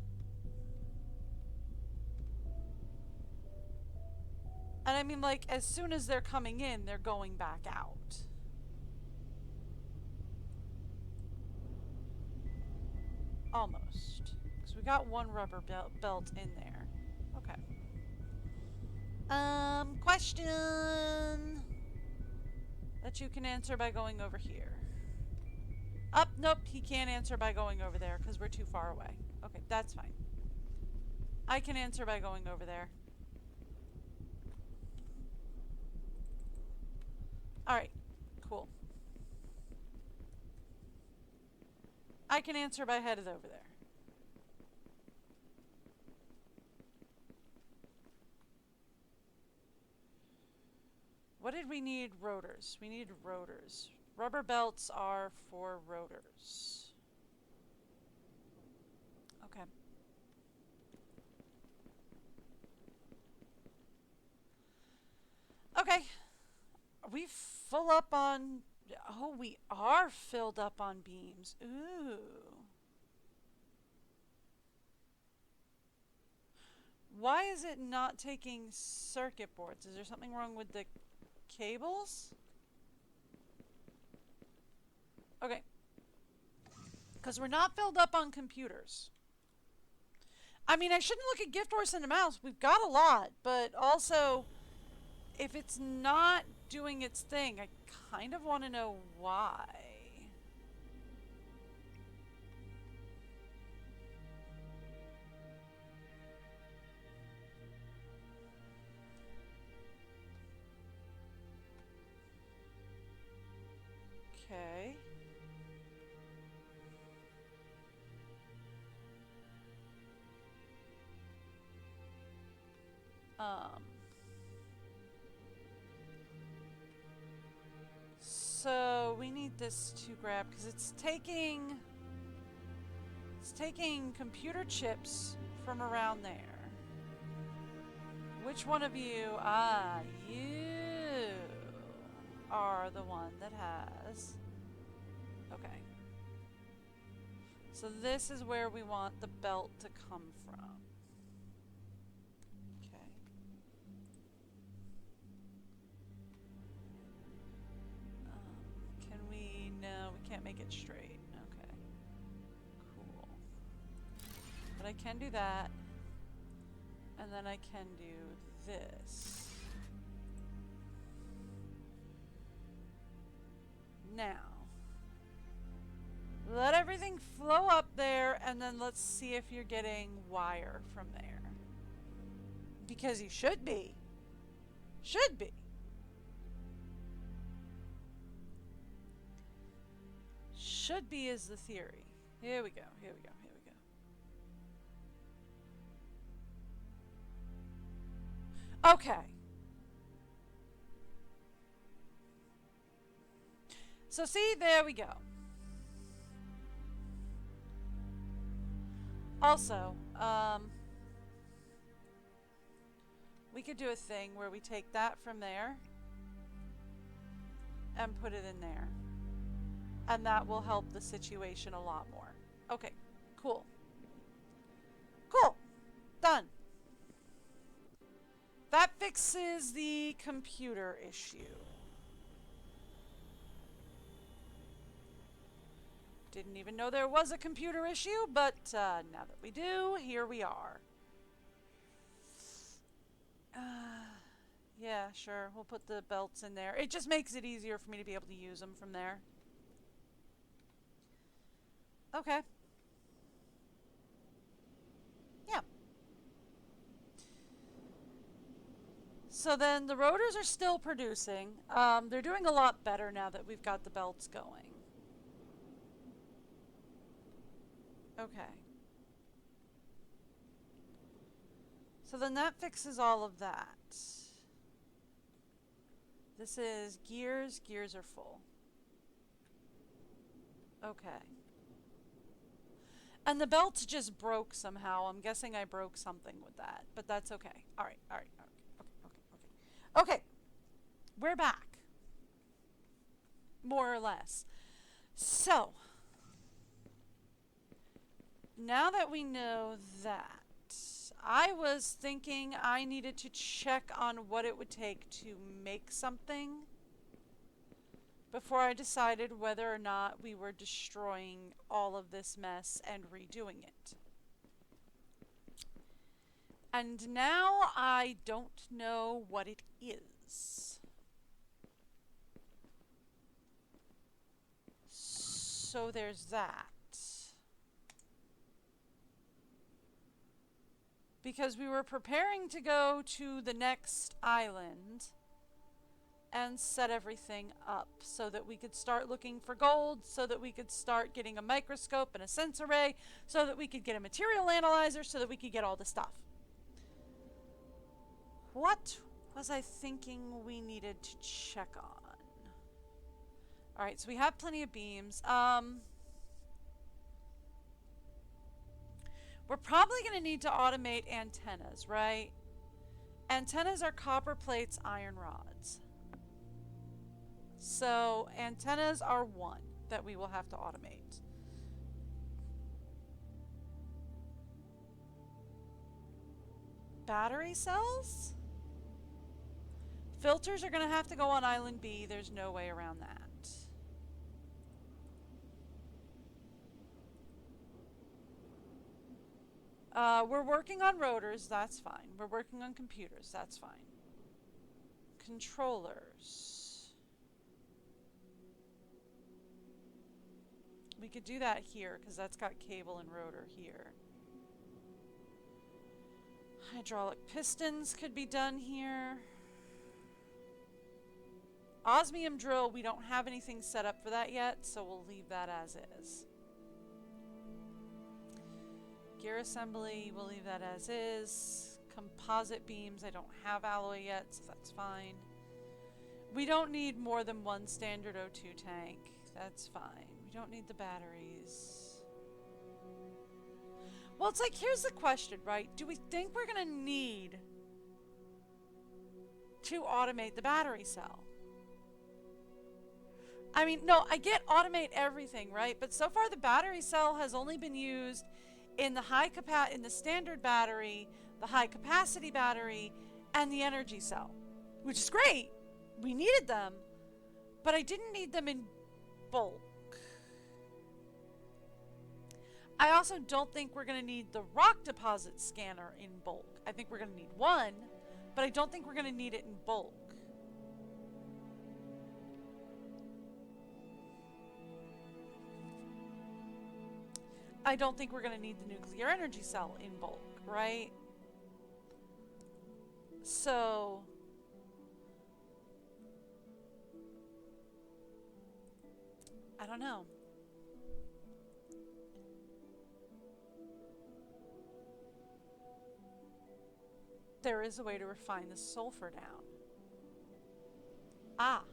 And I mean, like, as soon as they're coming in, they're going back out. Almost. Because we got one rubber belt in there. Okay. question that you can answer by going over here. Up, nope, he can't answer by going over there because we're too far away. Okay, that's fine. I can answer by going over there. Alright, cool. I can answer by headed over there. What did we need? Rotors. We need rotors. Rubber belts are for rotors. Okay. Okay. Are we full up on... Oh, we are filled up on beams. Ooh. Why is it not taking circuit boards? Is there something wrong with the cables? Okay. Because we're not filled up on computers. I mean, I shouldn't look at gift horse and a mouse. We've got a lot, but also, if it's not doing its thing, I kind of want to know why. Okay. So we need this to grab because it's taking computer chips from around there. Which one of you? Ah, you are the one that has. Okay. So this is where we want the belt to come from. Okay. Can we? No, we can't make it straight. Okay. Cool. But I can do that. And then I can do this. Now, let everything flow up there, and then let's see if you're getting wire from there. Because you should be. Should be. Should be is the theory. Here we go, here we go, here we go. Okay. So see, there we go. Also, we could do a thing where we take that from there and put it in there. And that will help the situation a lot more. Okay, cool. Cool. Done. That fixes the computer issue. Didn't even know there was a computer issue, but now that we do, here we are. Yeah, sure. We'll put the belts in there. It just makes it easier for me to be able to use them from there. Okay. Yeah. So then the rotors are still producing. They're doing a lot better now that we've got the belts going. Okay. So then that fixes all of that. This is gears. Gears are full. Okay. And the belts just broke somehow. I'm guessing I broke something with that, but that's okay. All right, all right, okay. Okay, we're back. More or less. So, now that we know that, I was thinking I needed to check on what it would take to make something before I decided whether or not we were destroying all of this mess and redoing it. And now I don't know what it is. So there's that. Because we were preparing to go to the next island and set everything up so that we could start looking for gold, so that we could start getting a microscope and a sense array, so that we could get a material analyzer, so that we could get all the stuff. What was I thinking we needed to check on? Alright, so we have plenty of beams. We're probably going to need to automate antennas, right? Antennas are copper plates, iron rods. So antennas are one that we will have to automate. Battery cells? Filters are going to have to go on Island B. There's no way around that. We're working on rotors, that's fine. We're working on computers, that's fine. Controllers. We could do that here, because that's got cable and rotor here. Hydraulic pistons could be done here. Osmium drill, we don't have anything set up for that yet, so we'll leave that as is. Gear assembly, we'll leave that as is. Composite beams, I don't have alloy yet, so that's fine. We don't need more than one standard O2 tank. That's fine. We don't need the batteries. Well, it's like, here's the question, right? Do we think we're going to need to automate the battery cell? I mean, no, I get automate everything, right? But so far the battery cell has only been used in the in the standard battery, the high capacity battery, and the energy cell, which is great. We needed them, but I didn't need them in bulk. I also don't think we're going to need the rock deposit scanner in bulk. I think we're going to need one, but I don't think we're going to need it in bulk. I don't think we're going to need the nuclear energy cell in bulk, right? So I don't know. There is a way to refine the sulfur down. Ah.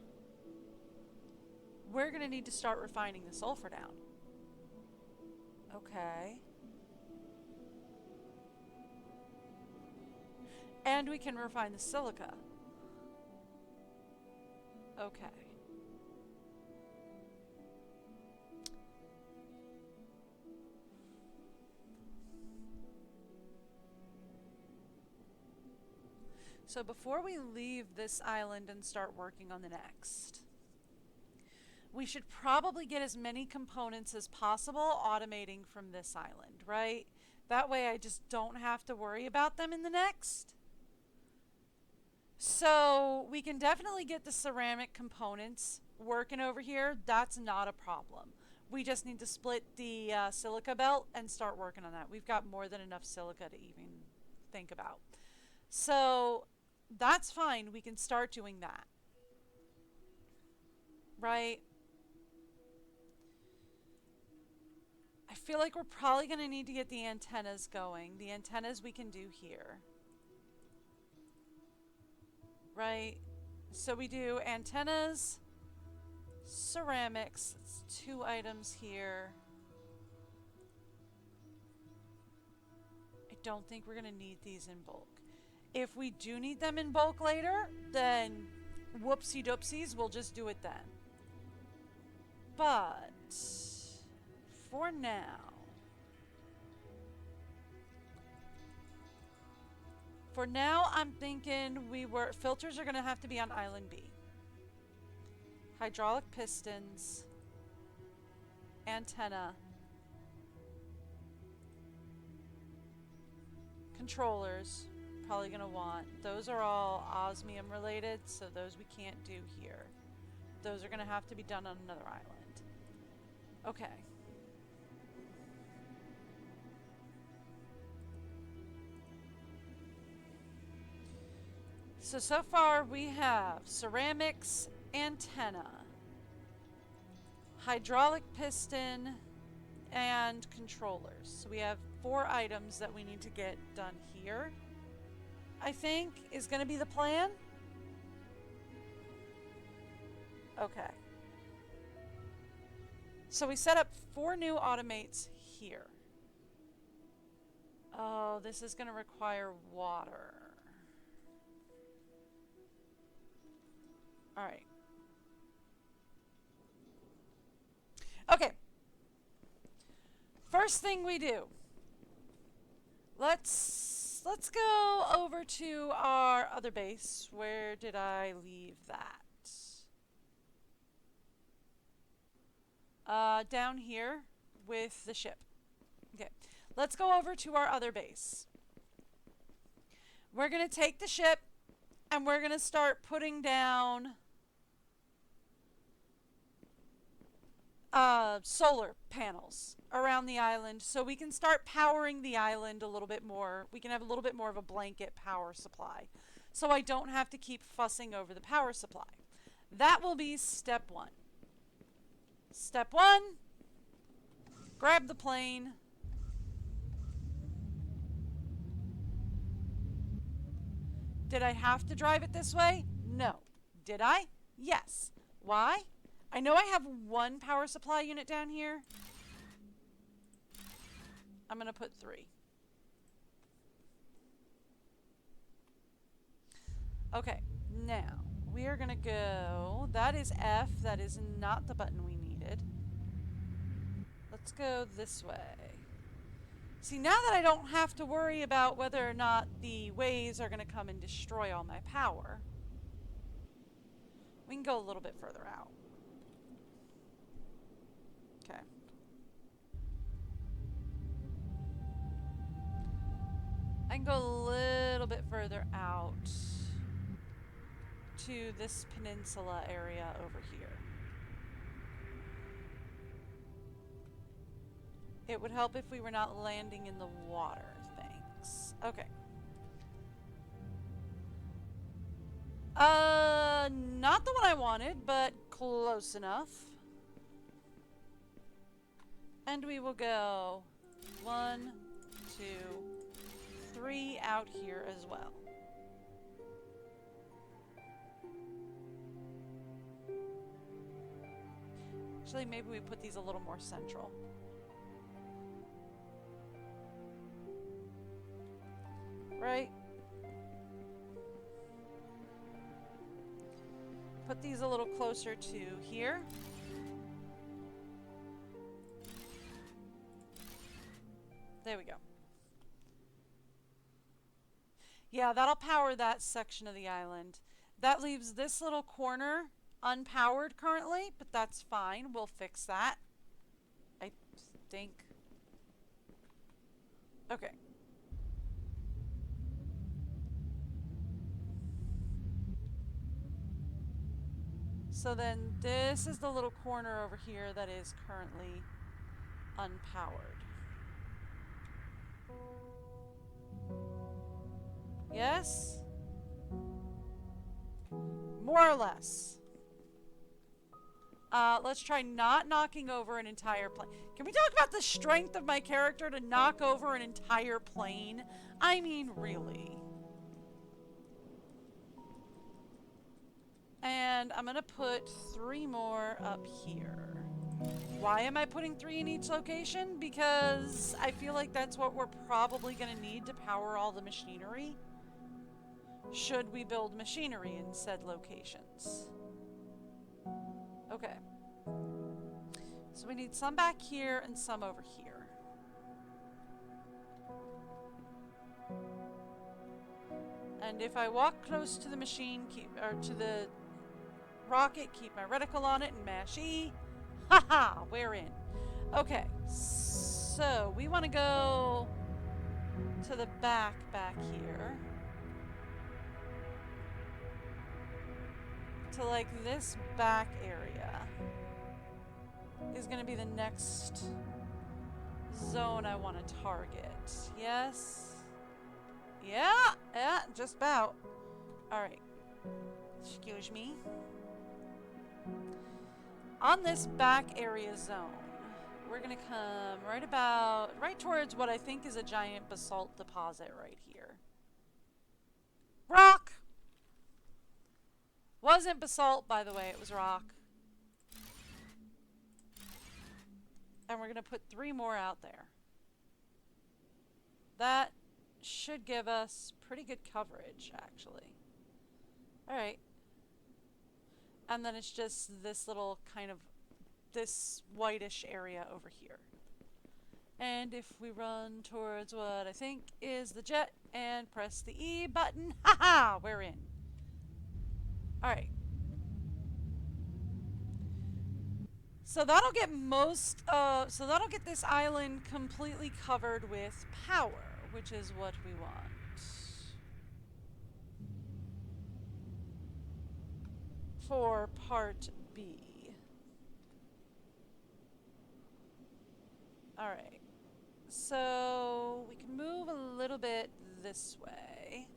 We're going to need to start refining the sulfur down. Okay. And we can refine the silica. Okay. So before we leave this island and start working on the next, we should probably get as many components as possible automating from this island, right? That way I just don't have to worry about them in the next. So we can definitely get the ceramic components working over here. That's not a problem. We just need to split the silica belt and start working on that. We've got more than enough silica to even think about. So that's fine. We can start doing that. Right? I feel like we're probably going to need to get the antennas going. The antennas we can do here. Right? So we do antennas, ceramics. It's 2 items here. I don't think we're going to need these in bulk. If we do need them in bulk later, then whoopsie doopsies, we'll just do it then. But for now, I'm thinking filters are going to have to be on Island B. Hydraulic pistons, antenna, controllers, probably going to want. Those are all osmium related, so those we can't do here. Those are going to have to be done on another island. Okay. So far we have ceramics, antenna, hydraulic piston, and controllers. So we have 4 items that we need to get done here. I think is going to be the plan. Okay. So we set up 4 new automates here. Oh, this is going to require water. All right. Okay. First thing we do. Let's go over to our other base. Where did I leave that? Down here with the ship. Okay. Let's go over to our other base. We're going to take the ship and we're going to start putting down solar panels around the island so we can start powering the island a little bit more. We can have a little bit more of a blanket power supply so I don't have to keep fussing over the power supply. That will be step 1. Step 1, grab the plane. Did I have to drive it this way? No. Did I? Yes. Why? I know I have 1 power supply unit down here. I'm going to put 3. Okay, now we are going to go. That is F. That is not the button we needed. Let's go this way. See, now that I don't have to worry about whether or not the waves are going to come and destroy all my power, we can go a little bit further out. Okay. I can go a little bit further out to this peninsula area over here. It would help if we were not landing in the water. Thanks. Okay. Not the one I wanted, but close enough. And we will go 1, 2, 3 out here as well. Actually, maybe we put these a little more central. Right? Put these a little closer to here. There we go. Yeah, that'll power that section of the island. That leaves this little corner unpowered currently, but that's fine. We'll fix that. I think. Okay. So then this is the little corner over here that is currently unpowered. Yes? More or less. Let's try not knocking over an entire plane. Can we talk about the strength of my character to knock over an entire plane? I mean, really. And I'm going to put 3 more up here. Why am I putting 3 in each location? Because I feel like that's what we're probably going to need to power all the machinery. Should we build machinery in said locations? Okay. So we need some back here and some over here. And if I walk close to the machine, or to the rocket, keep my reticle on it and mash E. Haha, we're in. Okay, so we want to go to the back here. to like this back area is going to be the next zone I want to target. Yes? Yeah, just about. Alright. Excuse me. On this back area zone, we're going to come right towards what I think is a giant basalt deposit right here. Rock! Wasn't basalt, by the way, it was rock. And we're going to put 3 more out there. That should give us pretty good coverage, actually. Alright. And then it's just this little kind of, this whitish area over here. And if we run towards what I think is the jet and press the E button, haha, we're in. Alright. So that'll get so that'll get this island completely covered with power, which is what we want. For part B. Alright. So we can move a little bit this way.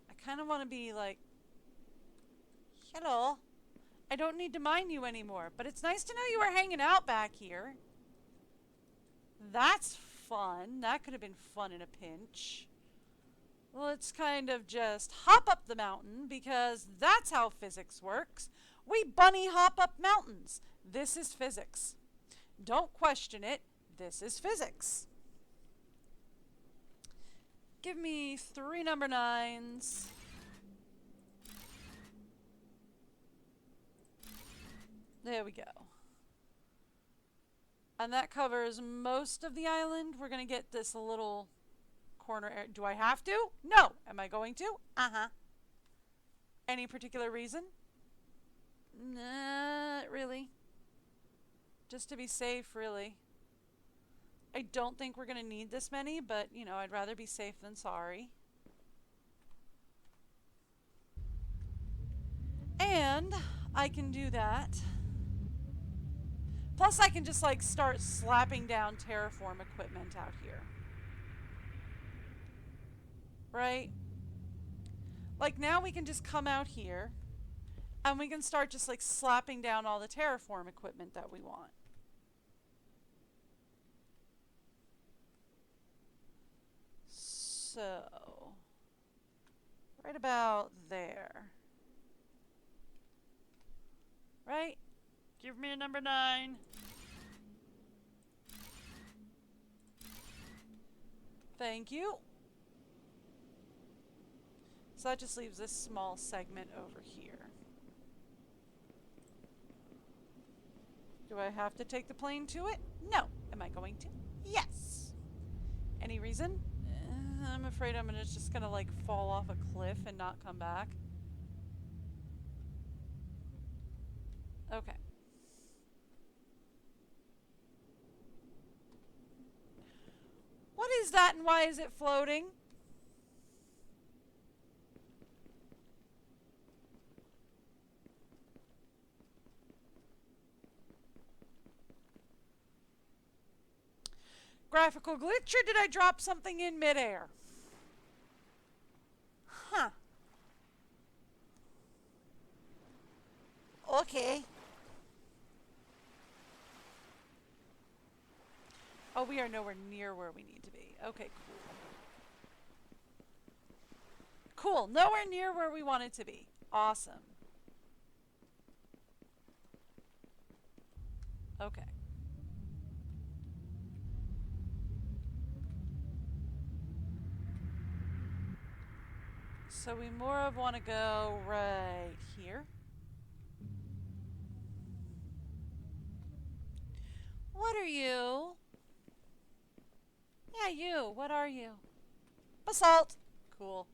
I kind of want to be like, hello, I don't need to mine you anymore, but it's nice to know you were hanging out back here. That's fun. That could have been fun in a pinch. Let's kind of just hop up the mountain because that's how physics works. We bunny hop up mountains. This is physics. Don't question it. This is physics. Give me 3 number 9s. There we go. And that covers most of the island. We're going to get this little corner area. Do I have to? No. Am I going to? Uh-huh. Any particular reason? Not really. Just to be safe, really. I don't think we're going to need this many, but, you know, I'd rather be safe than sorry. And I can do that. Plus, I can just, like, start slapping down terraform equipment out here. Right? Like, now we can just come out here, and we can start just, like, slapping down all the terraform equipment that we want. So, right about there. Right? Give me a number 9. Thank you. So that just leaves this small segment over here. Do I have to take the plane to it? No. Am I going to? Yes. Any reason? I'm afraid I'm just gonna like fall off a cliff and not come back. Okay. What is that and why is it floating? Graphical glitch, or did I drop something in midair? Huh. Okay. Oh, we are nowhere near where we need to be. Okay, cool. Cool. Nowhere near where we wanted to be. Awesome. Okay. So we more of want to go right here. What are you? Yeah, you. What are you? Basalt. Cool.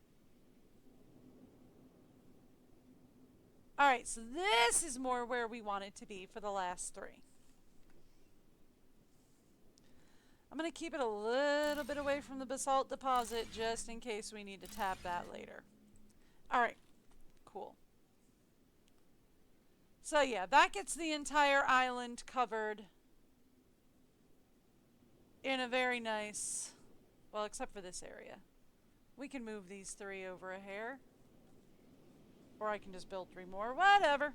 Alright, so this is more where we want it to be for the last 3. I'm going to keep it a little bit away from the basalt deposit just in case we need to tap that later. Alright, cool. So yeah, that gets the entire island covered in a very nice, well, except for this area. We can move these 3 over a hair. Or I can just build 3 more, whatever.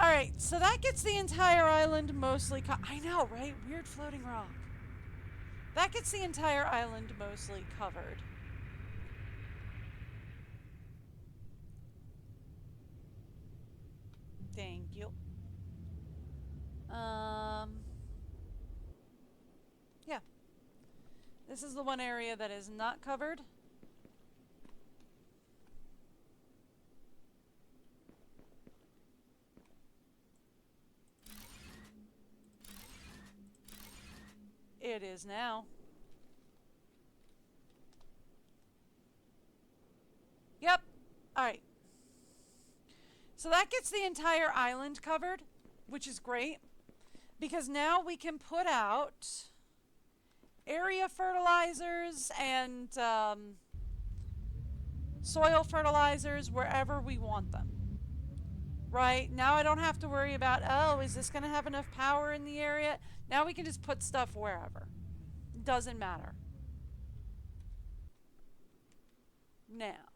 Alright, so that gets the entire island mostly I know, right? Weird floating rock. That gets the entire island mostly covered. Thank you. Yeah. This is the one area that is not covered. It is now. Yep. Alright. So that gets the entire island covered, which is great. Because now we can put out area fertilizers and soil fertilizers wherever we want them. Right? Now I don't have to worry about, oh, is this going to have enough power in the area? Now we can just put stuff wherever. Doesn't matter. Now,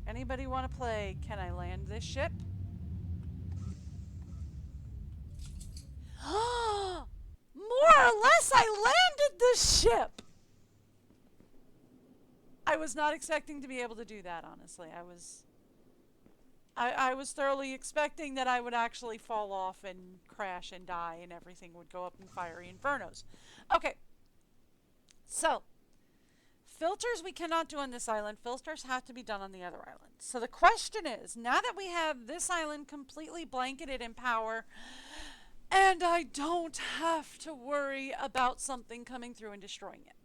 anybody want to play Can I Land This Ship? More or less, I landed the ship! I was not expecting to be able to do that, honestly. I was thoroughly expecting that I would actually fall off and crash and die and everything would go up in fiery infernos. Okay. So, filters we cannot do on this island. Filters have to be done on the other island. So the question is, now that we have this island completely blanketed in power, and I don't have to worry about something coming through and destroying it.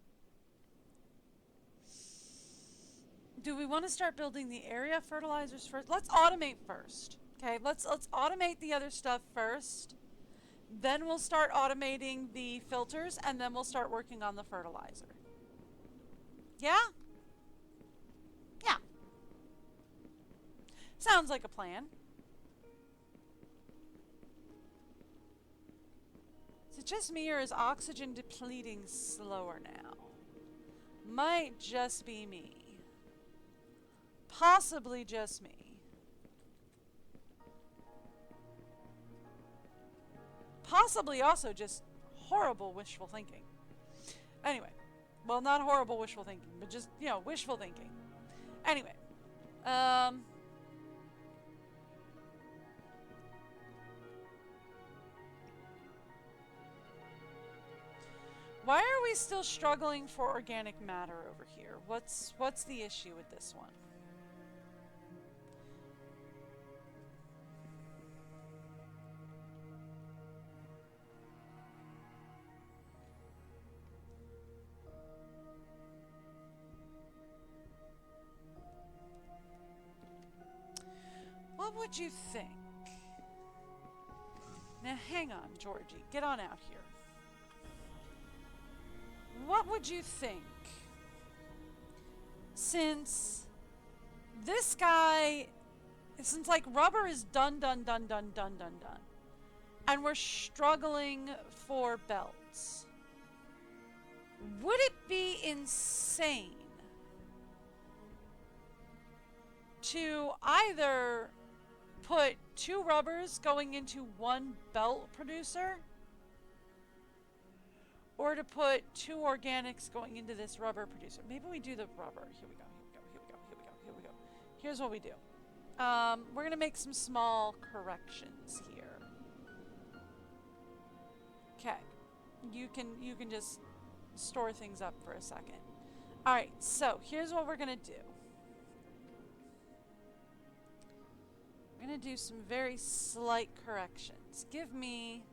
Do we want to start building the area fertilizers first? Let's automate first. Okay, let's automate the other stuff first. Then we'll start automating the filters, and then we'll start working on the fertilizer. Yeah? Yeah. Sounds like a plan. Is it just me, or is oxygen depleting slower now? Might just be me. Possibly just me. Possibly also just horrible wishful thinking. Anyway. Well, not horrible wishful thinking, but just, you know, wishful thinking. Anyway. Why are we still struggling for organic matter over here? What's the issue with this one? What would you think? Now hang on, Georgie. Get on out here. What would you think? Since this guy, since like rubber is done, and we're struggling for belts, would it be insane to either put 2 rubbers going into 1 belt producer, or to put 2 organics going into this rubber producer? Maybe we do the rubber. Here we go. Here's what we do. We're gonna make some small corrections here. Okay. You can just store things up for a second. Alright, so here's what we're gonna do. We're going to do some very slight corrections. Give me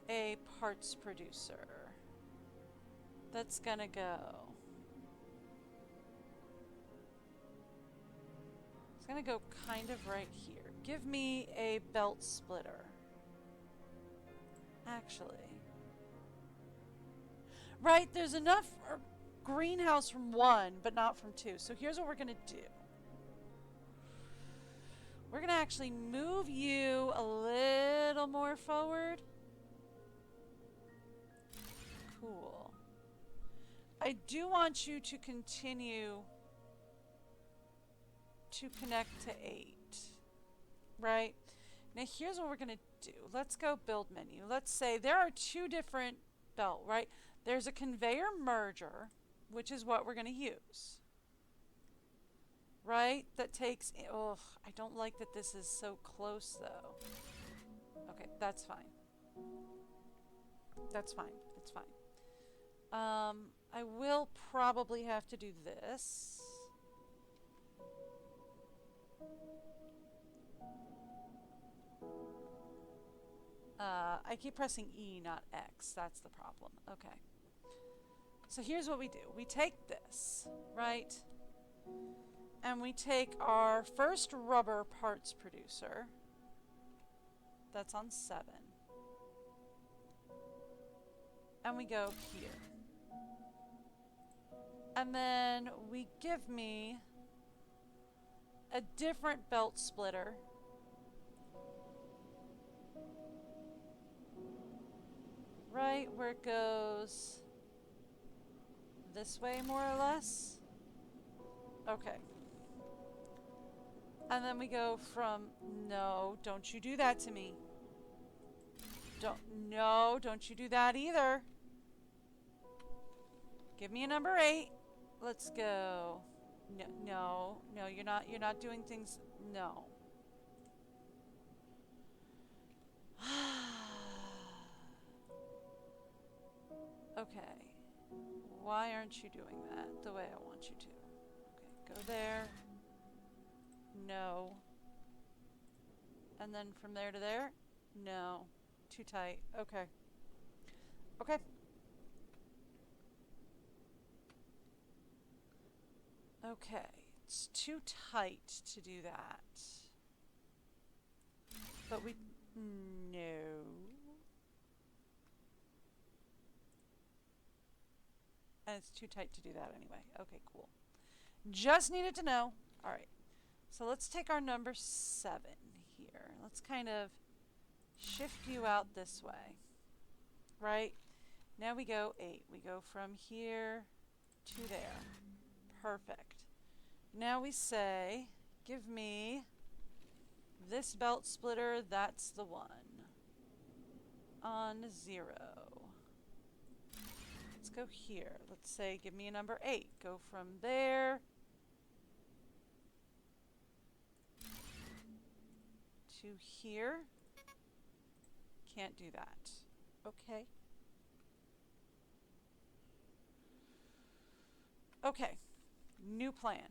a parts producer. That's going to go. It's going to go kind of right here. give me a belt splitter. Actually. Right, there's enough greenhouse from 1, but not from 2. So here's what we're going to do. We're going to actually move you a little more forward. Cool. I do want you to continue to connect to 8. Right? Now here's what we're going to do. Let's go build menu. Let's say there are 2 different belt, right? There's a conveyor merger, which is what we're going to use. Right? That takes, oh, I don't like that this is so close though. Okay, that's fine. That's fine. It's fine. I will probably have to do this. I keep pressing E, not X. That's the problem. Okay. So here's what we do. We take this, right? And we take our first rubber parts producer. That's on 7. And we go here. And then we give me a different belt splitter. Right where it goes this way, more or less. Okay. And then we go from, no, don't you do that to me. Don't you do that either. Give me a number 8. Let's go. No, you're not doing things, no. Okay. Why aren't you doing that the way I want you to? Okay, go there. No. And then from there to there? No. Too tight. Okay. Okay. Okay. It's too tight to do that. But we... No. And it's too tight to do that anyway. Okay, cool. Just needed to know. All right. So let's take our number 7 here. Let's kind of shift you out this way. Right? Now we go 8. We go from here to there. Perfect. Now we say, give me this belt splitter. That's the one. On 0. Let's go here. Let's say, give me a number 8. Go from there to here. Can't do that. Okay. Okay. New plan.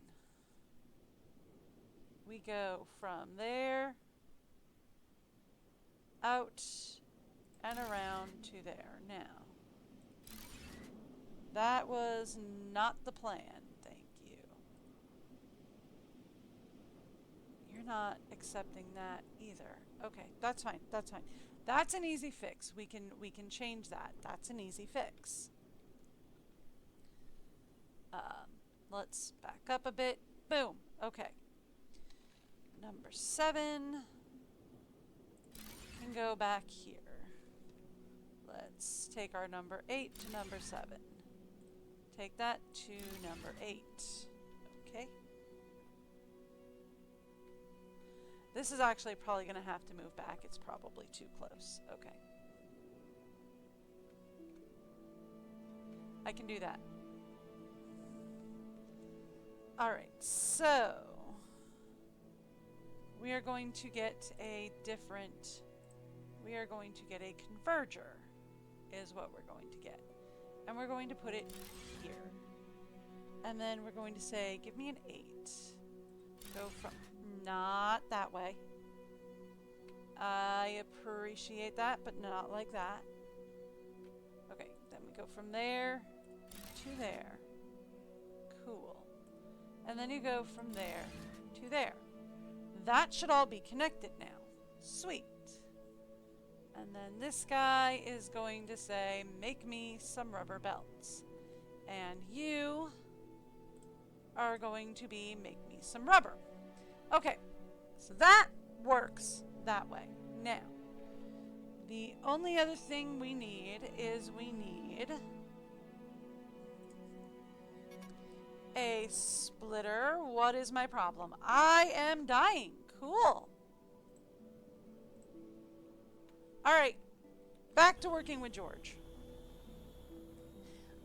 We go from there out and around to there. Now, that was not the plan. Thank you. You're not accepting that either. Okay, that's fine. That's fine. That's an easy fix. We can change that. That's an easy fix. Let's back up a bit. Boom. Okay. Number 7 can go back here. Let's take our number 8 to number 7. Take that to number 8. Okay. This is actually probably going to have to move back. It's probably too close. Okay. I can do that. Alright, so we are going to get a different, we are going to get a converger is what we're going to get. And we're going to put it here. And then we're going to say, give me an 8. Go from, not that way. I appreciate that, but not like that. Okay, then we go from there to there. Cool. And then you go from there to there. that should all be connected now. Sweet. And then this guy is going to say, make me some rubber belts. And you are going to be, make me some rubber. Okay, so that works that way. Now, the only other thing we need is we need a splitter. What is my problem? I am dying. Cool. Alright, back to working with George.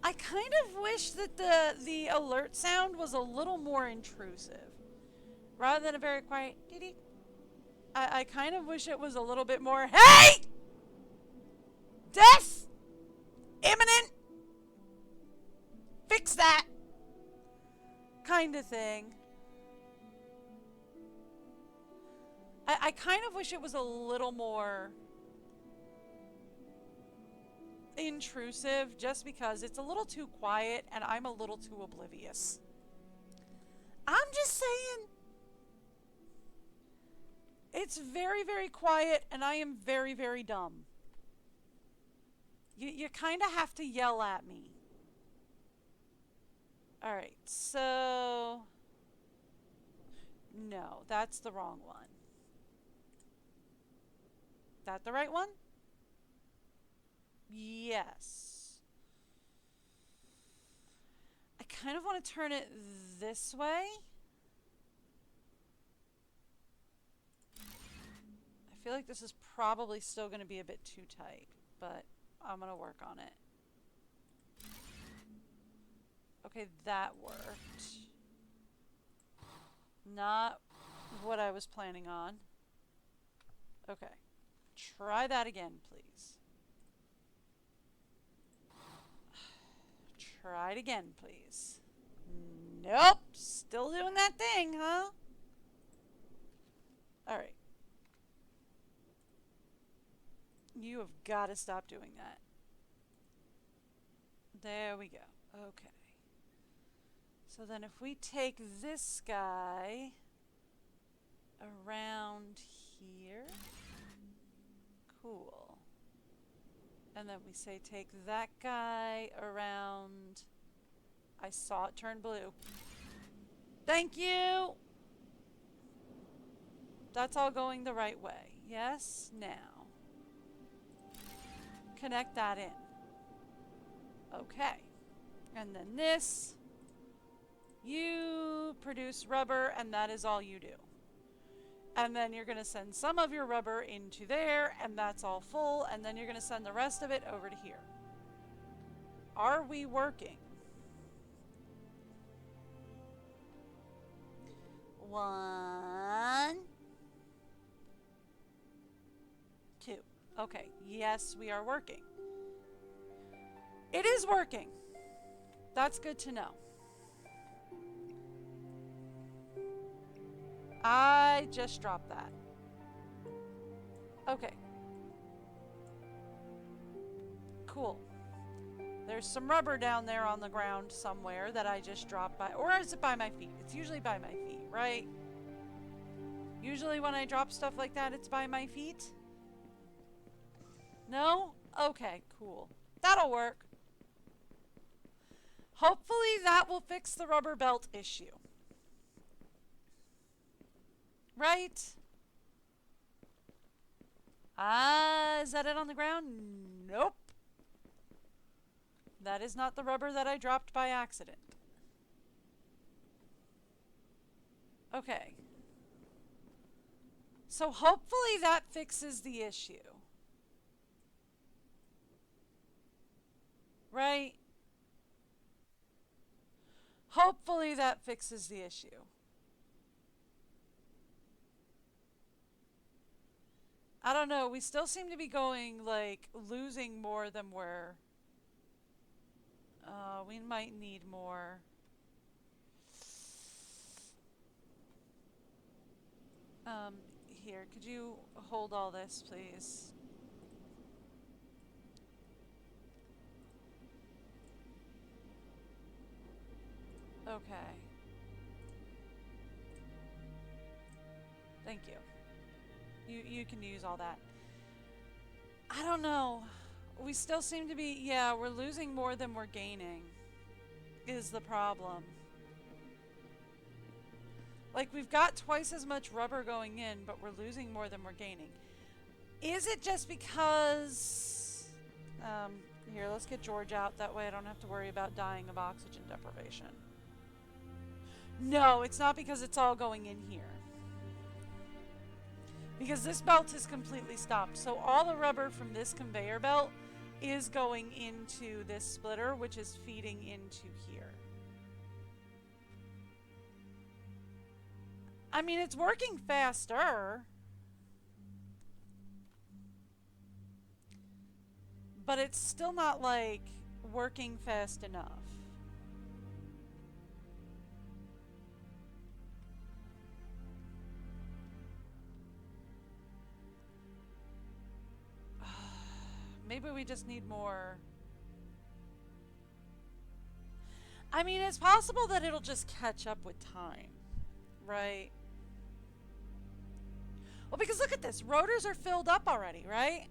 I kind of wish that the alert sound was a little more intrusive. Rather than a very quiet dee-dee. I kind of wish it was a little bit more, hey! Death! Imminent! Fix that! Kind of thing. I kind of wish it was a little more intrusive just because it's a little too quiet and I'm a little too oblivious. I'm just saying. It's very, very quiet and I am very, very dumb. You kind of have to yell at me. Alright, so... No, that's the wrong one. That the right one? Yes. I kind of want to turn it this way. I feel like this is probably still going to be a bit too tight, but I'm going to work on it. Okay, that worked. Not what I was planning on. Okay. Try that again, please. Try it again, please. Nope. Still doing that thing, huh? Alright. You have got to stop doing that. There we go. Okay. So then if we take this guy around here. Cool. And then we say take that guy around. I saw it turn blue. Thank you! That's all going the right way. Yes? Now. Connect that in. Okay. And then this. You produce rubber, and that is all you do. And then you're going to send some of your rubber into there, and that's all full, and then you're going to send the rest of it over to here. Are we working? 1, 2. Okay, yes, we are working. It is working. That's good to know. I just dropped that. Okay. Cool. There's some rubber down there on the ground somewhere that I just dropped by. Or is it by my feet? It's usually by my feet, right? Usually when I drop stuff like that, it's by my feet. No? Okay, cool. That'll work. Hopefully that will fix the rubber belt issue. Right? Is that it on the ground? Nope. That is not the rubber that I dropped by accident. Okay. So hopefully that fixes the issue. Right? Hopefully that fixes the issue. I don't know, we still seem to be going, like, losing more than we're... we might need more. Here, could you hold all this, please? Okay. Thank you. You can use all that. I don't know. We still seem to be, yeah, we're losing more than we're gaining is the problem. Like, we've got twice as much rubber going in, but we're losing more than we're gaining. Is it just because... here, let's get George out. That way I don't have to worry about dying of oxygen deprivation. No, it's not because it's all going in here. Because this belt is completely stopped. So all the rubber from this conveyor belt is going into this splitter, which is feeding into here. I mean, it's working faster. But it's still not, like, working fast enough. Maybe we just need more. I mean, it's possible that it'll just catch up with time, right? Well, because look at this. Rotors are filled up already, right?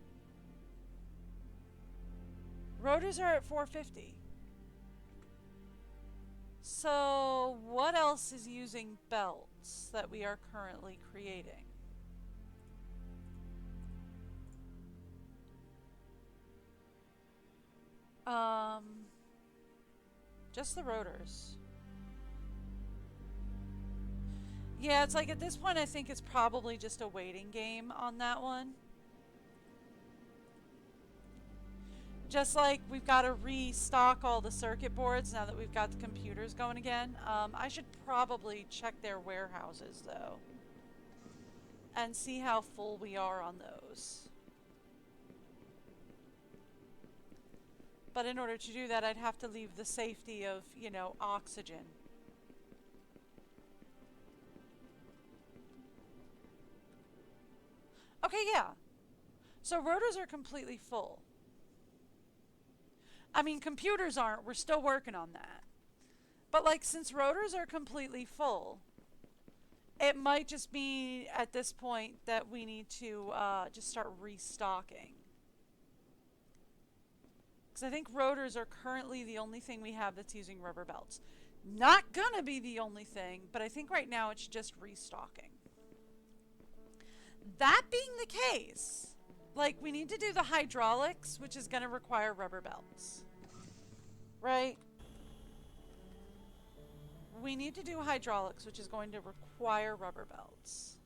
Rotors are at 450. So, what else is using belts that we are currently creating? Just the rotors. Yeah, it's like at this point I think it's probably just a waiting game on that one. Just like we've got to restock all the circuit boards now that we've got the computers going again. I should probably check their warehouses though. And see how full we are on those. But in order to do that, I'd have to leave the safety of, you know, oxygen. Okay, yeah. So rotors are completely full. I mean, computers aren't. We're still working on that. But, like, since rotors are completely full, it might just be at this point that we need to just start restocking. Because I think rotors are currently the only thing we have that's using rubber belts. Not gonna be the only thing, but I think right now it's just restocking. That being the case, like, we need to do the hydraulics, which is gonna require rubber belts. Right? We need to do hydraulics, which is going to require rubber belts.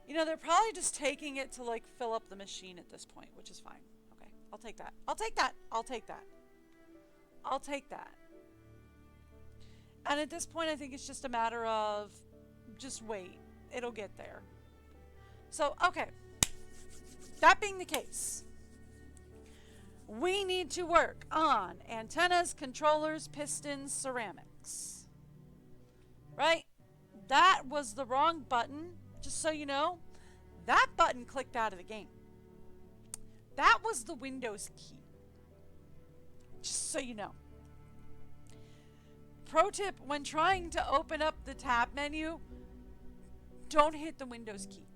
You know, they're probably just taking it to, like, fill up the machine at this point, which is fine. Okay, I'll take that. I'll take that. I'll take that. I'll take that. And at this point, I think it's just a matter of just wait. It'll get there. So, okay. That being the case, we need to work on antennas, controllers, pistons, ceramics. Right? That was the wrong button. Just so you know, that button clicked out of the game. That was the Windows key. Just so you know. Pro tip, when trying to open up the tab menu, don't hit the Windows key.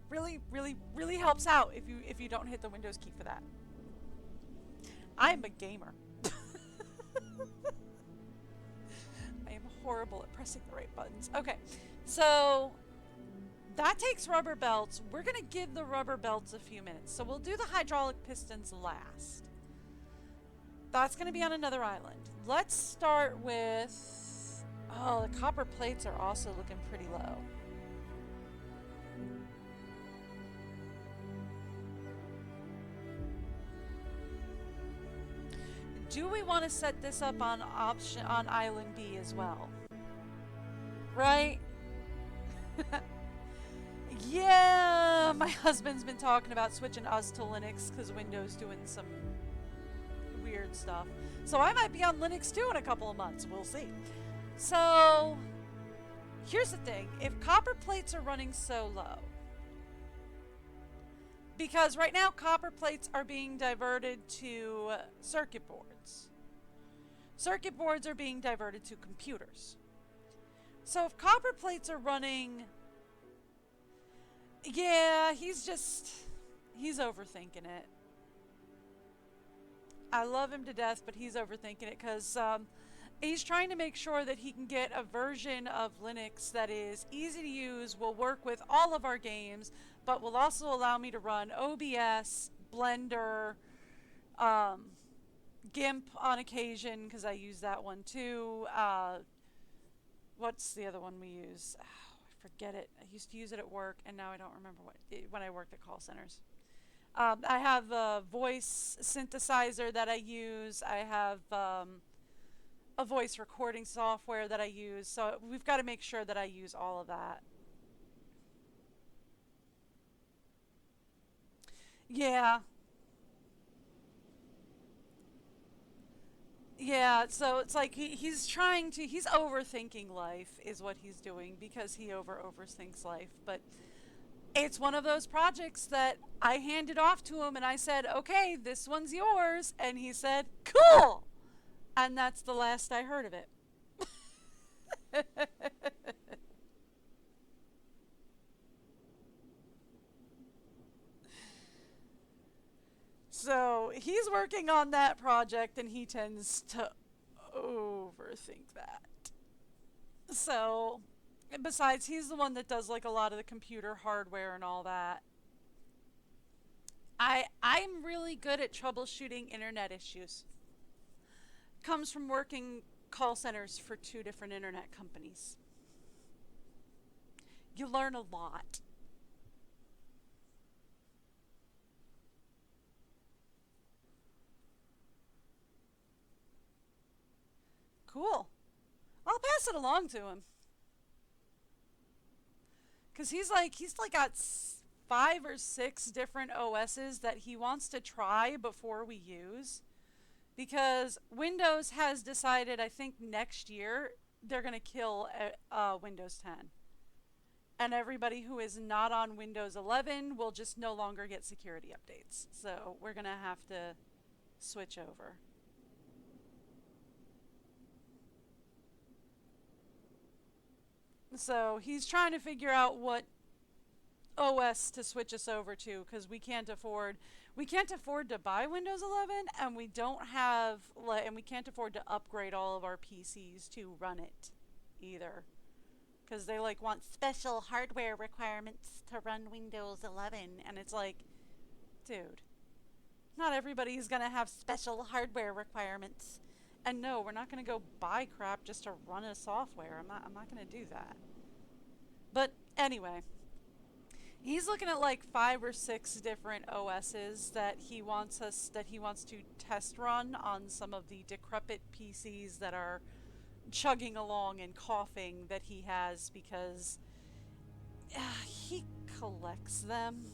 Really, really, really helps out if you don't hit the Windows key for that. I'm a gamer. I am horrible at pressing the right buttons. Okay, so that takes rubber belts. We're going to give the rubber belts a few minutes. So we'll do the hydraulic pistons last. That's going to be on another island. Let's start with... Oh, the copper plates are also looking pretty low. Do we want to set this up on island B as well? Right? Yeah, my husband's been talking about switching us to Linux because Windows doing some weird stuff. So I might be on Linux too in a couple of months. We'll see. So here's the thing. If copper plates are running so low, because right now copper plates are being diverted to circuit boards. circuit boards are being diverted to computers. So if copper plates are running, yeah, he's overthinking it. I love him to death, but he's overthinking it because he's trying to make sure that he can get a version of Linux that is easy to use, will work with all of our games, but will also allow me to run OBS, Blender, GIMP on occasion, because I use that one too. What's the other one we use? Oh, I forget it. I used to use it at work, and now I don't remember when I worked at call centers. I have a voice synthesizer that I use. I have a voice recording software that I use. So we've got to make sure that I use all of that. Yeah. Yeah, so it's like he's overthinking life is what he's doing because he overthinks life. But it's one of those projects that I handed off to him and I said, okay, this one's yours. And he said, cool. And that's the last I heard of it. So he's working on that project and he tends to overthink that. So, besides, he's the one that does like a lot of the computer hardware and all that. I'm really good at troubleshooting internet issues. Comes from working call centers for 2 different internet companies. You learn a lot. Cool. I'll pass it along to him. Cause he's like got 5 or 6 different OSs that he wants to try before we use. Because Windows has decided, I think next year, they're going to kill Windows 10. And everybody who is not on Windows 11 will just no longer get security updates. So we're going to have to switch over. So he's trying to figure out what OS to switch us over to because we can't afford to buy Windows 11 and we can't afford to upgrade all of our PCs to run it either because they like want special hardware requirements to run Windows 11 and it's like, dude, not everybody is going to have special hardware requirements. And no, we're not going to go buy crap just to run a software. I'm not going to do that. But anyway, he's looking at like 5 or 6 different OSs that he wants to test run on some of the decrepit PCs that are chugging along and coughing that he has because he collects them.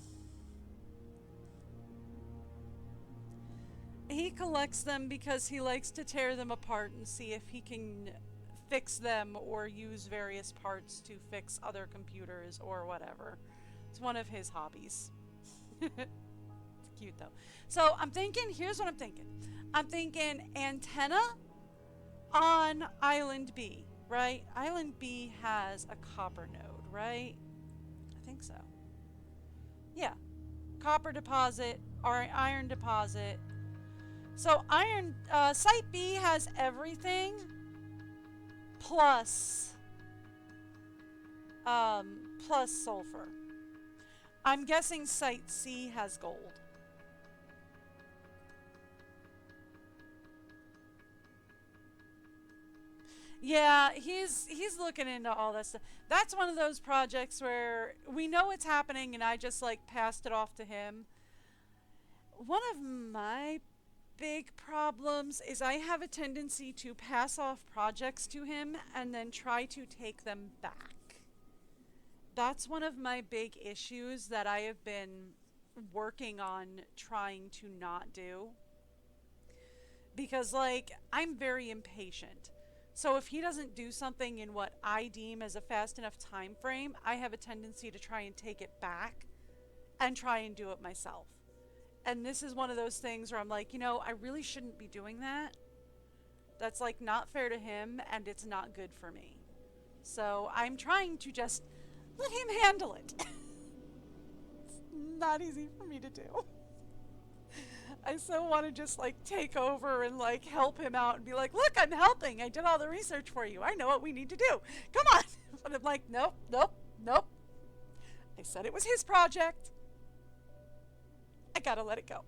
He collects them because he likes to tear them apart and see if he can fix them or use various parts to fix other computers or whatever. It's one of his hobbies. It's cute though. So here's what I'm thinking. I'm thinking antenna on Island B, right? Island B has a copper node, right? I think so. Yeah. Copper deposit, or iron deposit. So Site B has everything plus sulfur. I'm guessing Site C has gold. Yeah, he's looking into all this stuff. That's one of those projects where we know it's happening and I just like passed it off to him. One of my big problems is I have a tendency to pass off projects to him and then try to take them back. That's one of my big issues that I have been working on trying to not do. Because like I'm very impatient. So if he doesn't do something in what I deem as a fast enough time frame, I have a tendency to try and take it back and try and do it myself. And this is one of those things where I'm like, I really shouldn't be doing that. That's like not fair to him, and it's not good for me. So I'm trying to just let him handle it. It's not easy for me to do. I so want to just like take over and like help him out and be like, look, I'm helping. I did all the research for you. I know what we need to do. Come on. But I'm like, nope, nope, nope. I said it was his project. I gotta let it go.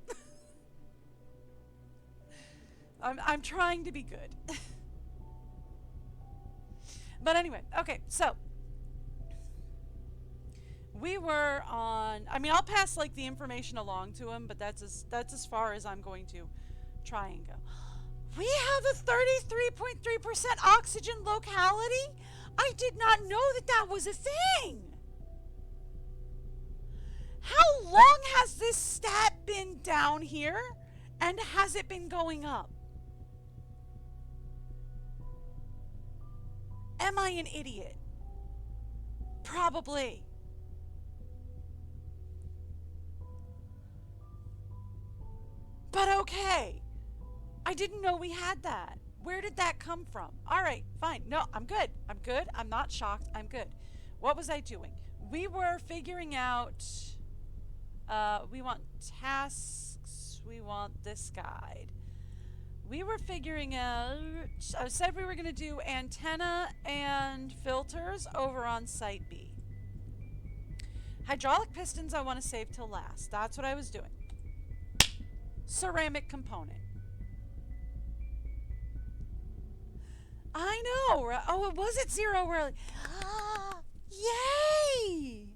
I'm trying to be good. But anyway, okay, so we were on, I mean, I'll pass like the information along to him, but that's as far as I'm going to try and go. We have a 33.3% oxygen locality? I did not know that that was a thing. How long has this stat been down here, and has it been going up? Am I an idiot? Probably. But okay. I didn't know we had that. Where did that come from? All right, fine. No, I'm good. I'm good. I'm not shocked. I'm good. What was I doing? We were figuring out, we want tasks. We want this guide. We were figuring out, I said we were going to do antenna and filters over on Site B. Hydraulic pistons I want to save till last. That's what I was doing. Ceramic component. I know, right? Oh, it was at 0 early. Yay!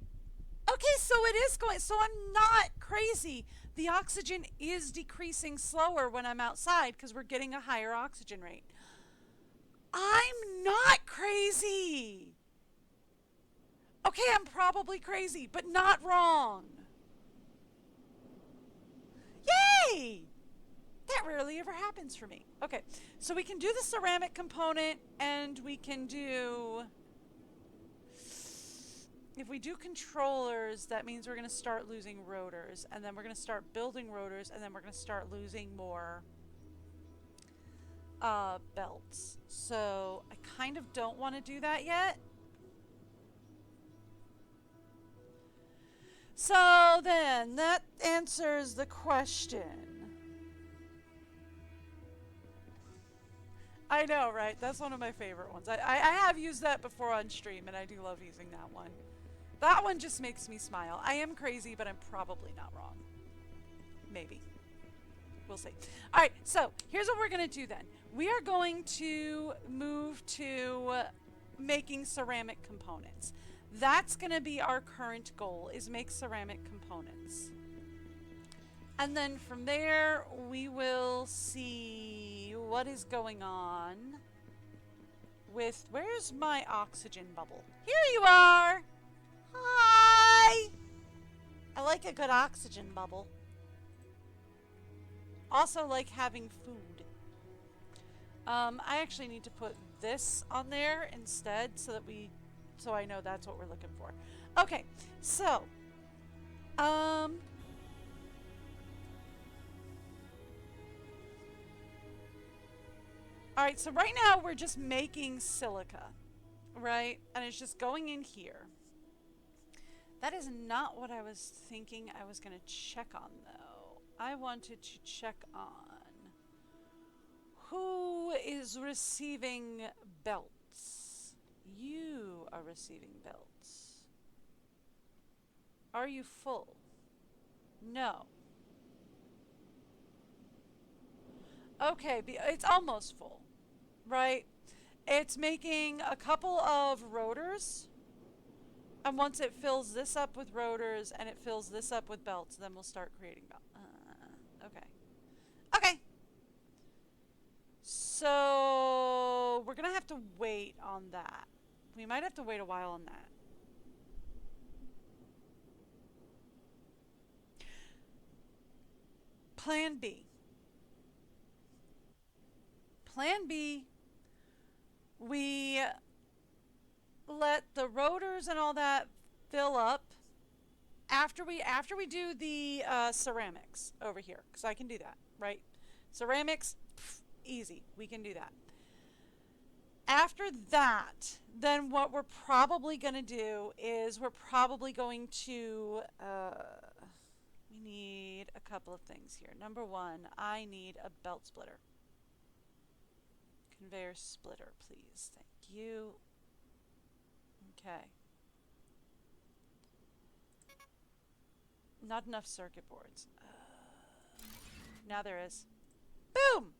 Okay, so it is going, so I'm not crazy. The oxygen is decreasing slower when I'm outside because we're getting a higher oxygen rate. I'm not crazy. Okay, I'm probably crazy, but not wrong. Yay! That rarely ever happens for me. Okay, so we can do the ceramic component, and we can do... If we do controllers, that means we're going to start losing rotors, and then we're going to start building rotors, and then we're going to start losing more belts. So I kind of don't want to do that yet. So then, that answers the question. I know, right? That's one of my favorite ones. I have used that before on stream, and I do love using that one. That one just makes me smile. I am crazy, but I'm probably not wrong. Maybe. We'll see. All right, so here's what we're going to do then. We are going to move to making ceramic components. That's going to be our current goal, is make ceramic components. And then from there, we will see what is going on with... Where's my oxygen bubble? Here you are! Hi! I like a good oxygen bubble. Also like having food. I actually need to put this on there instead so I know that's what we're looking for. Okay, so alright, so right now we're just making silica, right? And it's just going in here. That is not what I was thinking I was going to check on, though. I wanted to check on who is receiving belts. You are receiving belts. Are you full? No. Okay, it's almost full, right? It's making a couple of rotors. And once it fills this up with rotors and it fills this up with belts, then we'll start creating belts. Okay. Okay. So we're going to have to wait on that. We might have to wait a while on that. Plan B. Plan B, we let the rotors and all that fill up after we do the ceramics over here, because I can do that, right? Ceramics, easy, we can do that. After that, then what we're probably going to do is we're probably going to, we need a couple of things here. Number one, I need a belt splitter. Conveyor splitter, please. Thank you. Okay. Not enough circuit boards. Now there is. Boom!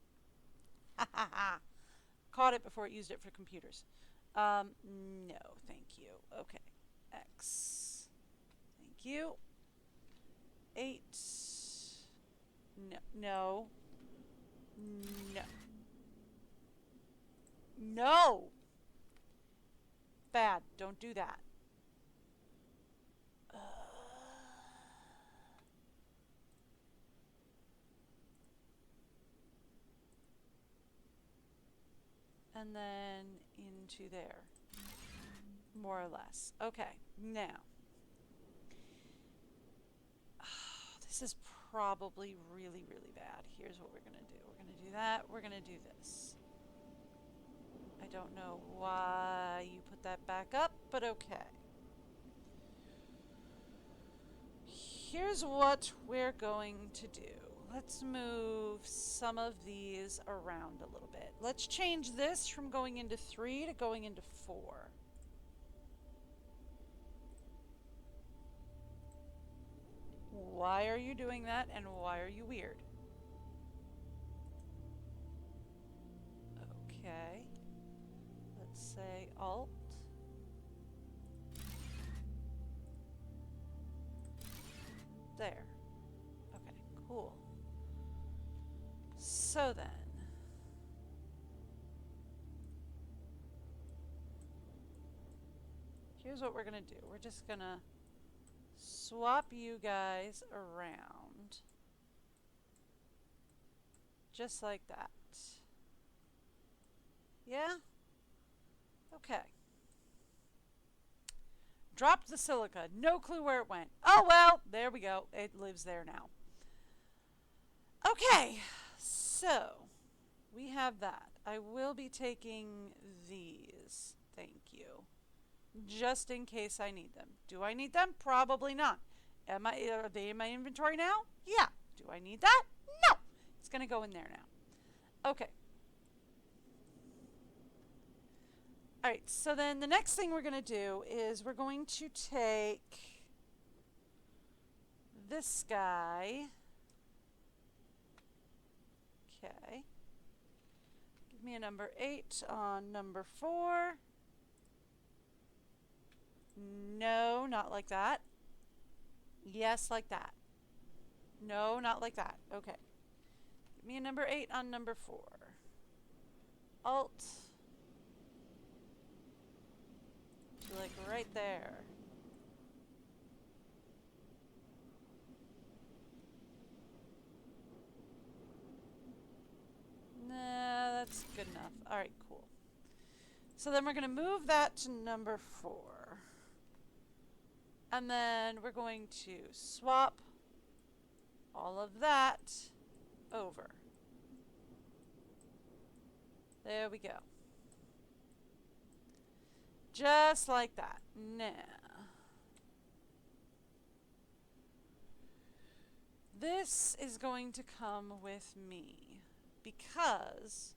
Ha ha ha. Caught it before it used it for computers. No, thank you. Okay. X. Thank you. 8. No. No. No. No! Bad. Don't do that. And then into there. More or less. Okay, now. This is probably really, really bad. Here's what we're going to do. We're going to do that. We're going to do this. I don't know why you put that back up, but okay. Here's what we're going to do. Let's move some of these around a little bit. Let's change this from going into 3 to going into 4. Why are you doing that, and why are you weird? Okay. Let's say Alt. There. Okay, cool. So then, here's what we're going to do. We're just going to swap you guys around. Just like that. Yeah? Okay. Dropped the silica. No clue where it went. Oh well, there we go. It lives there now. Okay, so we have that. I will be taking these. Thank you. Just in case I need them. Do I need them? Probably not. Are they in my inventory now? Yeah. Do I need that? No. It's going to go in there now. Okay. Alright, so then the next thing we're going to do is we're going to take this guy. Okay. Give me a number 8 on number 4. No, not like that. Yes, like that. No, not like that. Okay. Give me a number 8 on number 4. Alt. Like right there. Nah, that's good enough. Alright, cool. So then we're going to move that to number 4. And then we're going to swap all of that over. There we go. Just like that. Now, this is going to come with me because,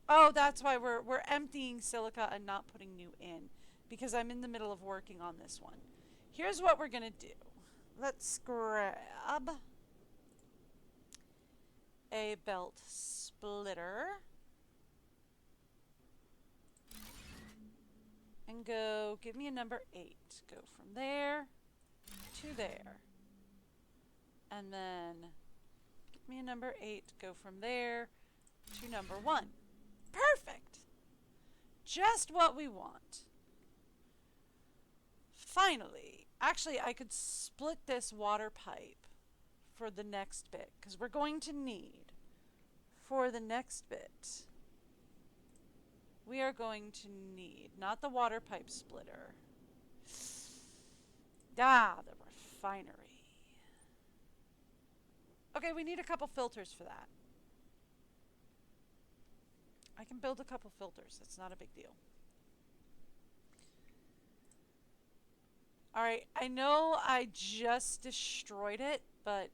oh, that's why we're emptying silica and not putting new in, because I'm in the middle of working on this one. Here's what we're going to do. Let's grab a belt splitter. And go, give me a number 8. Go from there to there. And then give me a number 8. Go from there to number 1. Perfect. Just what we want. Finally, actually I could split this water pipe for the next bit, because we're going to need, for the next bit, we are going to need, not the water pipe splitter. The refinery. Okay, we need a couple filters for that. I can build a couple filters. It's not a big deal. Alright, I know I just destroyed it, but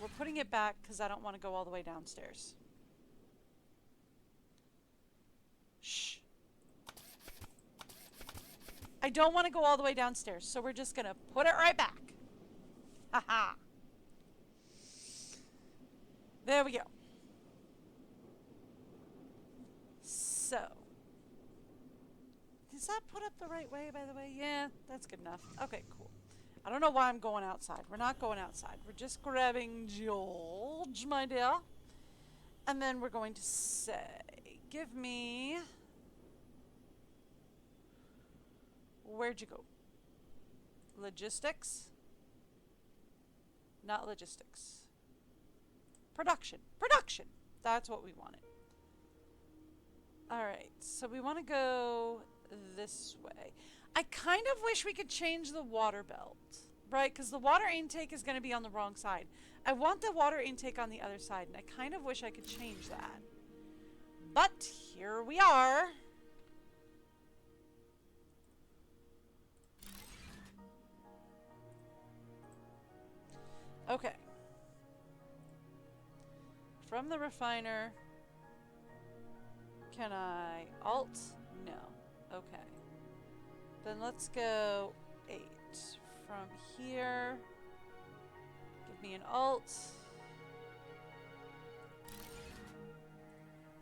we're putting it back because I don't want to go all the way downstairs. Shh. I don't want to go all the way downstairs, so we're just going to put it right back. Haha. There we go. So. Is that put up the right way, by the way? Yeah, that's good enough. Okay, cool. I don't know why I'm going outside. We're not going outside. We're just grabbing George, my dear. And then we're going to say, give me... Where'd you go? Logistics? Not logistics. Production. Production! That's what we wanted. Alright, so we want to go this way. I kind of wish we could change the water belt, right? Because the water intake is going to be on the wrong side. I want the water intake on the other side, and I kind of wish I could change that. But here we are. Okay. From the refiner, can I alt? No. Okay. Then let's go 8. From here, give me an alt.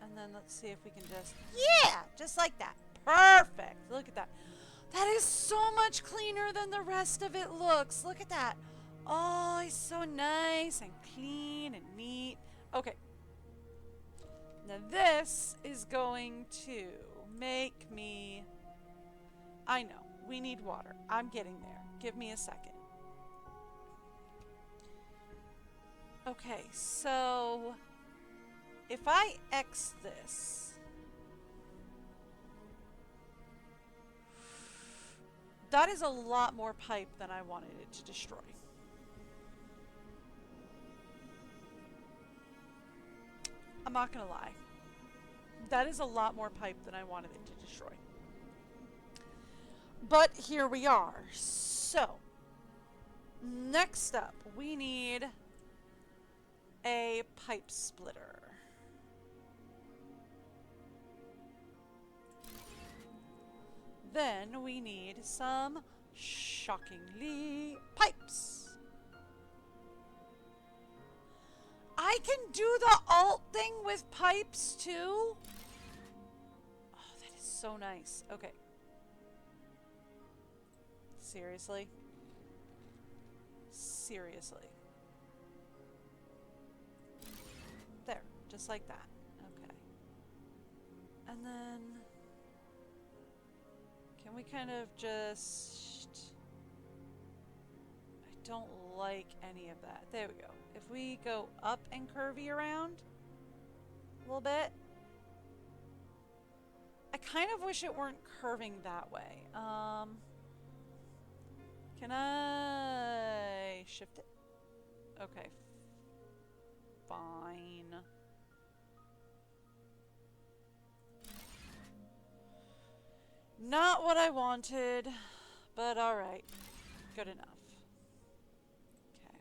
And then let's see if we can just, yeah, just like that. Perfect. Look at that. That is so much cleaner than the rest of it looks. Look at that. Oh, it's so nice and clean and neat. Okay. Now this is going to make me... I know, we need water. I'm getting there. Give me a second. Okay, so if I X this, that is a lot more pipe than I wanted it to destroy. I'm not gonna lie. That is a lot more pipe than I wanted it to destroy. But here we are. So, next up, we need a pipe splitter. Then we need some shockingly pipes. I can do the alt thing with pipes too? Oh, that is so nice. Okay. Seriously? Seriously. There, just like that. Okay. And then... can we kind of just... I don't like any of that. There we go. If we go up and curvy around a little bit. I kind of wish it weren't curving that way. Can I shift it? Okay. Fine. Not what I wanted, but alright. Good enough. Okay.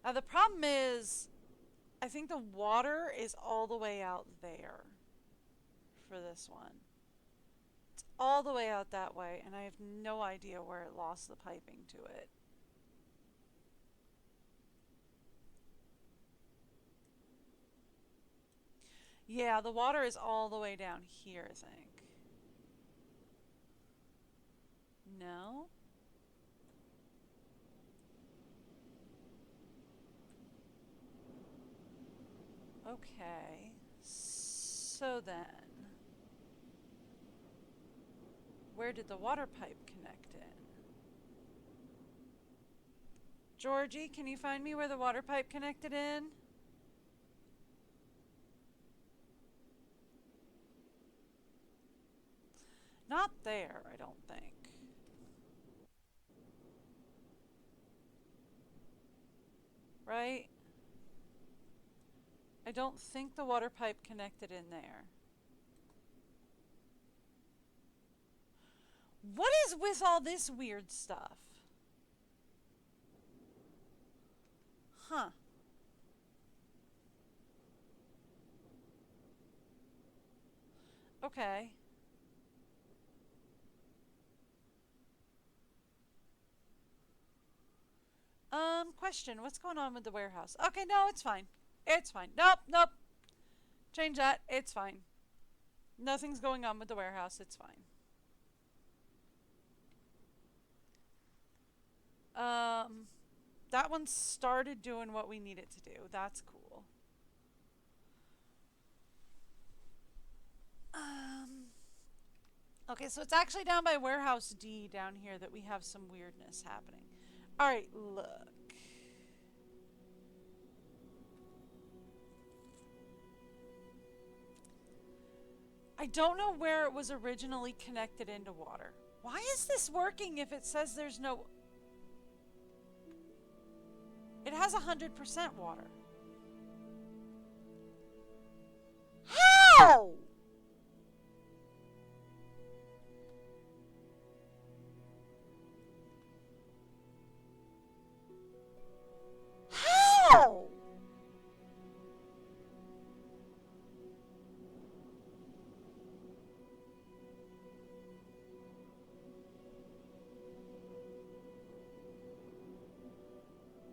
Now the problem is, I think the water is all the way out there for this one. It's all the way out that way, and I have no idea where it lost the piping to it. Yeah, the water is all the way down here, I think. No? Okay. So then, where did the water pipe connect in? Georgie, can you find me where the water pipe connected in? Not there, I don't think. Right? I don't think the water pipe connected in there. What is with all this weird stuff? Huh. Okay. Question. What's going on with the warehouse? Okay, no, it's fine. It's fine. Nope, nope. Change that. It's fine. Nothing's going on with the warehouse. It's fine. That one started doing what we need it to do. That's cool. Okay, so it's actually down by warehouse D down here that we have some weirdness happening. Alright, look. I don't know where it was originally connected into water. Why is this working if it says there's no... It has 100% water. How? How?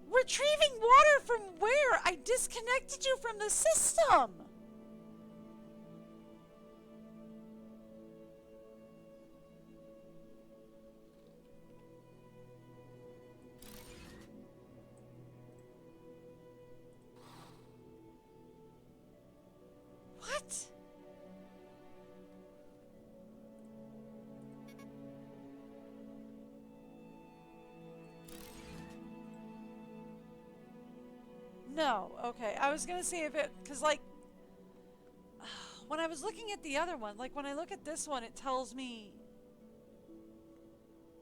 Retrieving water from where? I disconnected you from the system. What? No, okay. I was gonna see if it, cause like, when I was looking at the other one, like when I look at this one, it tells me,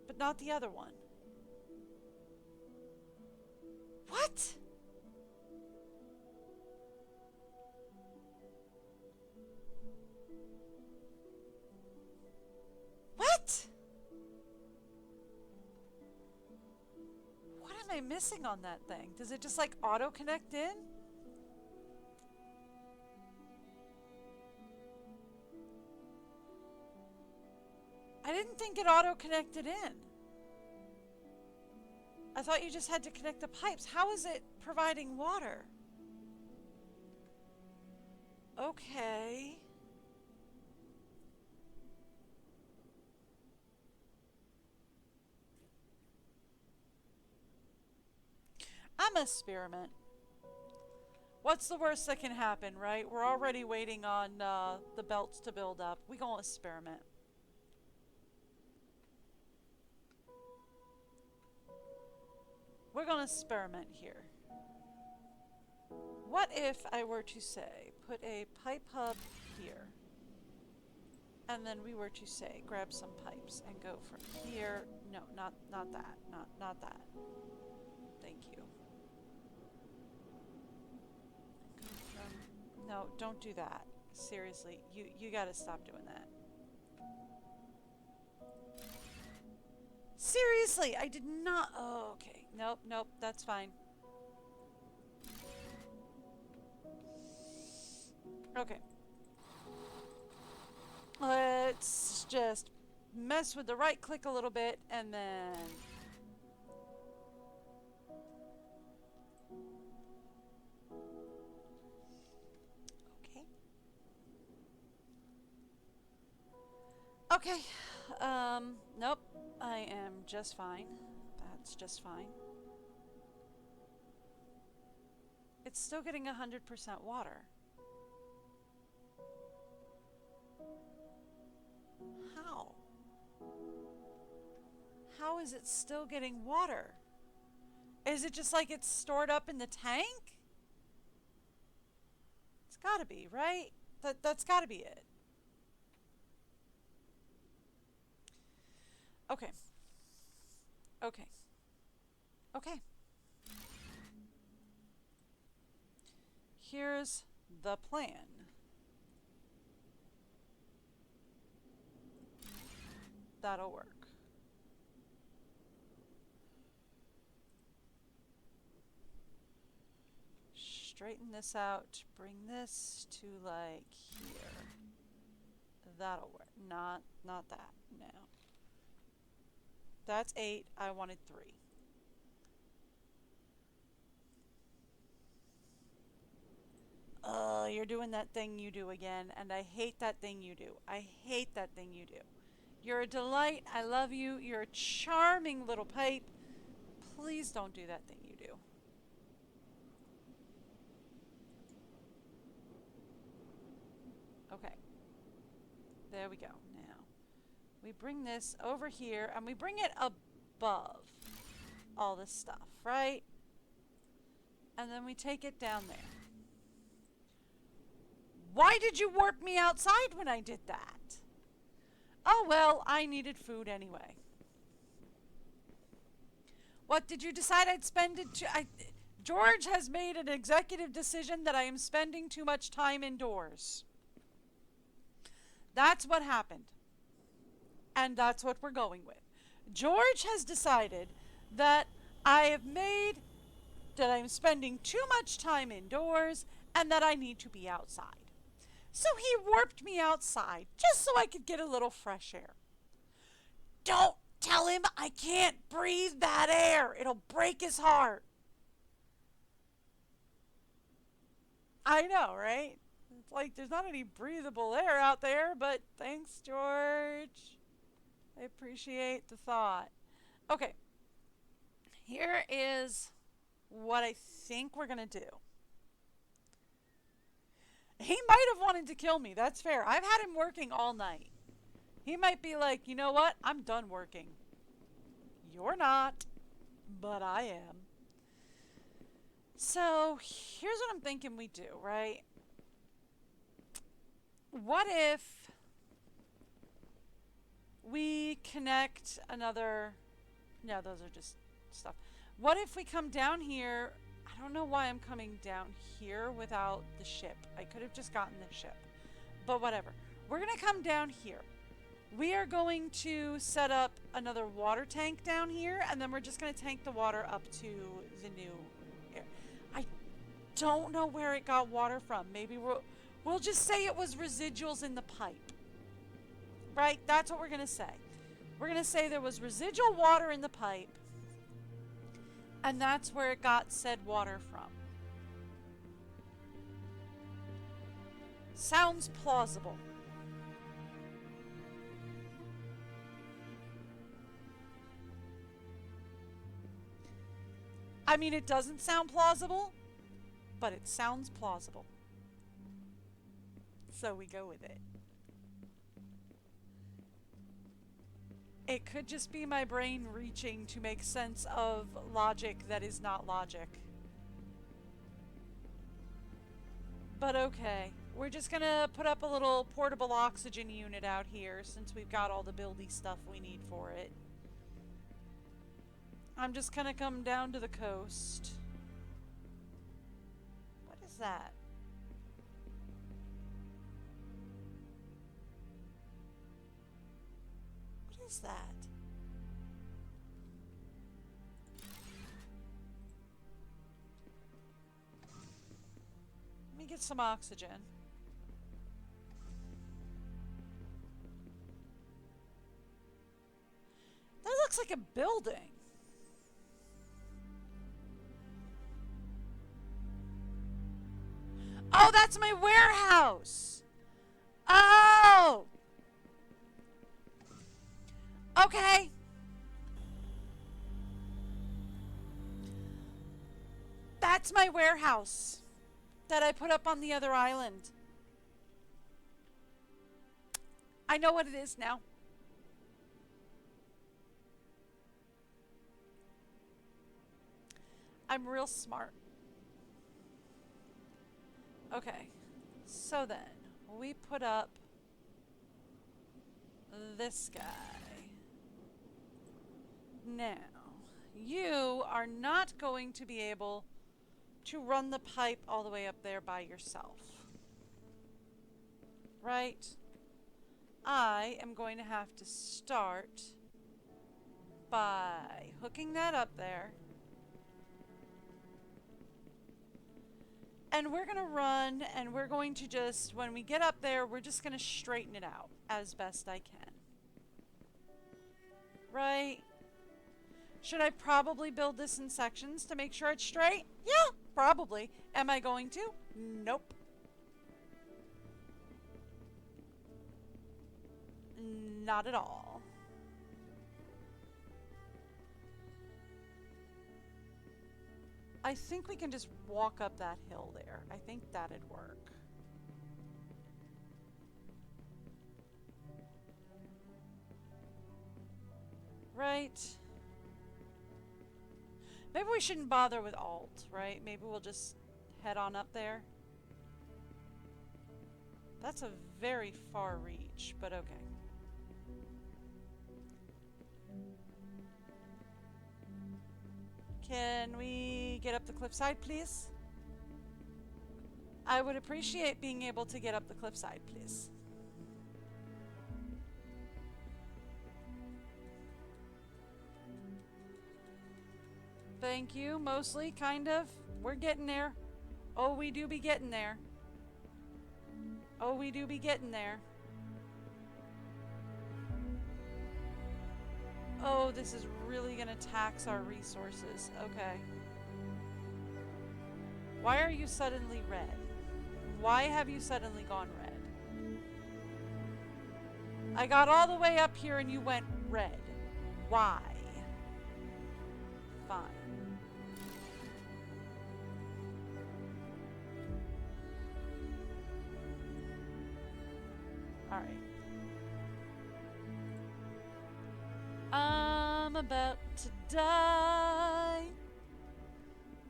but not the other one. What? What? What am I missing on that thing? Does it just like auto connect in? I didn't think it auto connected in. I thought you just had to connect the pipes. How is it providing water? Okay. I'm a experiment. What's the worst that can happen, right? We're already waiting on the belts to build up. We gonna experiment. We're gonna experiment here. What if I were to say, put a pipe hub here, and then we were to say, grab some pipes and go from here. No, not that. Not that. Thank you. No, don't do that. Seriously, you gotta stop doing that. Seriously, I did not. Oh, okay. Nope, nope, that's fine. Okay. Let's just mess with the right click a little bit and then... Okay. Okay. Nope. I am just fine. That's just fine. It's still getting 100% water. How? How is it still getting water? Is it just like it's stored up in the tank? It's gotta be, right? That's gotta be it. Okay. Okay. Okay. Here's the plan. That'll work. Straighten this out. Bring this to like here. That'll work. Not that. No. That's 8. I wanted 3. You're doing that thing you do again, and I hate that thing you do. I hate that thing you do. You're a delight. I love you. You're a charming little pipe. Please don't do that thing you do. Okay. There we go. Now, we bring this over here, and we bring it above all this stuff, right? And then we take it down there. Why did you warp me outside when I did that? Oh, well, I needed food anyway. What, did you decide I'd spend it George has made an executive decision that I am spending too much time indoors. That's what happened. And that's what we're going with. George has decided that I am spending too much time indoors and that I need to be outside. So he warped me outside just so I could get a little fresh air. Don't tell him I can't breathe that air. It'll break his heart. I know, right? It's like there's not any breathable air out there, but thanks, George. I appreciate the thought. Okay. Here is what I think we're going to do. He might have wanted to kill me. That's fair. I've had him working all night. He might be like, you know what? I'm done working. You're not, but I am. So here's what I'm thinking we do, right? What if we connect another... No, those are just stuff. What if we come down here... I don't know why I'm coming down here without the ship. I could have just gotten the ship. But whatever. We're going to come down here. We are going to set up another water tank down here, and then we're just going to tank the water up to the new air. I don't know where it got water from. Maybe we'll just say it was residuals in the pipe. Right? That's what we're going to say. We're going to say there was residual water in the pipe, and that's where it got said water from. Sounds plausible. I mean, it doesn't sound plausible, but it sounds plausible. So we go with it. It could just be my brain reaching to make sense of logic that is not logic. But okay, we're just gonna put up a little portable oxygen unit out here since we've got all the buildy stuff we need for it. I'm just gonna come down to the coast. What is that? What is that? Let me get some oxygen. That looks like a building. Oh, that's my warehouse. Oh. Okay. That's my warehouse that I put up on the other island. I know what it is now. I'm real smart. Okay, so then we put up this guy. Now, you are not going to be able to run the pipe all the way up there by yourself. right? I am going to have to start by hooking that up there. And we're going to run, and we're going to just, when we get up there, we're just going to straighten it out as best I can. Right? Should I probably build this in sections to make sure it's straight? Yeah, probably. Am I going to? Nope. Not at all. I think we can just walk up that hill there. I think that'd work. Right? Maybe we shouldn't bother with alt, right? Maybe we'll just head on up there. That's a very far reach, but okay. Can we get up the cliffside, please? I would appreciate being able to get up the cliffside, please. Thank you, mostly, kind of. We're getting there. Oh, we do be getting there. Oh, we do be getting there. Oh, this is really gonna tax our resources. Okay. Why are you suddenly red? Why have you suddenly gone red? I got all the way up here and you went red. Why? Fine. Alright. I'm about to die.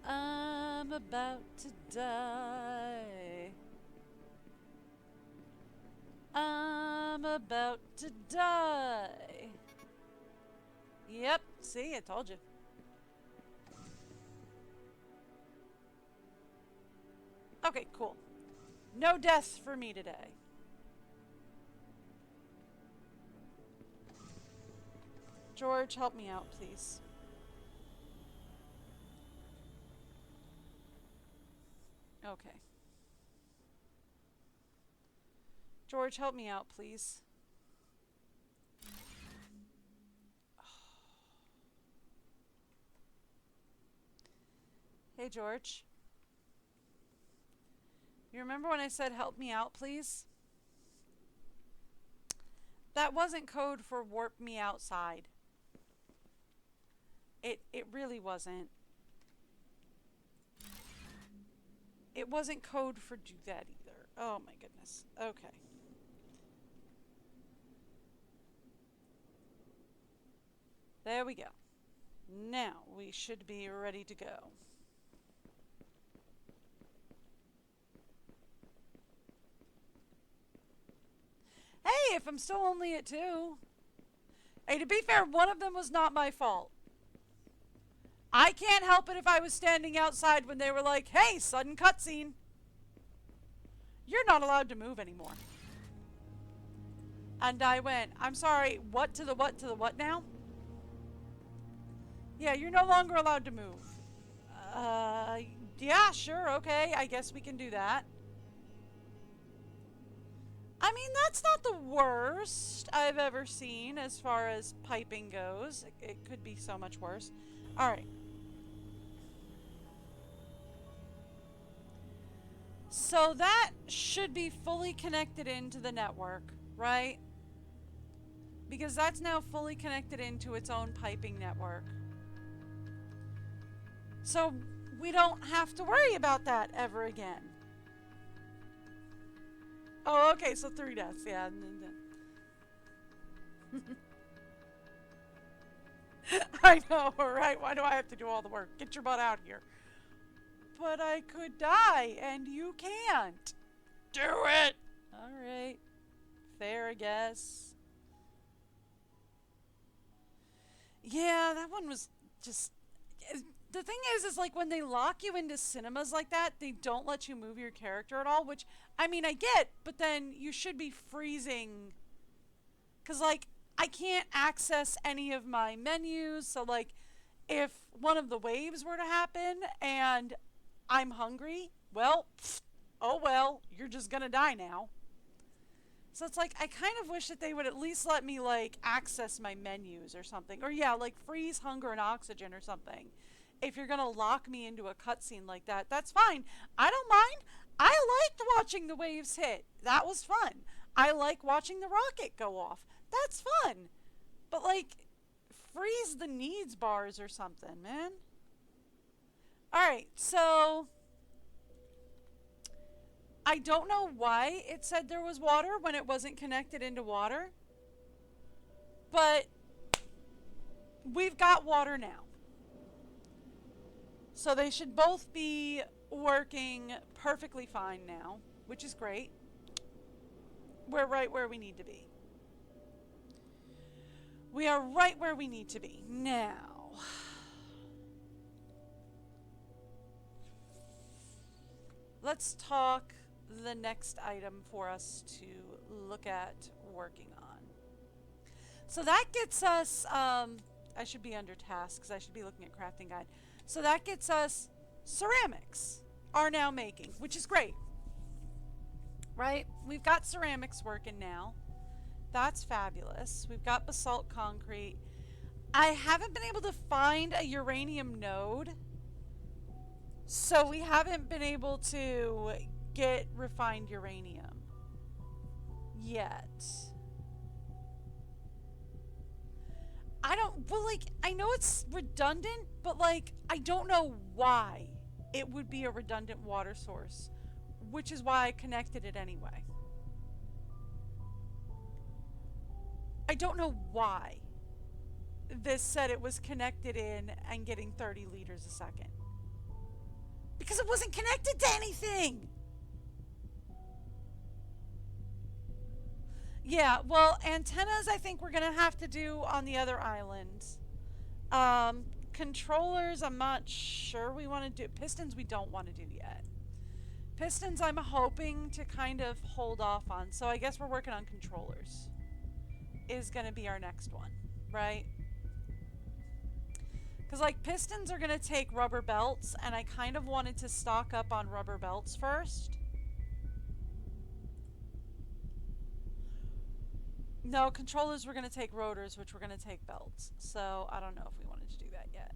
I'm about to die. I'm about to die. Yep, see, I told you. Okay, cool. No deaths for me today. George, help me out, please. Okay. George, help me out, please. Hey, George. You remember when I said help me out, please? That wasn't code for warp me outside. It really wasn't. It wasn't code for do that either. Oh my goodness. Okay. There we go. Now we should be ready to go. Hey, if I'm still only at 2. Hey, to be fair, one of them was not my fault. I can't help it if I was standing outside when they were like, hey, sudden cutscene. You're not allowed to move anymore. And I went, I'm sorry, what to the what now? Yeah, you're no longer allowed to move. Yeah, sure, okay, I guess we can do that. I mean, that's not the worst I've ever seen as far as piping goes. It could be so much worse. Alright. So that should be fully connected into the network, right? Because that's now fully connected into its own piping network. So we don't have to worry about that ever again. Oh, okay, so 3 deaths, yeah. I know, right? Why do I have to do all the work? Get your butt out here. But I could die, and you can't. Do it! Alright. Fair, I guess. Yeah, that one was just... the thing is like when they lock you into cinemas like that, they don't let you move your character at all, which, I mean, I get, but then you should be freezing. Because, like, I can't access any of my menus, so, like, if one of the waves were to happen and I'm hungry, well, oh well, you're just gonna die now. So it's like, I kind of wish that they would at least let me, like, access my menus or something. Or, yeah, like, freeze hunger and oxygen or something. If you're gonna lock me into a cutscene like that, that's fine. I don't mind. I liked watching the waves hit. That was fun. I like watching the rocket go off. That's fun. But, like, freeze the needs bars or something, man. Alright, so I don't know why it said there was water when it wasn't connected into water. But we've got water now. So they should both be working perfectly fine now, which is great. We're right where we need to be. We are right where we need to be. Now, let's talk the next item for us to look at working on. So that gets us, I should be under tasks, I should be looking at crafting guide. So that gets us ceramics are now making, which is great. Right? We've got ceramics working now. That's fabulous. We've got basalt concrete. I haven't been able to find a uranium node. So we haven't been able to get refined uranium yet. I know it's redundant, but like, I don't know why it would be a redundant water source, which is why I connected it anyway. I don't know why this said it was connected in and getting 30 liters a second. Because it wasn't connected to anything! Yeah, well, antennas I think we're going to have to do on the other island. Controllers, I'm not sure we want to do. Pistons we don't want to do yet. Pistons I'm hoping to kind of hold off on. So I guess we're working on controllers. Is going to be our next one, right? Because, like, pistons are going to take rubber belts, and I kind of wanted to stock up on rubber belts first. No, controllers were going to take rotors, which were going to take belts. So, I don't know if we wanted to do that yet.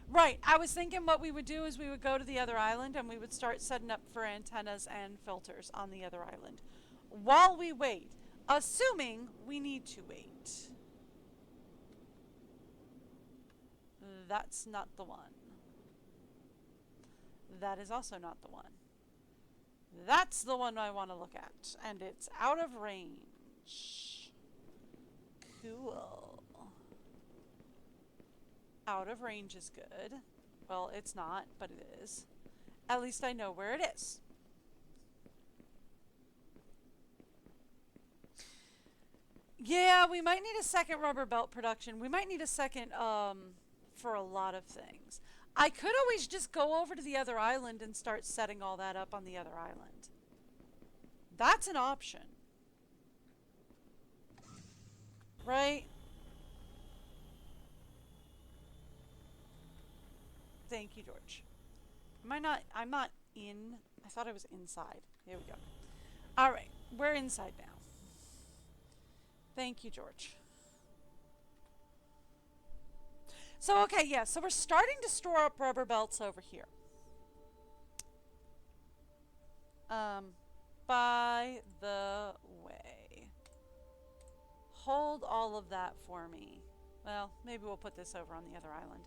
Right, I was thinking what we would do is we would go to the other island and we would start setting up for antennas and filters on the other island. While we wait, assuming we need to wait. That's not the one. That is also not the one. That's the one I want to look at, and it's out of range. Cool. Out of range is good. Well, it's not, but it is. At least I know where it is. Yeah, we might need a second rubber belt production. We might need a second, for a lot of things. I could always just go over to the other island and start setting all that up on the other island. That's an option. Right? Thank you, George. I'm not in. I thought I was inside. Here we go. Alright, we're inside now. Thank you, George. So, okay, yeah, so we're starting to store up rubber belts over here. By the way, hold all of that for me. Well, maybe we'll put this over on the other island.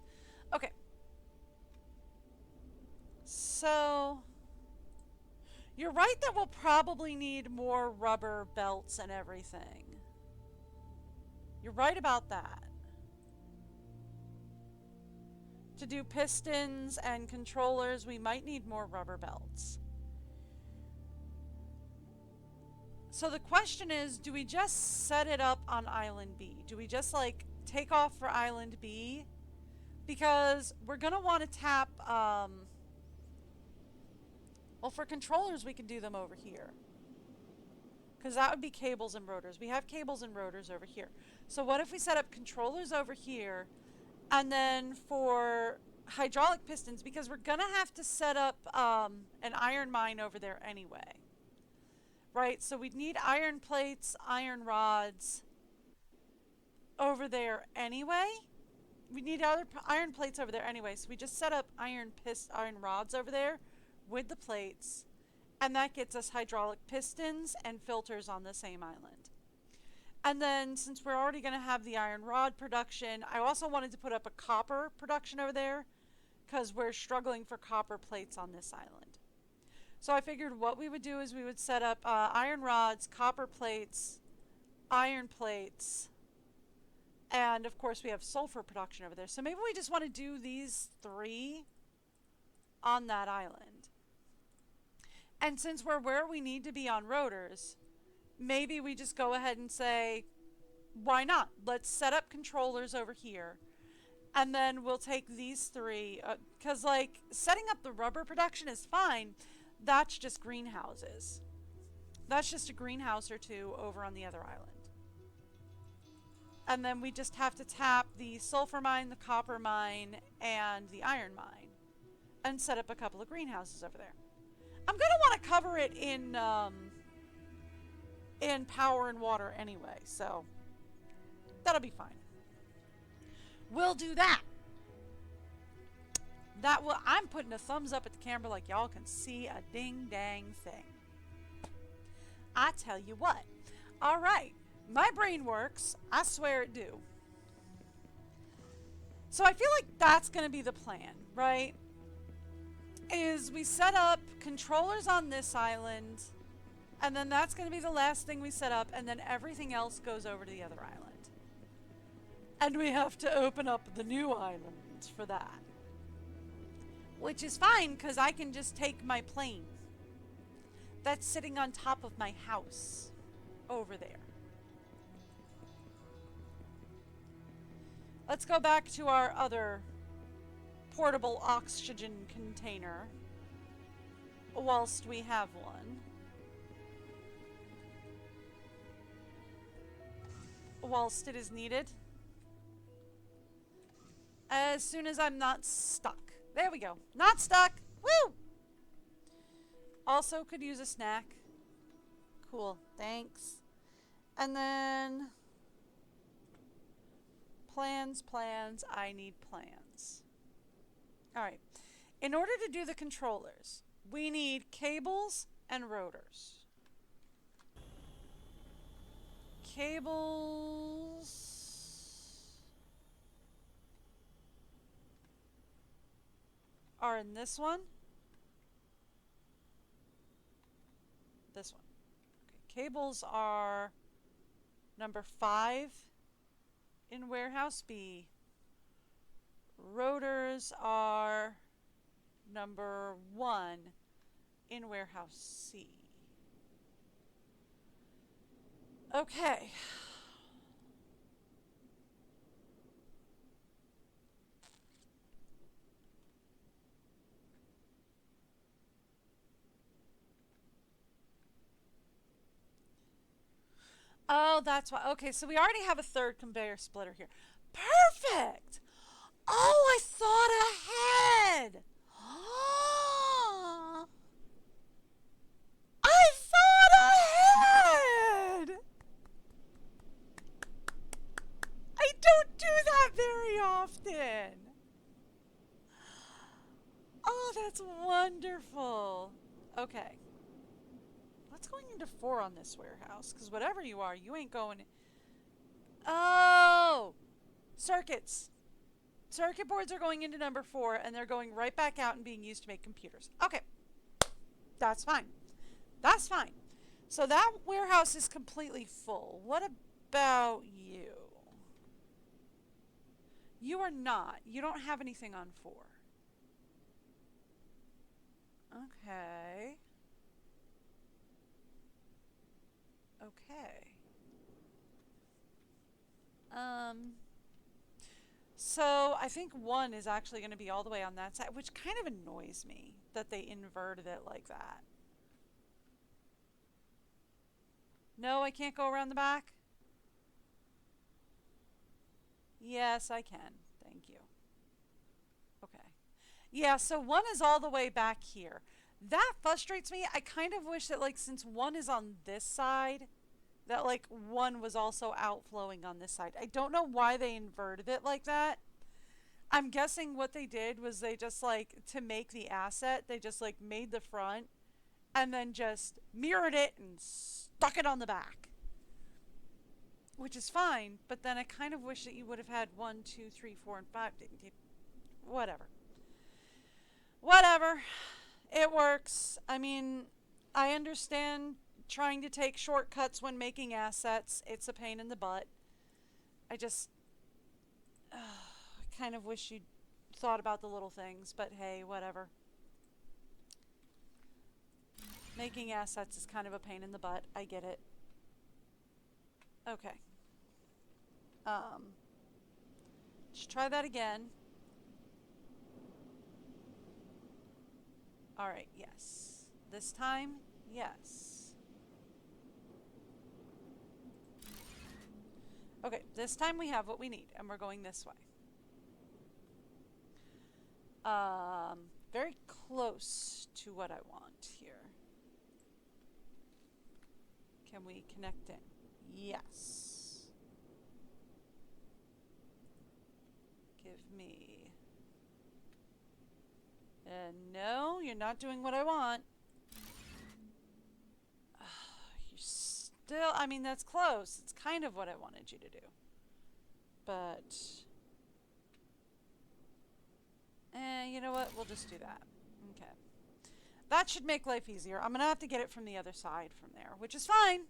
Okay. So, you're right that we'll probably need more rubber belts and everything. You're right about that. To do pistons and controllers, we might need more rubber belts. So the question is, do we just set it up on Island B? Do we just, like, take off for Island B? because we're going to want to tap, well, for controllers, we can do them over here. Because that would be cables and rotors. We have cables and rotors over here. So what if we set up controllers over here, and then for hydraulic pistons, because we're going to have to set up an iron mine over there anyway. Right? So we'd need iron plates, iron rods over there anyway. We need other iron plates over there anyway. So we just set up iron rods over there with the plates. And that gets us hydraulic pistons and filters on the same island. And then since we're already going to have the iron rod production, I also wanted to put up a copper production over there because we're struggling for copper plates on this island. So I figured what we would do is we would set up iron rods, copper plates, iron plates, and of course we have sulfur production over there. So maybe we just want to do these 3 on that island. And since we're where we need to be on rotors, maybe we just go ahead and say, why not? Let's set up controllers over here. And then we'll take these 3, because like setting up the rubber production is fine. That's just greenhouses. That's just a greenhouse or 2 over on the other island. And then we just have to tap the sulfur mine, the copper mine, and the iron mine. And set up a couple of greenhouses over there. I'm going to want to cover it in power and water anyway, so that'll be fine. We'll do that. I'm putting a thumbs up at the camera like y'all can see a ding-dang thing. I tell you what. All right. My brain works. I swear it do. So I feel like that's going to be the plan, right? Is we set up controllers on this island, and then that's going to be the last thing we set up, and then everything else goes over to the other island. And we have to open up the new island for that. Which is fine, because I can just take my plane that's sitting on top of my house over there. Let's go back to our other portable oxygen container whilst we have one. Whilst it is needed. As soon as I'm not stuck. There we go. Not stuck. Woo! Also could use a snack. Cool. Thanks. And then plans. I need plans. Alright. In order to do the controllers, we need cables and rotors. Cables are in this one. This one. Okay, cables are number 5 in warehouse B. Rotors are number 1 in warehouse C. Okay. Oh, that's why. Okay, so we already have a 3rd conveyor splitter here. Perfect! Oh, I thought ahead! I thought ahead! I don't do that very often. Oh, that's wonderful. Okay. What's going into 4 on this warehouse? Because whatever you are, you ain't going... Oh! Circuits. Circuit boards are going into number 4, and they're going right back out and being used to make computers. Okay. That's fine. That's fine. So that warehouse is completely full. What about you? You are not. You don't have anything on 4. Okay. Okay. So I think 1 is actually going to be all the way on that side, which kind of annoys me that they inverted it like that. No, I can't go around the back? Yes, I can. Thank you. Okay. Yeah, so 1 is all the way back here. That frustrates me. I kind of wish that, like, since 1 is on this side, that, like, 1 was also outflowing on this side. I don't know why they inverted it like that. I'm guessing what they did was they just, like, to make the asset, they just, like, made the front and then just mirrored it and stuck it on the back. Which is fine, but then I kind of wish that you would have had 1, 2, 3, 4, and 5. Whatever. Whatever. It works. I mean, I understand trying to take shortcuts when making assets. It's a pain in the butt. I just kind of wish you'd thought about the little things, but hey, whatever. Making assets is kind of a pain in the butt. I get it. Okay. Let's try that again. Alright, yes. This time, yes. Okay, this time we have what we need, and we're going this way. Very close to what I want here. Can we connect in? Yes. Give me... no, you're not doing what I want. You still... I mean, that's close. It's kind of what I wanted you to do. But... you know what? We'll just do that. Okay. That should make life easier. I'm going to have to get it from the other side from there, which is fine.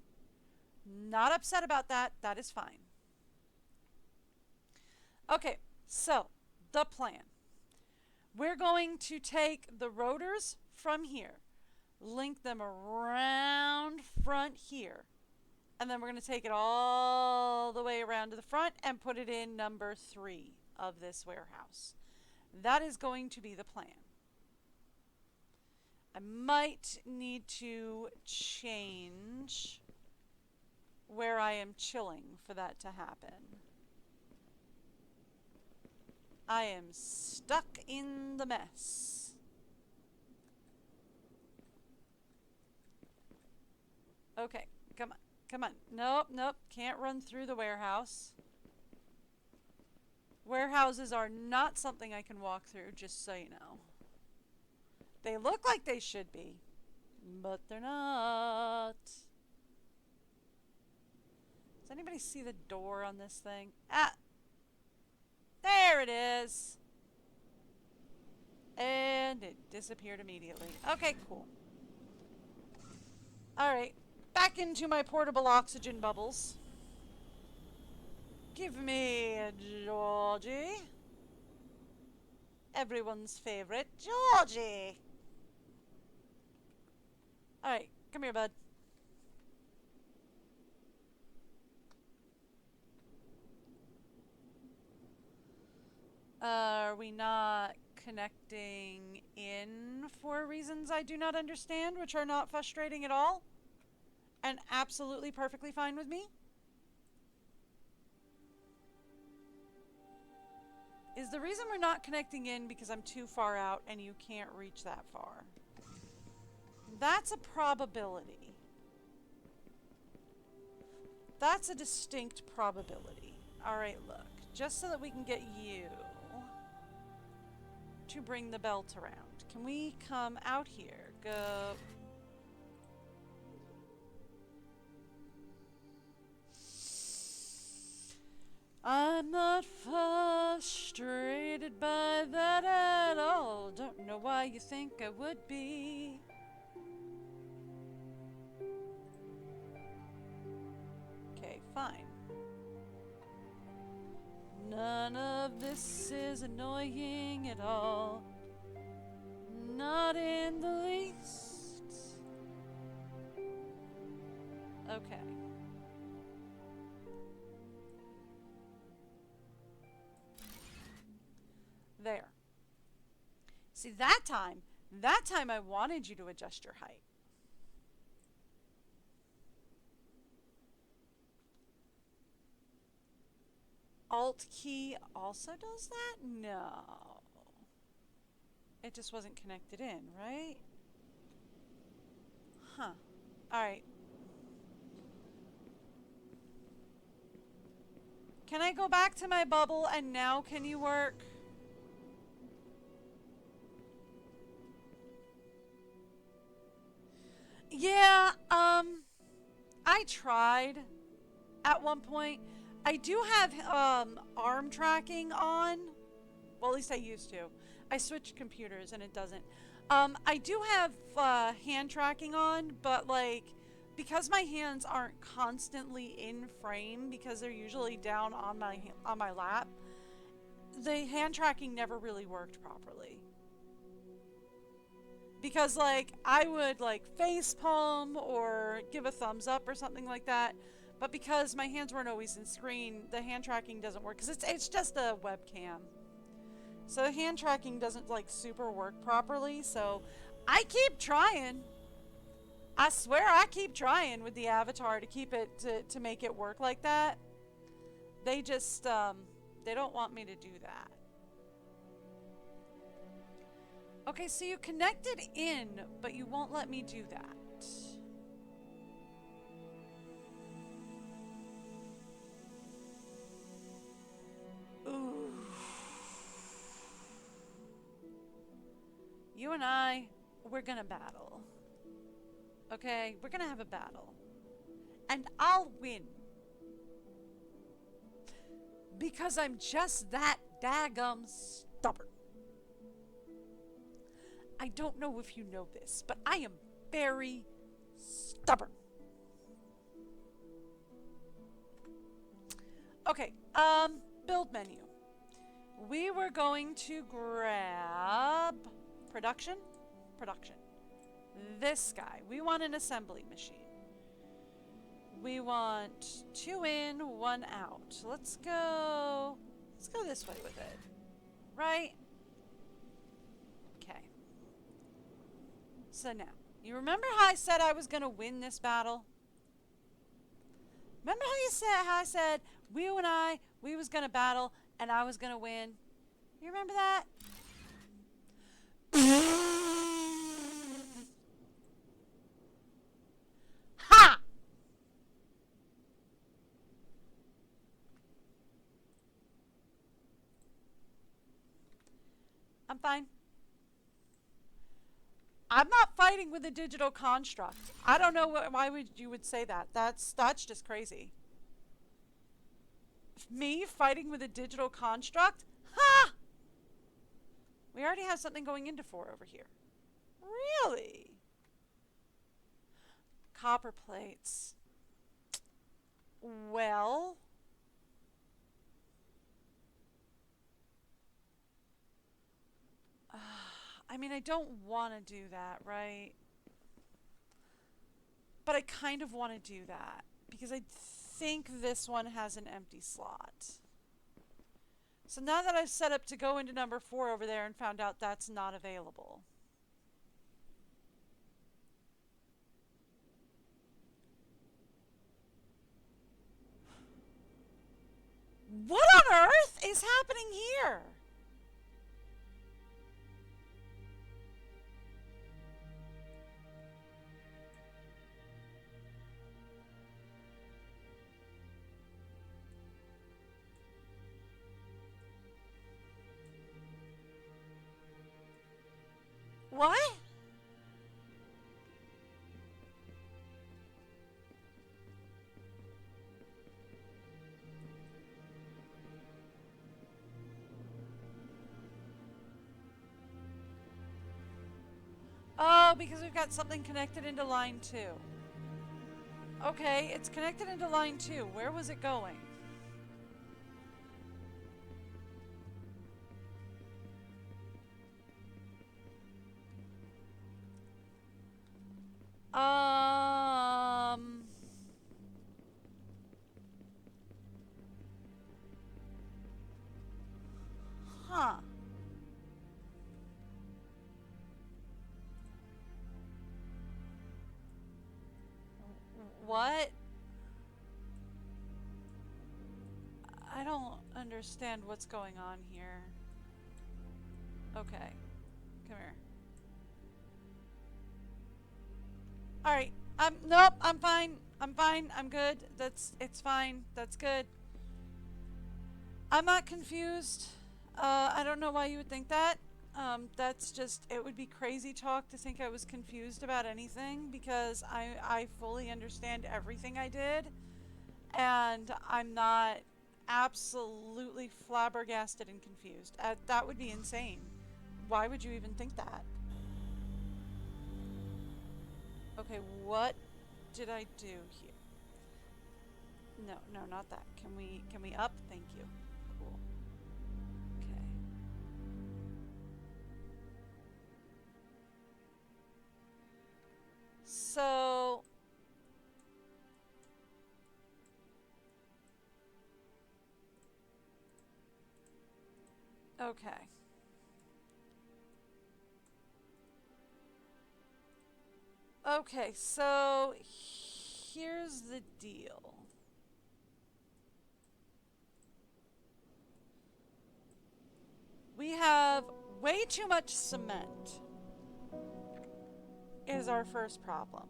Not upset about that. That is fine. Okay, so the plan. We're going to take the rotors from here, link them around front here, and then we're going to take it all the way around to the front and put it in number 3 of this warehouse. That is going to be the plan. I might need to change where I am chilling for that to happen. I am stuck in the mess. Okay, come on, come on. Nope, nope, can't run through the warehouse. Warehouses are not something I can walk through, just so you know. They look like they should be, but they're not. Does anybody see the door on this thing? Ah! There it is. And it disappeared immediately. Okay, cool. Alright, back into my portable oxygen bubbles. Give me Georgie. Everyone's favorite, Georgie. Alright, come here, bud. Are we not connecting in for reasons I do not understand, which are not frustrating at all? And absolutely perfectly fine with me? Is the reason we're not connecting in because I'm too far out and you can't reach that far? That's a probability. That's a distinct probability. Alright, look. Just so that we can get you to bring the belt around. Can we come out here? Go. I'm not frustrated by that at all. Don't know why you think I would be. Okay, fine. None of this is annoying at all. Not in the least. Okay. See, that time I wanted you to adjust your height. Alt key also does that? No. It just wasn't connected in, right? Huh. Alright. Can I go back to my bubble and now can you work? Yeah, I tried at one point. I do have arm tracking on. Well, at least I used to. I switched computers and it doesn't. I do have hand tracking on, but like because my hands aren't constantly in frame because they're usually down on my lap, the hand tracking never really worked properly. Because like I would like face palm or give a thumbs up or something like that, but because my hands weren't always in screen, the hand tracking doesn't work because it's just a webcam. So the hand tracking doesn't like super work properly. So I keep trying. I swear I keep trying with the avatar to keep it to make it work like that. They just they don't want me to do that. Okay, so you connected in, but you won't let me do that. Ooh. You and I, we're gonna battle. Okay, we're gonna have a battle. And I'll win. Because I'm just that daggum stubborn. I don't know if you know this, but I am very stubborn. Okay, build menu. We were going to grab production. This guy. We want an assembly machine. We want 2 in, 1 out. Let's go this way with it. Right? Okay. So now, you remember how I said I was going to win this battle? Remember how I said you and we was going to battle and I was going to win? You remember that? Ha! I'm fine. I'm not fighting with a digital construct. I don't know why you would say that. That's just crazy. Me fighting with a digital construct? Ha! We already have something going into 4 over here. Really? Copper plates. Well, I mean, I don't want to do that, right? But I kind of want to do that because I think this one has an empty slot. So now that I've set up to go into number 4 over there and found out that's not available. What on earth is happening here? What? Oh, because we've got something connected into line 2. Okay, it's connected into line 2. Where was it going? Huh. I don't understand what's going on here. Okay. Come here. Alright. Nope, I'm fine. I'm fine. I'm good. It's fine. That's good. I'm not confused. I don't know why you would think that. That's just, it would be crazy talk to think I was confused about anything because I fully understand everything I did. And I'm not absolutely flabbergasted and confused. That would be insane. Why would you even think that? Okay, what did I do here? No, not that. Can we up? Thank you. Cool. Okay. So okay. Okay, so here's the deal. We have way too much cement is our first problem.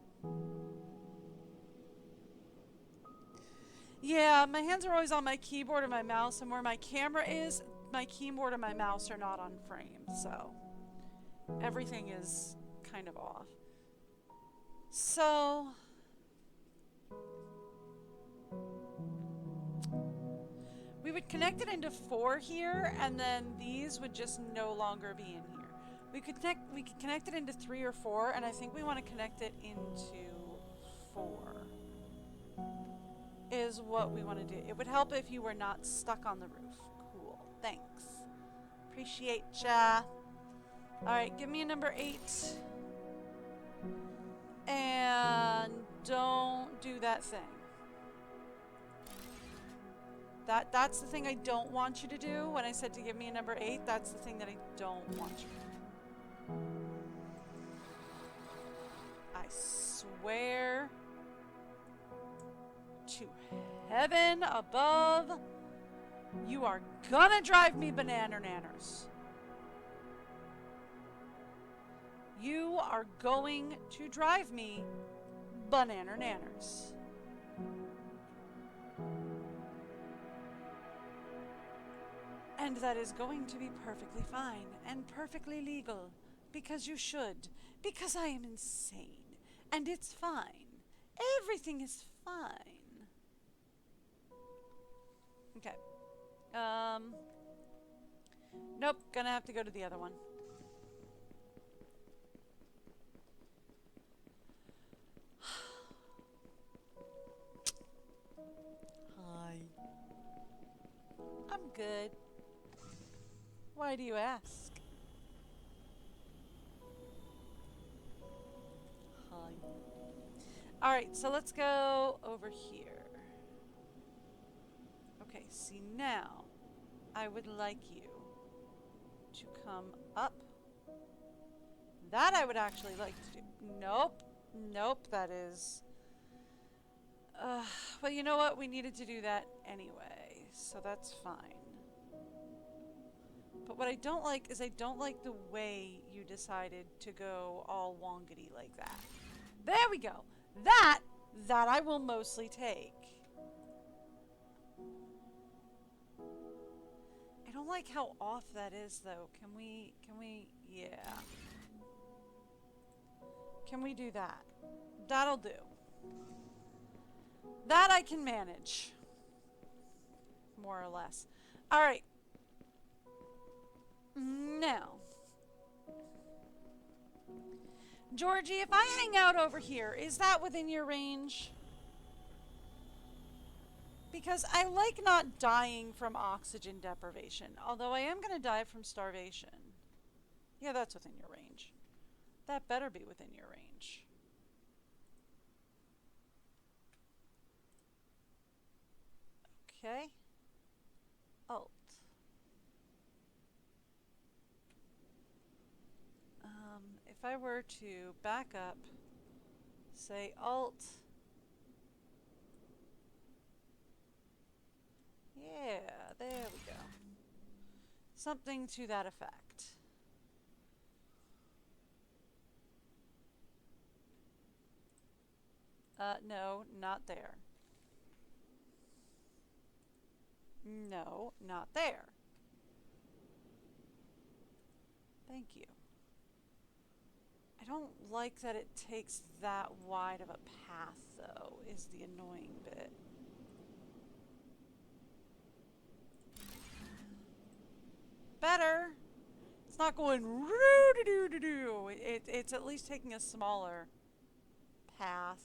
Yeah, my hands are always on my keyboard and my mouse, and where my camera is, my keyboard and my mouse are not on frame, so everything is kind of off. So we would connect it into 4 here, and then these would just no longer be in here. We could connect it into 3 or 4, and I think we want to connect it into 4. Is what we want to do. It would help if you were not stuck on the roof. Cool. Thanks. Appreciate ya. Alright, give me a number 8. And don't do that thing. That's the thing I don't want you to do. When I said to give me a number 8, that's the thing that I don't want you to do. I swear to heaven above, you are gonna drive me banana-nanners. You are going to drive me banana-nanners. And that is going to be perfectly fine and perfectly legal, because you should, because I am insane, and it's fine. Everything is fine. Okay. Nope, gonna have to go to the other one. Hi. I'm good. Why do you ask? Hi. Alright, so let's go over here. Okay, see now, I would like you to come up. That I would actually like to do. Nope. Nope, that is... well, you know what? We needed to do that anyway, so that's fine. But what I don't like is I don't like the way you decided to go all wongity like that. There we go. That I will mostly take. I don't like how off that is, though. Can we, yeah. Can we do that? That'll do. That I can manage. More or less. Alright. Now. Georgie, if I hang out over here, is that within your range? Because I like not dying from oxygen deprivation, although I am going to die from starvation. Yeah, that's within your range. That better be within your range. Okay. Alt. If I were to back up, say Alt. Yeah. Something to that effect. No, not there. No, not there. Thank you. I don't like that it takes that wide of a path, though, is the annoying bit. Better. It's not going roo-doo-doo-doo-doo. It's at least taking a smaller path.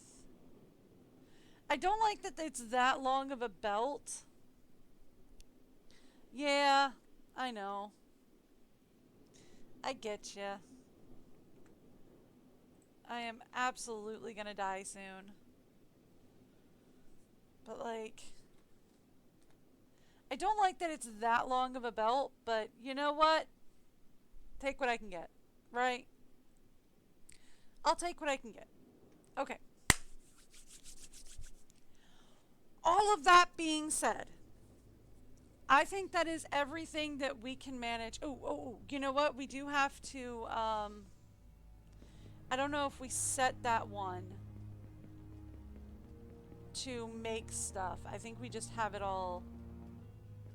I don't like that it's that long of a belt. Yeah, I know. I get ya. I am absolutely gonna die soon. But, like, I don't like that it's that long of a belt, but you know what? Take what I can get, right? I'll take what I can get. Okay. All of that being said, I think that is everything that we can manage. Oh, you know what? We do have to, I don't know if we set that one to make stuff. I think we just have it all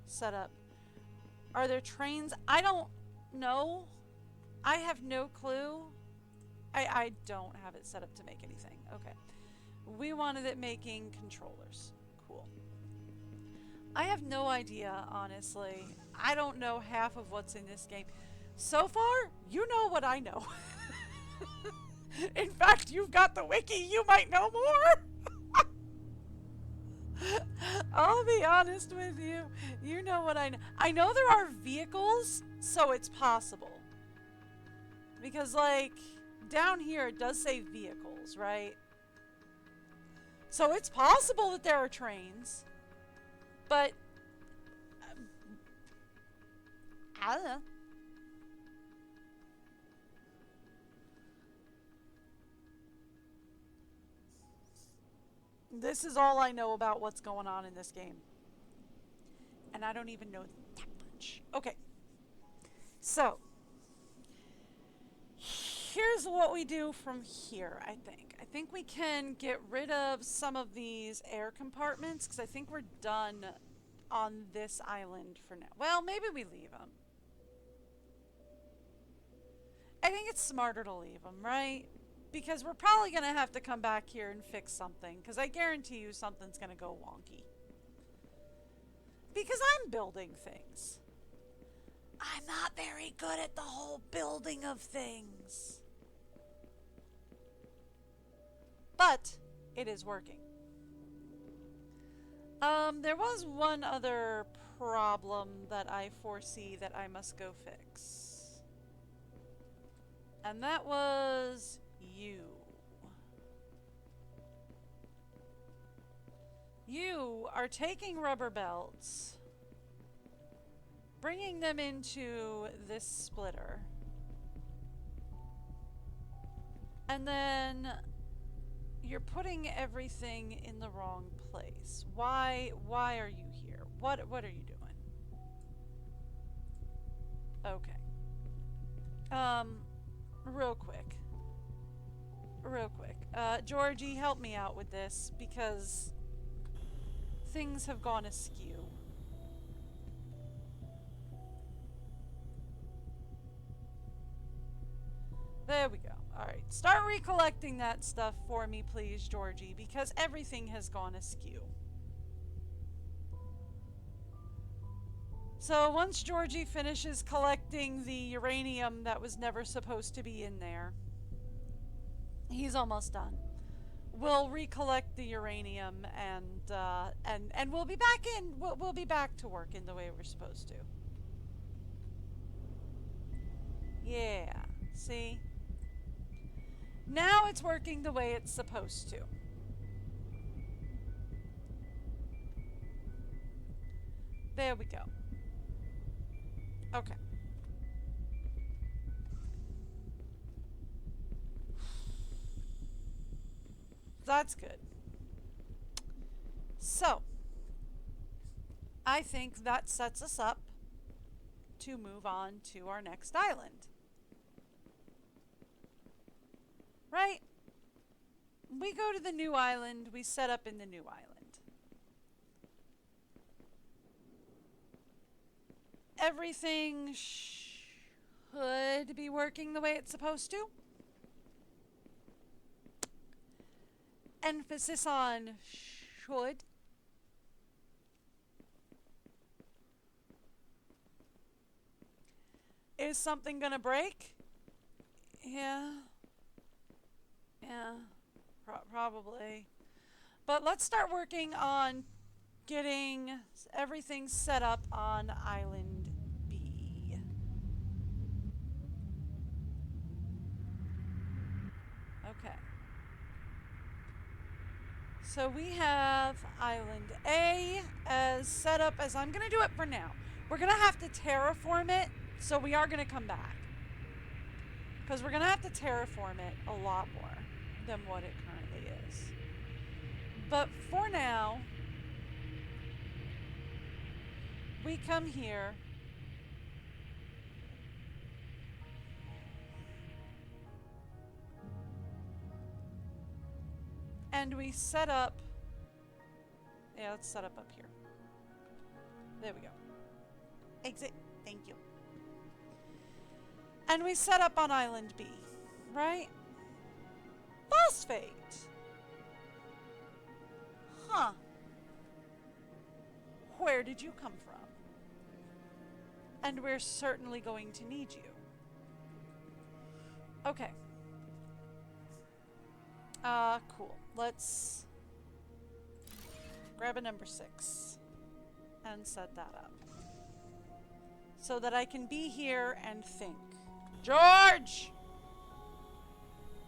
set up. Are there trains? I don't know. I have no clue. I don't have it set up to make anything. Okay. We wanted it making controllers. Cool. I have no idea, honestly. I don't know half of what's in this game. So far, you know what I know. In fact, you've got the wiki. You might know more. I'll be honest with you. You know what I know. I know there are vehicles, so it's possible. Because, like, down here it does say vehicles, right? So it's possible that there are trains. But, I don't know. This is all I know about what's going on in this game. And I don't even know that much. Okay. So, here's what we do from here, I think. I think we can get rid of some of these air compartments, because I think we're done on this island for now. Well, maybe we leave them. I think it's smarter to leave them, right? Because we're probably going to have to come back here and fix something, because I guarantee you something's going to go wonky. Because I'm building things. I'm not very good at the whole building of things. But it is working. There was one other problem that I foresee that I must go fix. And that was you. You are taking rubber belts, bringing them into this splitter, and then you're putting everything in the wrong place. Why are you here? What are you doing? Okay. Real quick. Georgie, help me out with this, because things have gone askew. There we go. Alright, start recollecting that stuff for me, please, Georgie, because everything has gone askew. So once Georgie finishes collecting the uranium that was never supposed to be in there, he's almost done. We'll recollect the uranium and we'll be back in. We'll be back to work in the way we're supposed to. Yeah, see? Now it's working the way it's supposed to. There we go. Okay. That's good. So, I think that sets us up to move on to our next island. Right? We go to the new island, we set up in the new island. Everything should be working the way it's supposed to. Emphasis on should. Is something gonna break? Yeah. Yeah. Probably. But let's start working on getting everything set up on Island B. Okay. So we have Island A as set up as I'm going to do it for now. We're going to have to terraform it, so we are going to come back. Because we're going to have to terraform it a lot more than what it currently is. But for now, we come here. And we set up. Yeah, let's set up here. There we go. Exit. Thank you. And we set up on Island B, right? Phosphate. Huh. Where did you come from? And we're certainly going to need you. Okay. Cool. Let's grab a number 6 and set that up. So that I can be here and think. George!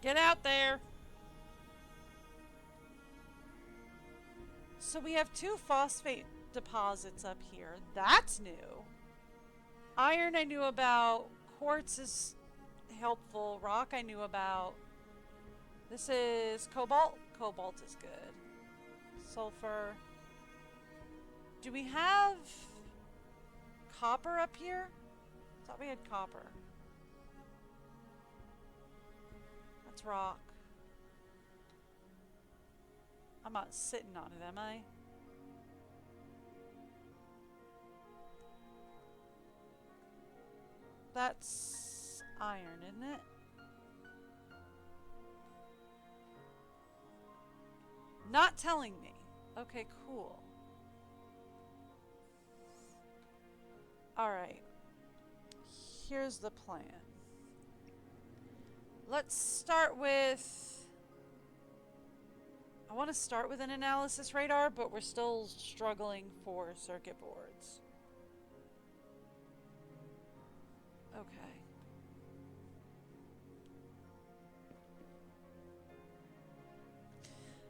Get out there! So we have 2 phosphate deposits up here. That's new. Iron I knew about. Quartz is helpful. Rock I knew about. This is cobalt. Cobalt is good. Sulfur. Do we have copper up here? I thought we had copper. That's rock. I'm not sitting on it, am I? That's iron, isn't it? Not telling me. Okay, cool. Alright. Here's the plan. Let's start with... I want to start with an analysis radar, but we're still struggling for circuit boards. Okay.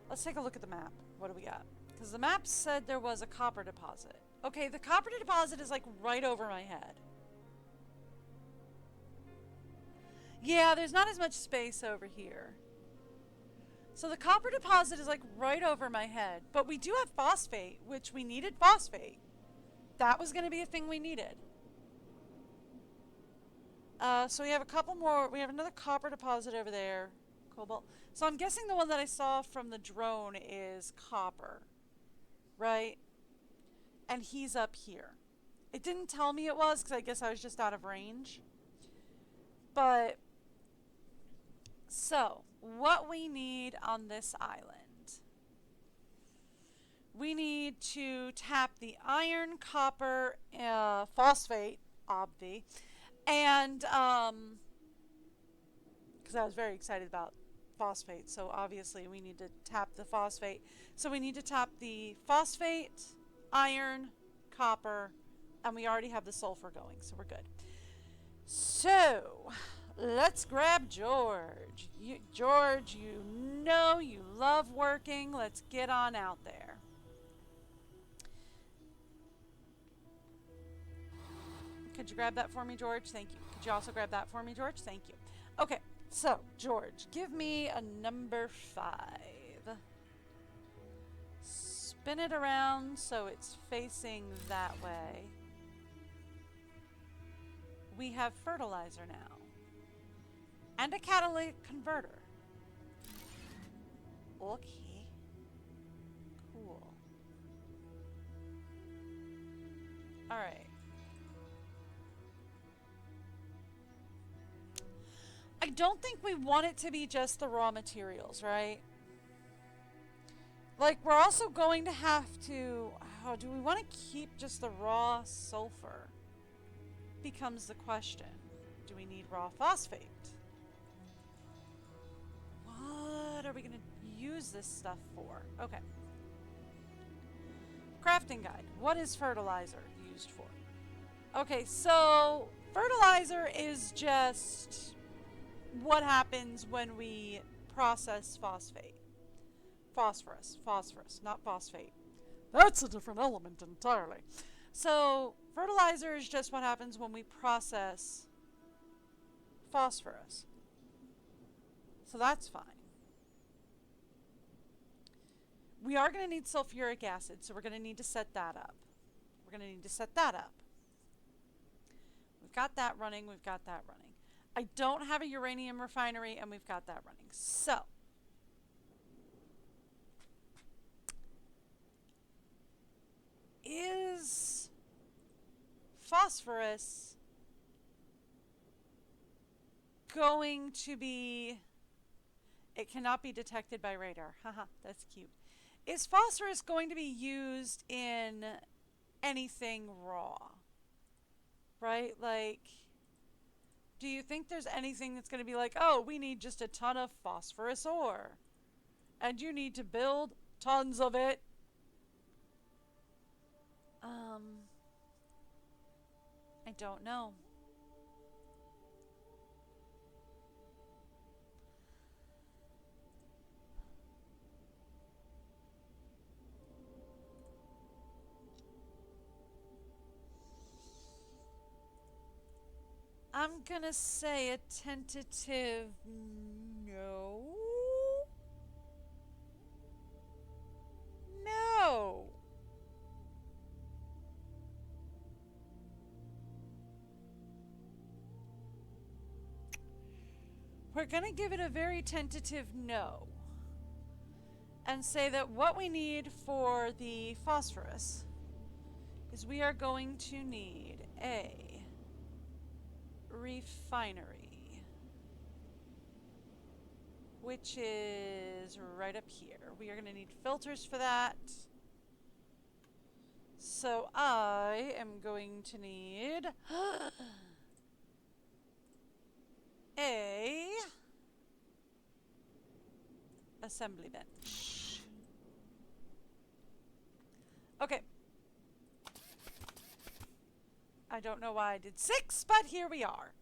Let's take a look at the map. What do we got? Because the map said there was a copper deposit. Okay, the copper deposit is like right over my head. Yeah, there's not as much space over here. So the copper deposit is like right over my head. But we do have phosphate, which we needed phosphate. That was going to be a thing we needed. So we have a couple more. We have another copper deposit over there. Cobalt. So I'm guessing the one that I saw from the drone is copper. Right? And he's up here. It didn't tell me it was because I guess I was just out of range. But, so, what we need on this island. We need to tap the iron, copper, phosphate, obvi. And, because I was very excited about phosphate, so obviously we need to tap the phosphate. So we need to tap the phosphate, iron, copper, and we already have the sulfur going, so we're good. So, let's grab George. George, you know you love working. Let's get on out there. Could you grab that for me, George? Thank you. Could you also grab that for me, George? Thank you. Okay, so, George, give me a number 5. Spin it around so it's facing that way. we have fertilizer now. And a catalytic converter. Okay. Cool. Alright. I don't think we want it to be just the raw materials, right? Like, we're also going to have to... Oh, do we want to keep just the raw sulfur? Becomes the question. Do we need raw phosphate? What are we going to use this stuff for? Okay. Crafting guide. What is fertilizer used for? Okay, so fertilizer is just what happens when we process phosphate. Phosphorus, not phosphate. That's a different element entirely. So fertilizer is just what happens when we process phosphorus. So that's fine. We are going to need sulfuric acid, so we're going to need to set that up. We're going to need to set that up. We've got that running, we've got that running. I don't have a uranium refinery, and we've got that running. So, is phosphorus going to be... It cannot be detected by radar. Haha, that's cute. Is phosphorus going to be used in anything raw? Right? Like, do you think there's anything that's going to be like, oh, we need just a ton of phosphorus ore, and you need to build tons of it? I don't know. I'm gonna say a tentative no. No. We're gonna give it a very tentative no. And say that what we need for the phosphorus is we are going to need a refinery, which is right up here. We are going to need filters for that. So I am going to need a assembly bench. Okay. I don't know why I did 6, but here we are.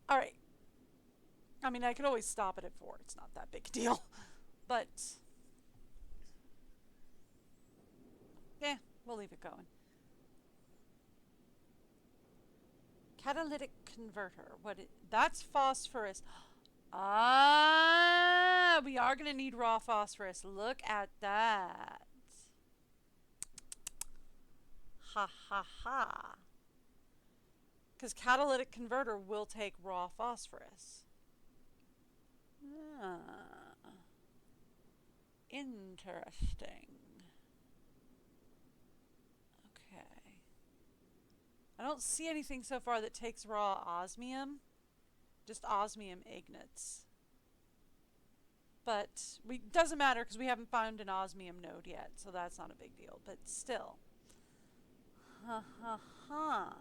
All right. I mean, I could always stop it at 4. It's not that big a deal. But, yeah, we'll leave it going. Catalytic converter. That's phosphorus. Ah, we are going to need raw phosphorus. Look at that. Ha ha ha. Because catalytic converter will take raw phosphorus. Ah. Interesting. Okay. I don't see anything so far that takes raw osmium. Just osmium ignits. But doesn't matter because we haven't found an osmium node yet, so that's not a big deal. But still. Ha ha ha.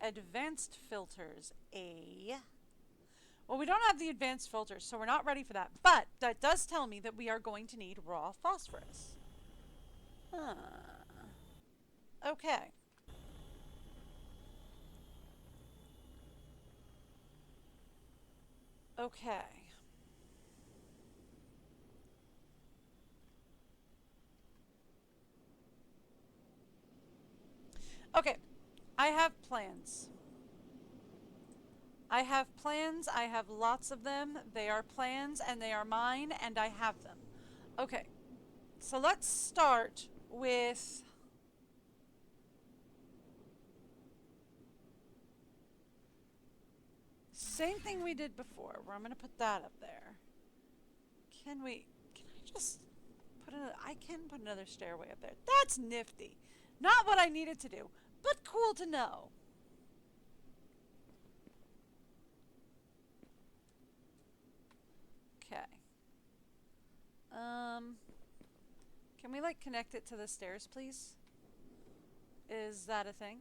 Advanced filters, A. Well, we don't have the advanced filters, so we're not ready for that. But that does tell me that we are going to need raw phosphorus. Huh. Okay. Okay. Okay. I have plans. I have plans. I have lots of them. They are plans and they are mine and I have them. Okay. So let's start with Same thing we did before, where I'm going to put that up there. Can I just put I can put another stairway up there. That's nifty. Not what I needed to do, but cool to know. Okay. Can we like connect it to the stairs, please? Is that a thing?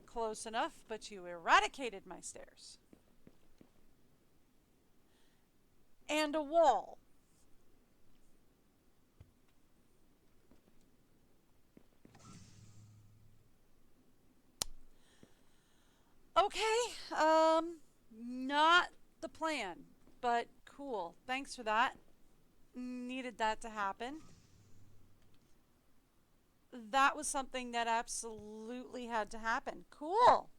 Close enough, but you eradicated my stairs. And a wall. Okay, not the plan, but cool. Thanks for that. Needed that to happen. That was something that absolutely had to happen. Cool.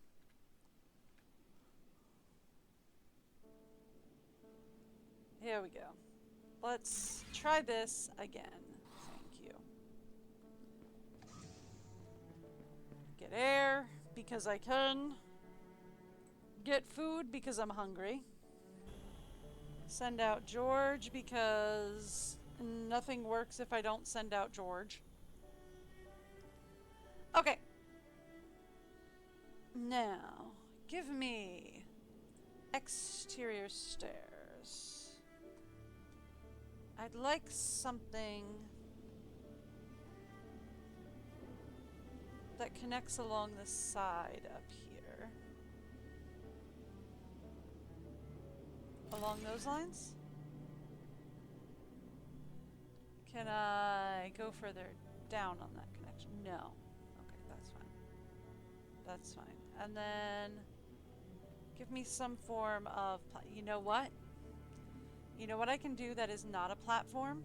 Here we go. Let's try this again. Thank you. Get air because I can. Get food because I'm hungry. Send out George because nothing works if I don't send out George. Okay. Now, give me exterior stairs. I'd like something that connects along the side up here. Along those lines? Can I go further down on that connection? No. That's fine. And then give me some form of, you know what? You know what I can do that is not a platform?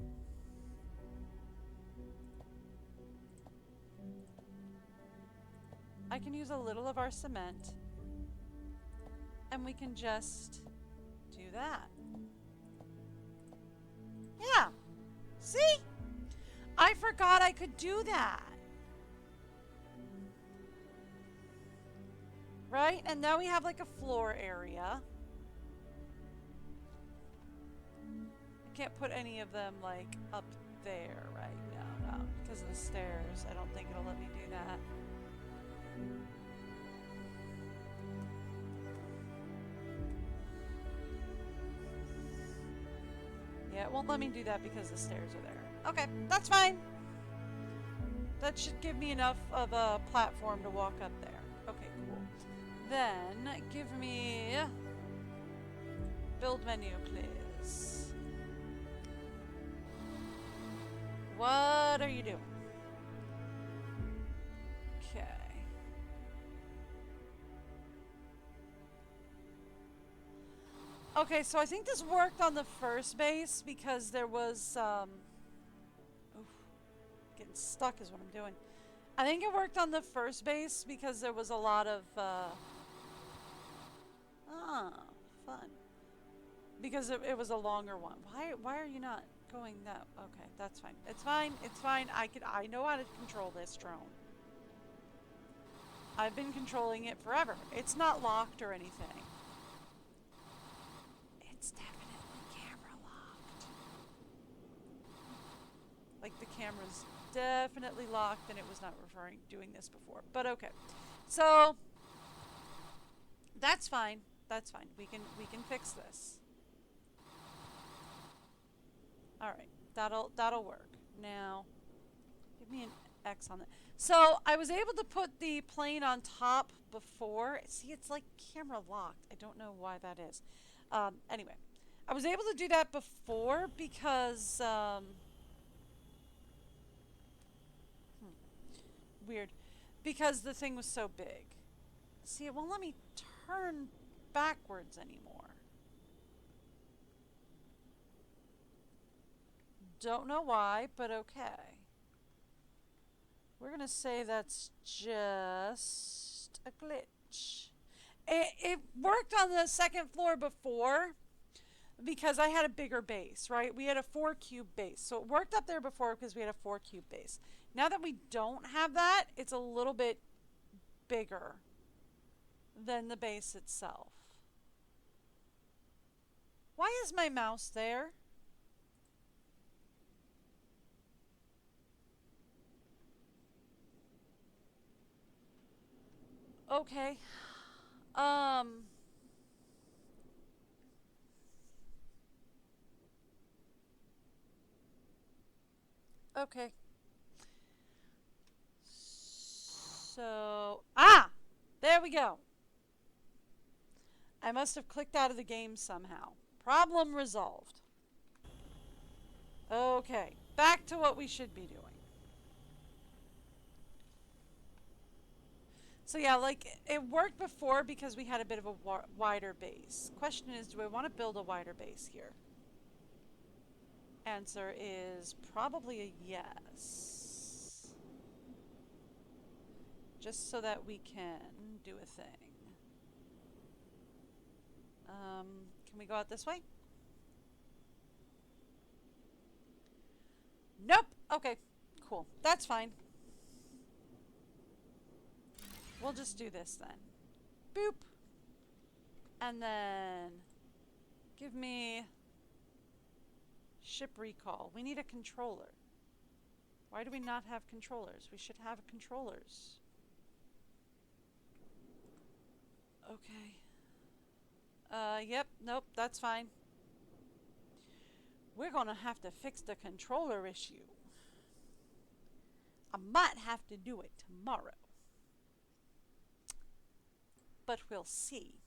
I can use a little of our cement and we can just do that. Yeah. See? I forgot I could do that. Right? And now we have like a floor area. I can't put any of them like up there, right? No, because of the stairs. I don't think it'll let me do that. Yeah, it won't let me do that because the stairs are there. Okay, that's fine. That should give me enough of a platform to walk up there. Okay, cool. Then, give me build menu, please. What are you doing? Okay. Okay, so I think this worked on the first base because there was, getting stuck is what I'm doing. I think it worked on the first base because there was a lot of, fun. Because it was a longer one. Why are you not going that? Okay, that's fine. It's fine. It's fine. I know how to control this drone. I've been controlling it forever. It's not locked or anything. It's definitely camera locked. Like the camera's definitely locked and it was not doing this before. But okay. So that's fine. That's fine. We can fix this. Alright. That'll work. Now give me an X on that. So I was able to put the plane on top before. See, it's like camera locked. I don't know why that is. Anyway, I was able to do that before because weird, because the thing was so big. See, it won't let me turn backwards anymore. Don't know why, but okay. We're gonna say that's just a glitch. It worked on the second floor before because I had a bigger base, right? We had a 4 cube base. So it worked up there before because we had a 4 cube base. Now that we don't have that, it's a little bit bigger than the base itself. Why is my mouse there? Okay. Um. Okay. So, there we go. I must have clicked out of the game somehow. Problem resolved. Okay, back to what we should be doing. So yeah, like it worked before because we had a bit of a wider base. Question is, do I want to build a wider base here? Answer is probably a yes. Just so that we can do a thing. Can we go out this way? Nope. Okay, cool. That's fine. We'll just do this then. Boop. And then give me ship recall. We need a controller. Why do we not have controllers? We should have controllers. Okay. Yep, nope, that's fine. We're gonna have to fix the controller issue. I might have to do it tomorrow. But we'll see.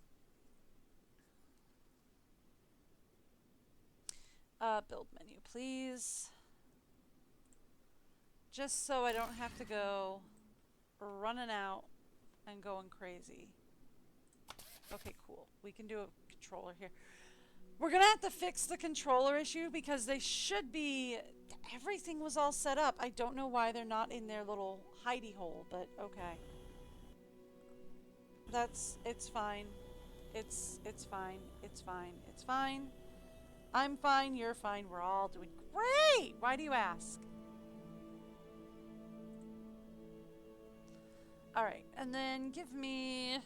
Build menu, please. Just so I don't have to go running out and going crazy. Okay, cool. We can do a controller here. We're gonna have to fix the controller issue because they should be... Everything was all set up. I don't know why they're not in their little hidey hole, but okay. It's fine. It's fine. It's fine. It's fine. I'm fine, you're fine, we're all doing great! Why do you ask? Alright, and then give me...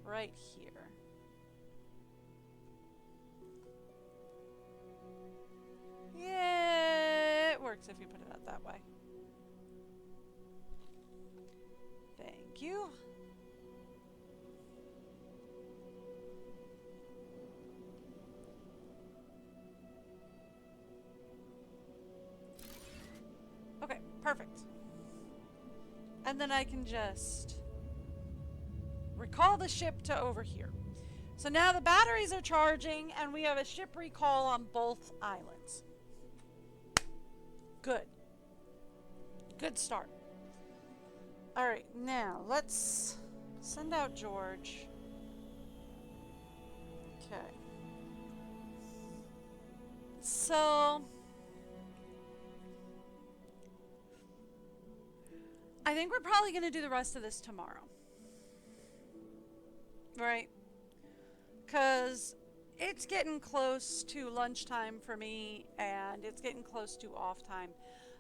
right here. Yeah, it works if you put it out that way. Thank you. Okay, perfect. And then I can just recall the ship to over here. So now the batteries are charging and we have a ship recall on both islands. Good. Good start. Alright, now let's send out George. Okay. So... I think we're probably going to do the rest of this tomorrow. Right? Because it's getting close to lunchtime for me, and it's getting close to off time.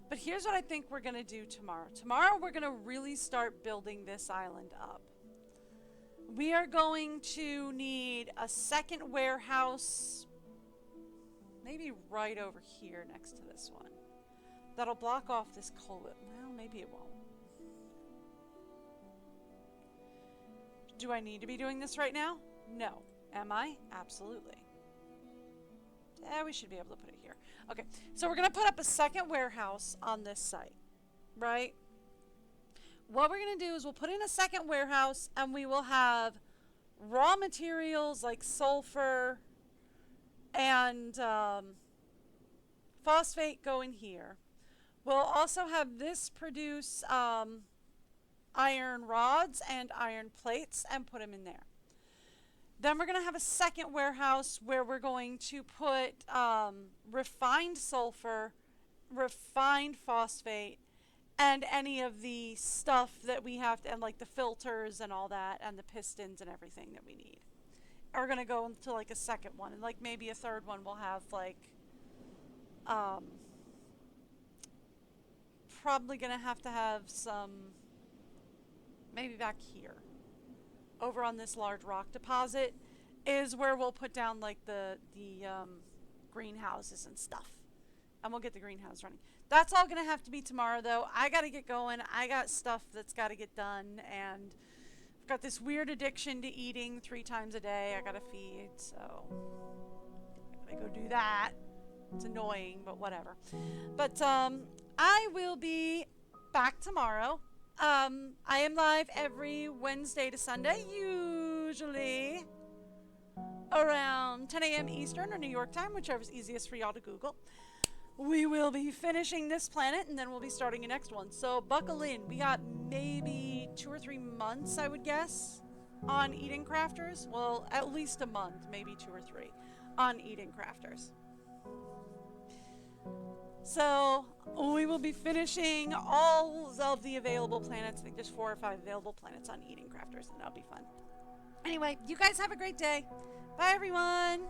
But here's what I think we're going to do tomorrow. Tomorrow we're going to really start building this island up. We are going to need a second warehouse, maybe right over here next to this one. That'll block off this culvert. Well, maybe it won't. Do I need to be doing this right now? No. Am I? Absolutely. Yeah, we should be able to put it here. Okay, so we're going to put up a second warehouse on this site, right? What we're going to do is we'll put in a second warehouse and we will have raw materials like sulfur and phosphate go in here. We'll also have this produce iron rods and iron plates and put them in there. Then we're going to have a second warehouse where we're going to put refined sulfur, refined phosphate, and any of the stuff that we have to, and like the filters and all that, and the pistons and everything that we need. We're going to go into like a second one, and like maybe a third one will have like probably going to have some, maybe back here, over on this large rock deposit, is where we'll put down like the greenhouses and stuff. And we'll get the greenhouse running. That's all going to have to be tomorrow, though. I got to get going. I got stuff that's got to get done. And I've got this weird addiction to eating 3 times a day. I got to feed. So I got to go do that. It's annoying, but whatever. But I will be back tomorrow. I am live every Wednesday to Sunday, usually around 10 a.m. Eastern or New York time, whichever's easiest for y'all to Google. We will be finishing this planet, and then we'll be starting a next one. So buckle in. We got maybe 2 or 3 months, I would guess, on Eden Crafters. Well, at least a month, maybe 2 or 3, on Eden Crafters. So we will be finishing all of the available planets. I think there's 4 or 5 available planets on Eden Crafters, and that'll be fun. Anyway, you guys have a great day. Bye, everyone.